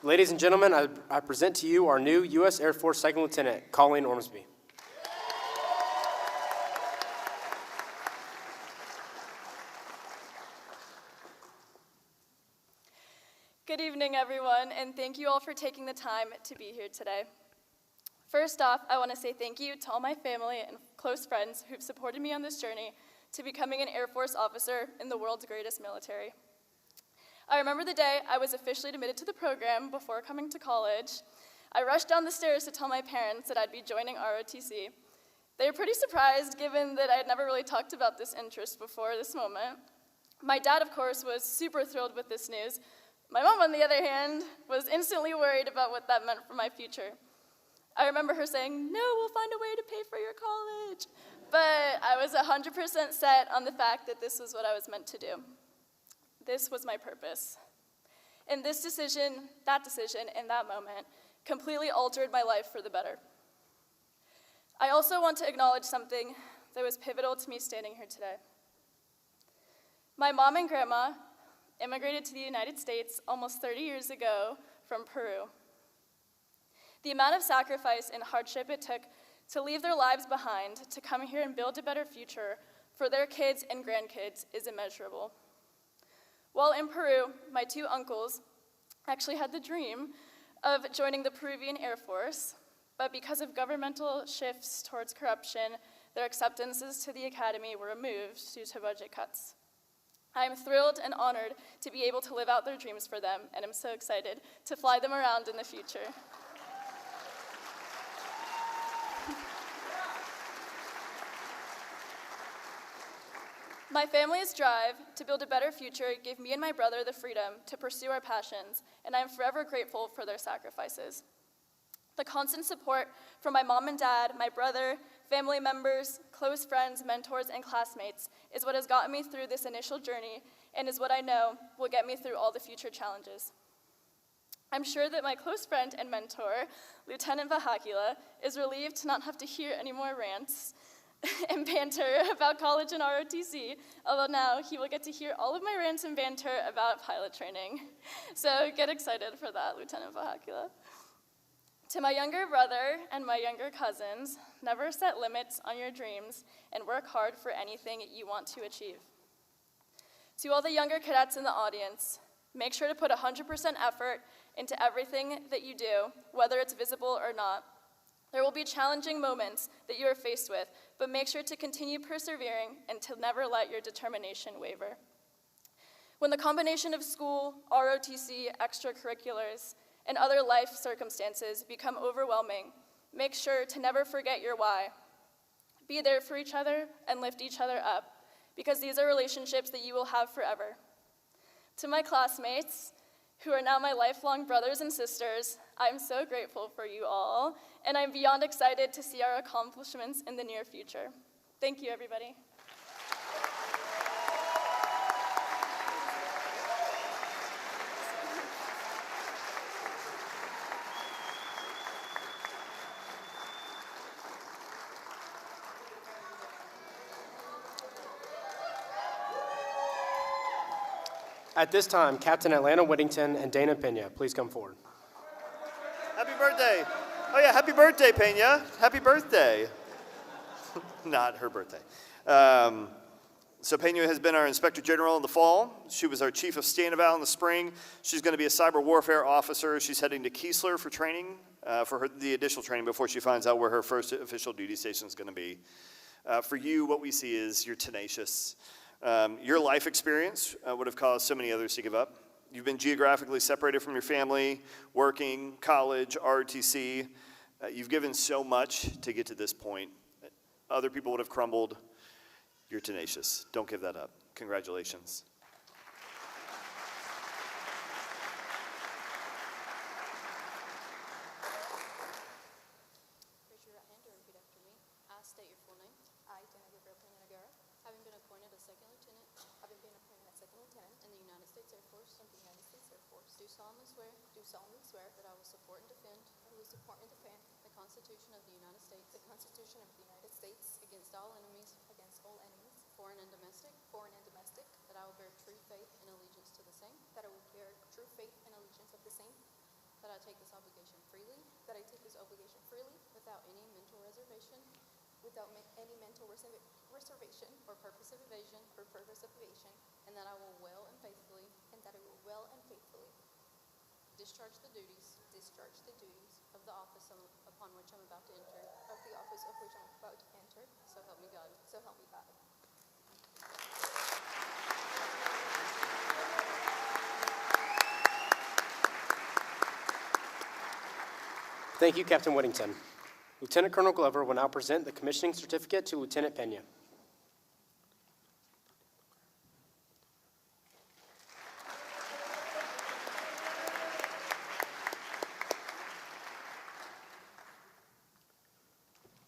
Ladies and gentlemen, I present to you our new U.S. Air Force Second Lieutenant, Colleen Ormsby. Good evening, everyone, and thank you all for taking the time to be here today. First off, I want to say thank you to all my family and close friends who've supported me on this journey to becoming an Air Force officer in the world's greatest military. I remember the day I was officially admitted to the program before coming to college. I rushed down the stairs to tell my parents that I'd be joining ROTC. They were pretty surprised, given that I had never really talked about this interest before this moment. My dad, of course, was super thrilled with this news. My mom, on the other hand, was instantly worried about what that meant for my future. I remember her saying, "No, we'll find a way to pay for your college." But I was 100% set on the fact that this was what I was meant to do. This was my purpose. And this decision, in that moment, completely altered my life for the better. I also want to acknowledge something that was pivotal to me standing here today. My mom and grandma immigrated to the United States almost 30 years ago from Peru. The amount of sacrifice and hardship it took to leave their lives behind to come here and build a better future for their kids and grandkids is immeasurable. While in Peru, my two uncles actually had the dream of joining the Peruvian Air Force, but because of governmental shifts towards corruption, their acceptances to the academy were removed due to budget cuts. I am thrilled and honored to be able to live out their dreams for them, and I'm so excited to fly them around in the future. My family's drive to build a better future gave me and my brother the freedom to pursue our passions, and I am forever grateful for their sacrifices. The constant support from my mom and dad, my brother, family members, close friends, mentors, and classmates is what has gotten me through this initial journey and is what I know will get me through all the future challenges. I'm sure that my close friend and mentor, Lieutenant Vahakila, is relieved to not have to hear any more rants and banter about college and ROTC, although now he will get to hear all of my rants and banter about pilot training. So get excited for that, Lieutenant Vahakila. To my younger brother and my younger cousins, never set limits on your dreams and work hard for anything you want to achieve. To all the younger cadets in the audience, make sure to put 100% effort into everything that you do, whether it's visible or not. There will be challenging moments that you are faced with, but make sure to continue persevering and to never let your determination waver. When the combination of school, ROTC, extracurriculars, and other life circumstances become overwhelming, make sure to never forget your why. Be there for each other and lift each other up, because these are relationships that you will have forever. To my classmates, who are now my lifelong brothers and sisters, I'm so grateful for you all, and I'm beyond excited to see our accomplishments in the near future. Thank you, everybody. At this time, Captain Atlanta Whittington and Dana Pena, please come forward. Happy birthday. Oh yeah, happy birthday, Pena. Happy birthday. Not her birthday. So Pena has been our Inspector General in the fall. She was our Chief of Standout in the spring. She's going to be a cyber warfare officer. She's heading to Keesler for training, the additional training before she finds out where her first official duty station is going to be. For you, what we see is you're tenacious. Your life experience would have caused so many others to give up. You've been geographically separated from your family, working, college, ROTC. You've given so much to get to this point. Other people would have crumbled. You're tenacious. Don't give that up. Congratulations. Raise your right hand and repeat after me. I state your full name. I, Dana Pena, having been appointed a second lieutenant in the United States Air Force, do solemnly swear that I will support and defend the Constitution of the United States against all enemies, foreign and domestic, that I will bear true faith and allegiance to the same, that I take this obligation freely, without any mental reservation or purpose of evasion, and that I will well and faithfully discharge the duties of the office upon which I'm about to enter. So help me God. Thank you, Captain Whittington. Lieutenant Colonel Glover will now present the commissioning certificate to Lieutenant Pena.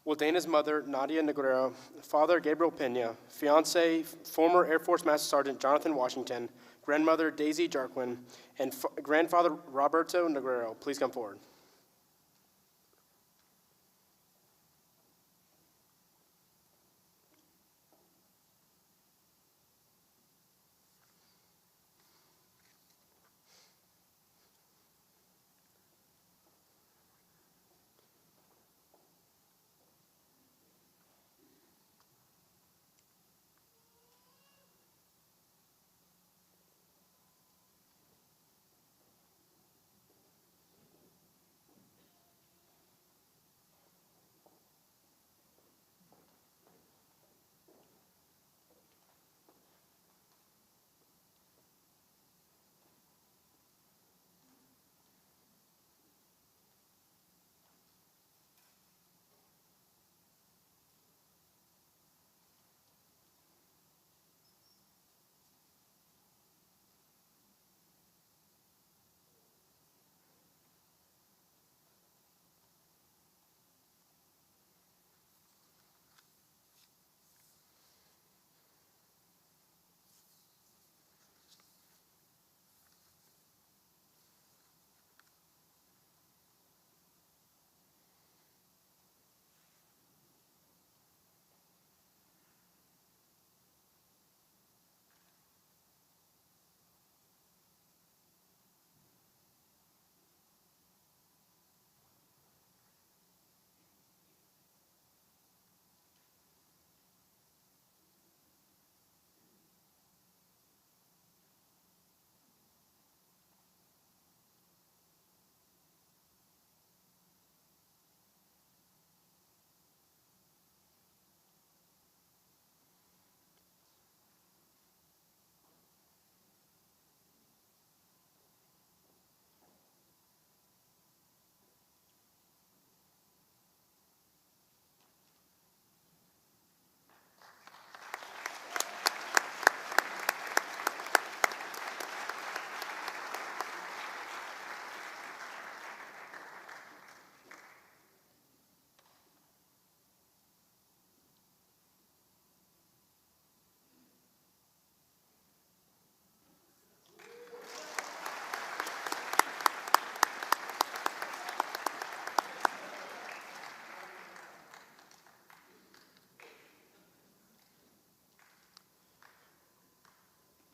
Will Dana's mother, Nadia Negrero, father, Gabriel Pena, fiance, former Air Force Master Sergeant Jonathan Washington, grandmother, Daisy Jarquin, and grandfather, Roberto Negrero, please come forward.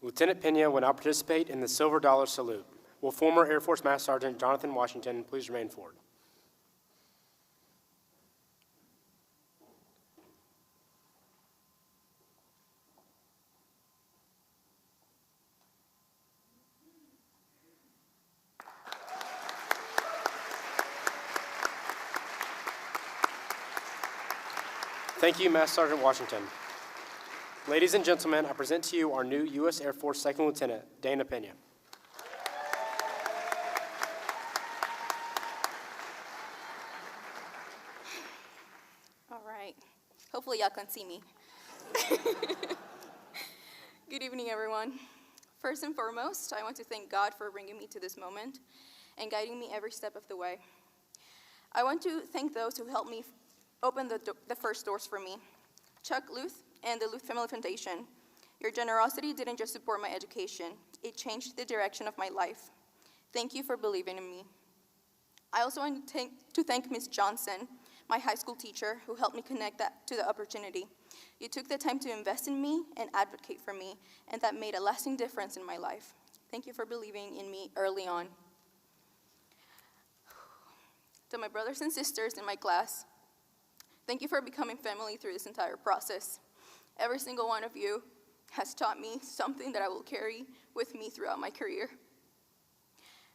Lieutenant Pena will now participate in the Silver Dollar Salute. Will former Air Force Master Sergeant Jonathan Washington please remain forward? Thank you, Master Sergeant Washington. Ladies and gentlemen, I present to you our new U.S. Air Force Second Lieutenant, Dana Pena. All right. Hopefully y'all can see me. Good evening, everyone. First and foremost, I want to thank God for bringing me to this moment and guiding me every step of the way. I want to thank those who helped me open the first doors for me. Chuck Luth and the Luth Family Foundation. Your generosity didn't just support my education, it changed the direction of my life. Thank you for believing in me. I also want to thank Ms. Johnson, my high school teacher, who helped me connect that to the opportunity. You took the time to invest in me and advocate for me, and that made a lasting difference in my life. Thank you for believing in me early on. To my brothers and sisters in my class, thank you for becoming family through this entire process. Every single one of you has taught me something that I will carry with me throughout my career.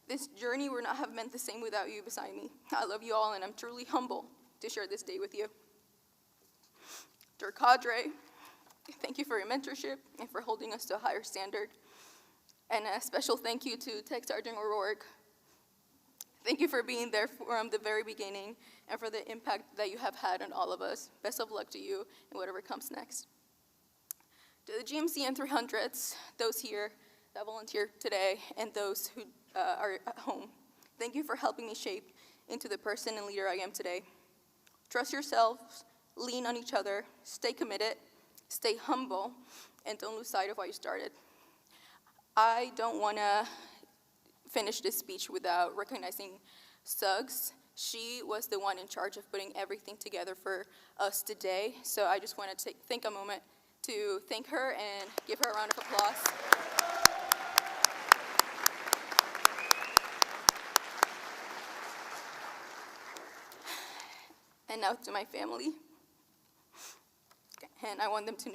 This journey would not have meant the same without you beside me. I love you all, and I'm truly humbled to share this day with you. Dear cadre, thank you for your mentorship and for holding us to a higher standard. And a special thank you to Tech Sergeant O'Rourke. Thank you for being there from the very beginning and for the impact that you have had on all of us. Best of luck to you and whatever comes next. To the GMC and 300s, those here that volunteered today, and those who are at home, thank you for helping me shape into the person and leader I am today. Trust yourselves, lean on each other, stay committed, stay humble, and don't lose sight of why you started. I don't want to finish this speech without recognizing Suggs. She was the one in charge of putting everything together for us today, so I just want to take a moment to thank her and give her a round of applause. And now to my family. And I want them to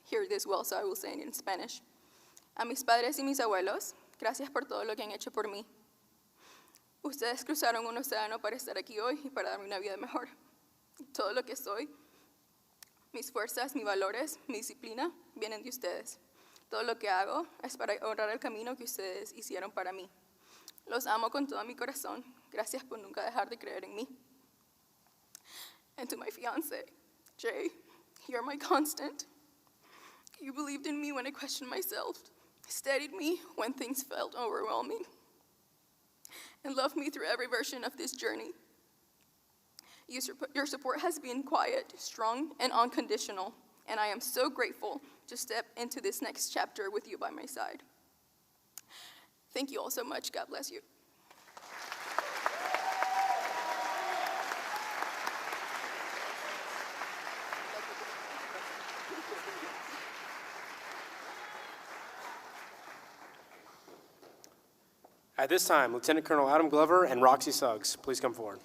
hear this well, so I will say it in Spanish. A mis padres y mis abuelos, gracias por todo lo que han hecho por mí. Ustedes cruzaron un océano para estar aquí hoy y para darme una vida mejor. Todo lo que soy, mis fuerzas, mis valores, mi disciplina, vienen de ustedes. Todo lo que hago es para honrar el camino que ustedes hicieron para mí. Los amo con todo mi corazón. Gracias por nunca dejar de creer en mí. And to my fiancé, Jay, you're my constant. You believed in me when I questioned myself, steadied me when things felt overwhelming, and loved me through every version of this journey. Your support has been quiet, strong, and unconditional, and I am so grateful to step into this next chapter with you by my side. Thank you all so much. God bless you. At this time, Lieutenant Colonel Adam Glover and Roxy Suggs, please come forward.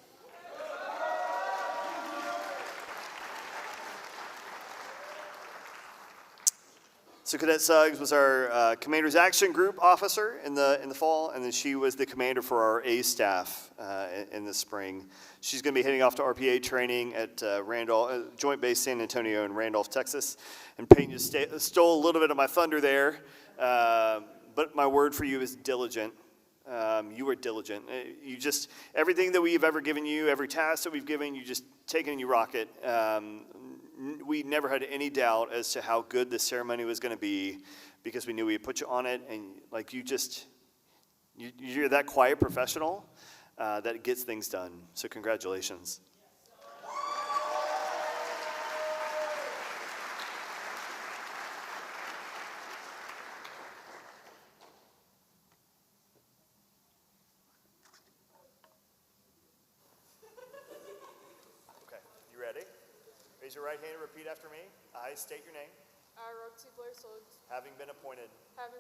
So Cadet Suggs was our Commander's Action Group officer in the fall, and then she was the commander for our A staff in the spring. She's going to be heading off to RPA training at Joint Base San Antonio in Randolph, Texas. And Pena stole a little bit of my thunder there, but my word for you is diligent. You were diligent. You just, everything that we've ever given you, every task that we've given, you just take it and you rock it. We never had any doubt as to how good this ceremony was going to be because we knew we had put you on it, and like you're that quiet professional that gets things done. So congratulations. Okay, you ready? Raise your right hand and repeat after me. I state your name. I, Roxy Suggs, having been appointed as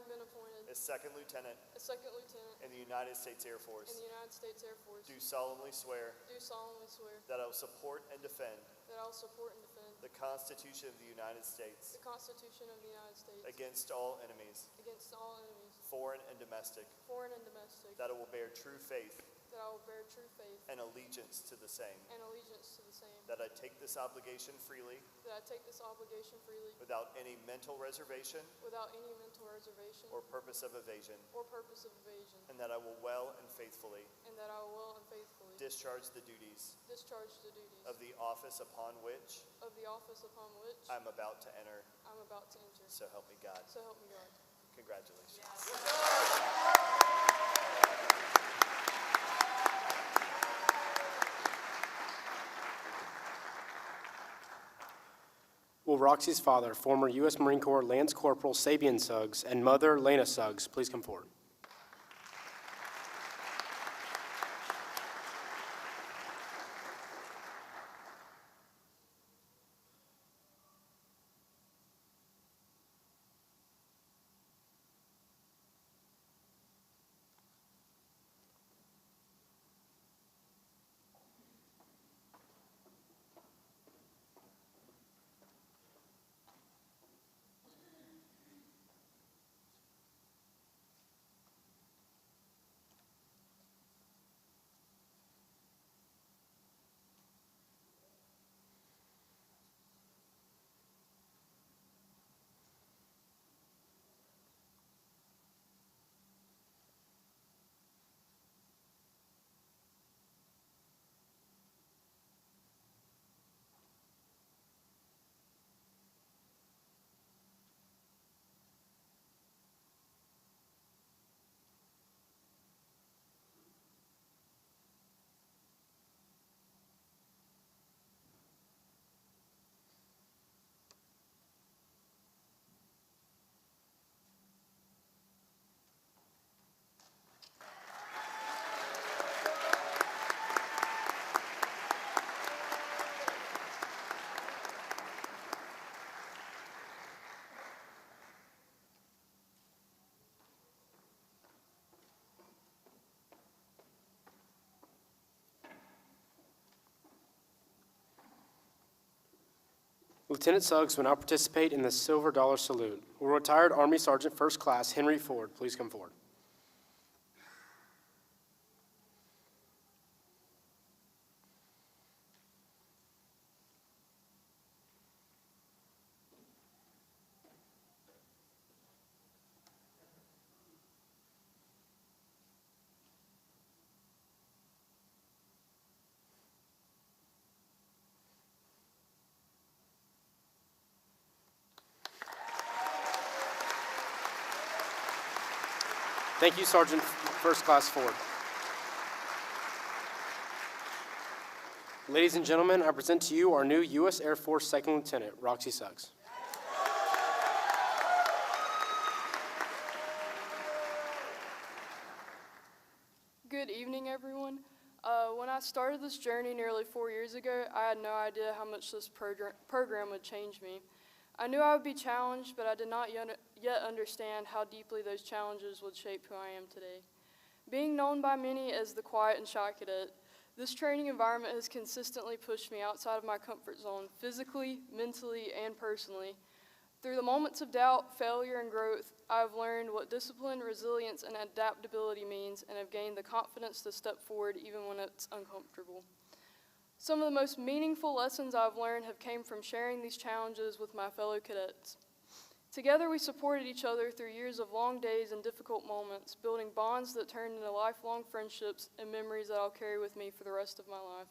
as Second Lieutenant Second Lieutenant in the United States Air Force, in the United States Air Force, do solemnly swear do solemnly swear that I will support and defend that I will support and defend the Constitution of the United States the Constitution of the United States against all enemies, against all enemies, foreign and domestic, that I will bear true faith that I will bear true faith and allegiance to the same, and allegiance to the same, that I take this obligation freely that I take this obligation freely without any mental reservation without any mental reservation or purpose of evasion, or purpose of evasion, and that I will well and faithfully and that I will well and faithfully discharge the duties discharge the duties of the office upon which I I'm about to enter. am about to enter. So help me God. So help me God. Congratulations. Will Roxy's father, former U.S. Marine Corps Lance Corporal Sabian Suggs, and mother, Lena Suggs, please come forward? Lieutenant Suggs will now participate in the Silver Dollar Salute. Will retired Army Sergeant First Class Henry Ford please come forward? Thank you, Sergeant First Class Ford. Ladies and gentlemen, I present to you our new U.S. Air Force Second Lieutenant, Roxy Suggs. Good evening, everyone. When I started this journey nearly 4 years ago, I had no idea how much this program would change me. I knew I would be challenged, but I did not yet understand how deeply those challenges would shape who I am today. Being known by many as the quiet and shy cadet, this training environment has consistently pushed me outside of my comfort zone, physically, mentally, and personally. Through the moments of doubt, failure, and growth, I have learned what discipline, resilience, and adaptability means, and have gained the confidence to step forward even when it's uncomfortable. Some of the most meaningful lessons I've learned have came from sharing these challenges with my fellow cadets. Together, we supported each other through years of long days and difficult moments, building bonds that turned into lifelong friendships and memories that I'll carry with me for the rest of my life.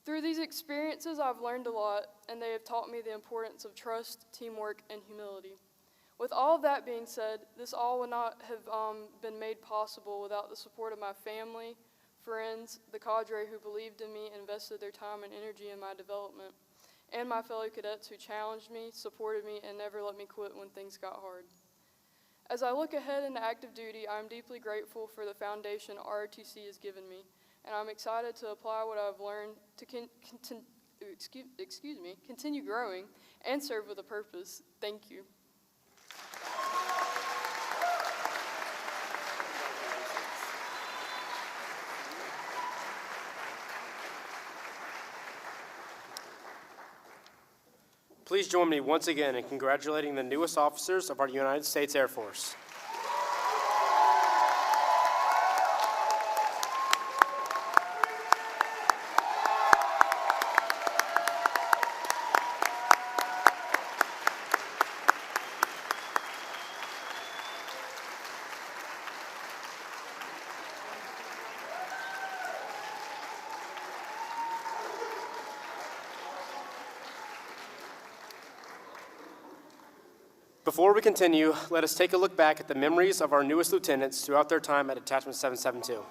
Through these experiences, I've learned a lot, and they have taught me the importance of trust, teamwork, and humility. With all of that being said, this all would not have been made possible without the support of my family, friends, the cadre who believed in me and invested their time and energy in my development, and my fellow cadets who challenged me, supported me, and never let me quit when things got hard. As I look ahead into active duty, I am deeply grateful for the foundation ROTC has given me, and I'm excited to apply what I've learned to continue growing, and serve with a purpose. Thank you. Please join me once again in congratulating the newest officers of our United States Air Force. Before we continue, let us take a look back at the memories of our newest lieutenants throughout their time at Detachment 772.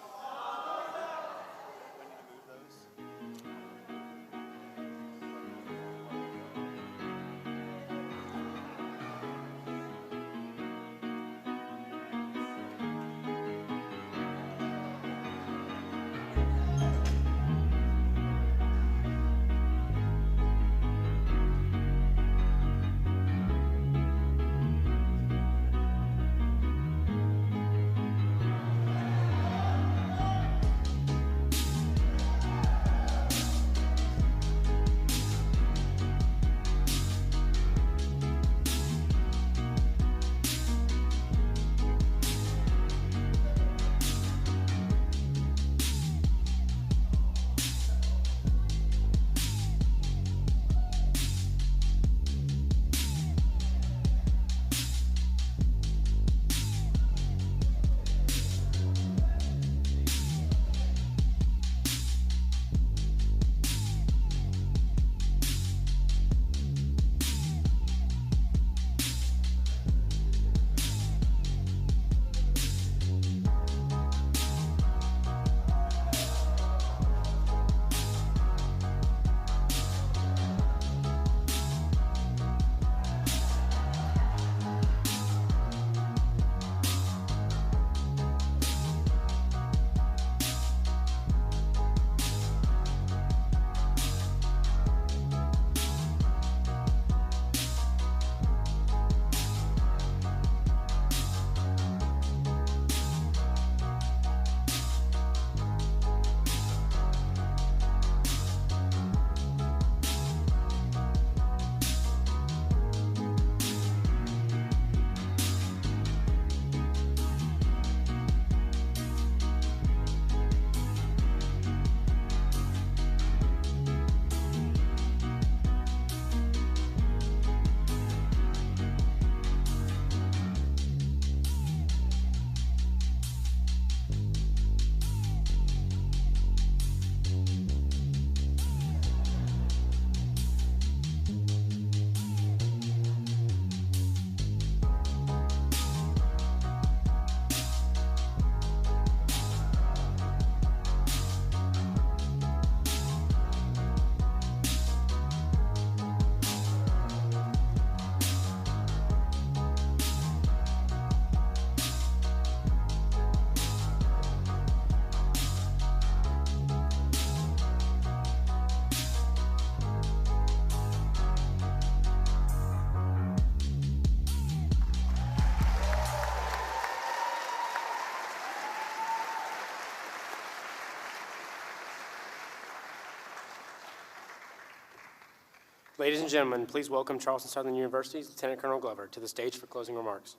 Ladies and gentlemen, please welcome Charleston Southern University's Lieutenant Colonel Glover to the stage for closing remarks.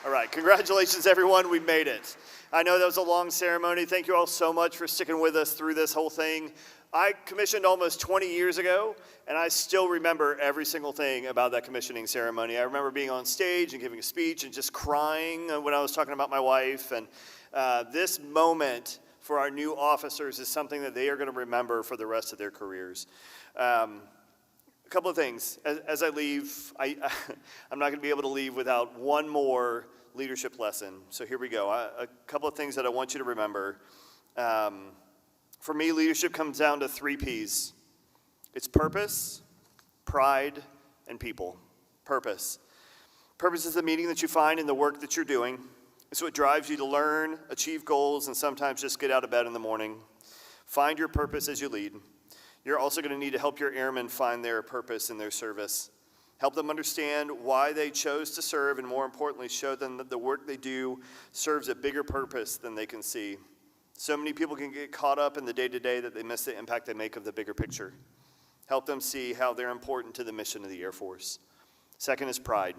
All right, congratulations, everyone. We made it. I know that was a long ceremony. Thank you all so much for sticking with us through this whole thing. I commissioned almost 20 years ago, and I still remember every single thing about that commissioning ceremony. I remember being on stage and giving a speech and just crying when I was talking about my wife. And this moment for our new officers is something that they are going to remember for the rest of their careers. A couple of things. As I leave, I'm not going to be able to leave without one more leadership lesson. So here we go. A couple of things that I want you to remember. For me, leadership comes down to 3 P's. It's purpose, pride, and people. Purpose. Purpose is the meaning that you find in the work that you're doing. It's what drives you to learn, achieve goals, and sometimes just get out of bed in the morning. Find your purpose as you lead. You're also going to need to help your airmen find their purpose in their service. Help them understand why they chose to serve, and more importantly, show them that the work they do serves a bigger purpose than they can see. So many people can get caught up in the day-to-day that they miss the impact they make of the bigger picture. Help them see how they're important to the mission of the Air Force. Second is pride.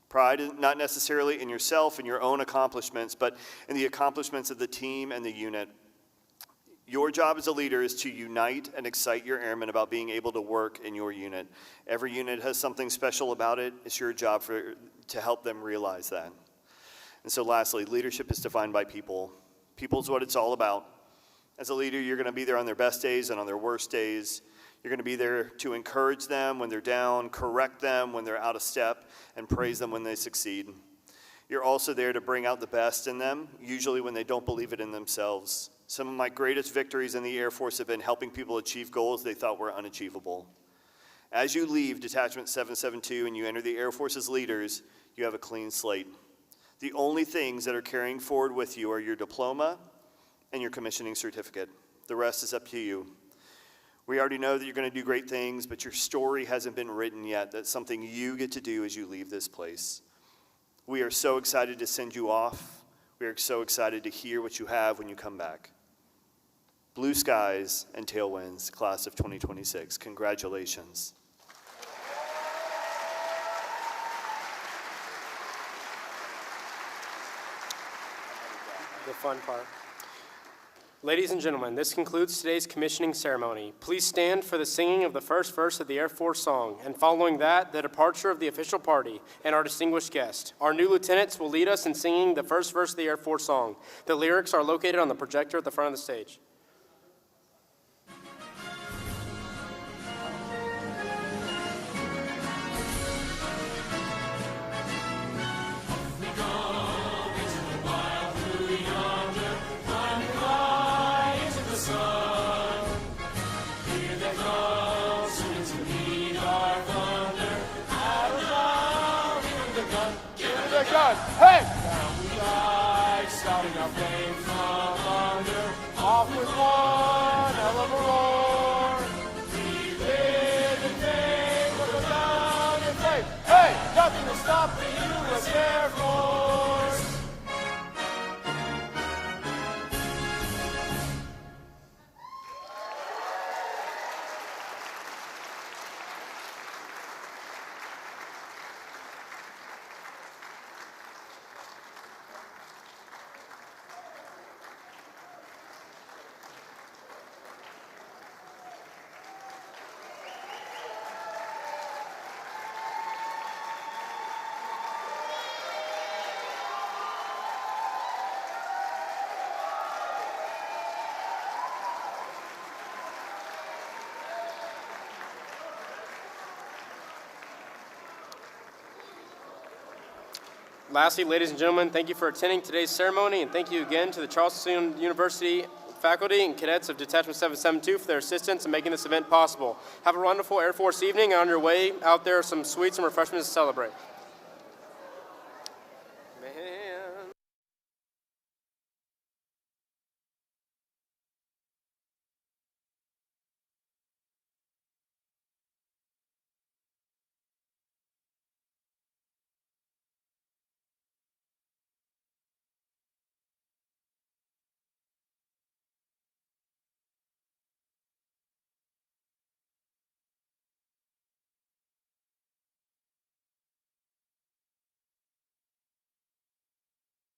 Pride is not necessarily in yourself and your own accomplishments, but in the accomplishments of the team and the unit. Your job as a leader is to unite and excite your airmen about being able to work in your unit. Every unit has something special about it. It's your job to help them realize that. And so lastly, leadership is defined by people. People is what it's all about. As a leader, you're going to be there on their best days and on their worst days. You're going to be there to encourage them when they're down, correct them when they're out of step, and praise them when they succeed. You're also there to bring out the best in them, usually when they don't believe it in themselves. Some of my greatest victories in the Air Force have been helping people achieve goals they thought were unachievable. As you leave Detachment 772 and you enter the Air Force as leaders, you have a clean slate. The only things that are carrying forward with you are your diploma and your commissioning certificate. The rest is up to you. We already know that you're going to do great things, but your story hasn't been written yet. That's something you get to do as you leave this place. We are so excited to send you off. We are so excited to hear what you have when you come back. Blue skies and tailwinds, class of 2026. Congratulations. The fun part. Ladies and gentlemen, this concludes today's commissioning ceremony. Please stand for the singing of the first verse of the Air Force song, and following that, the departure of the official party and our distinguished guest. Our new lieutenants will lead us in singing the first verse of the Air Force song. The lyrics are located on the projector at the front of the stage. Hey! Down we ride, starting our flame from under, off with one hell of a roar. We live in vain, but we're down in flame. Hey! Nothing to stop the U.S. Air Force. Lastly, ladies and gentlemen, thank you for attending today's ceremony, and thank you again to the Charleston University faculty and cadets of Detachment 772 for their assistance in making this event possible. Have a wonderful Air Force evening, and on your way out there, some sweets and refreshments to celebrate.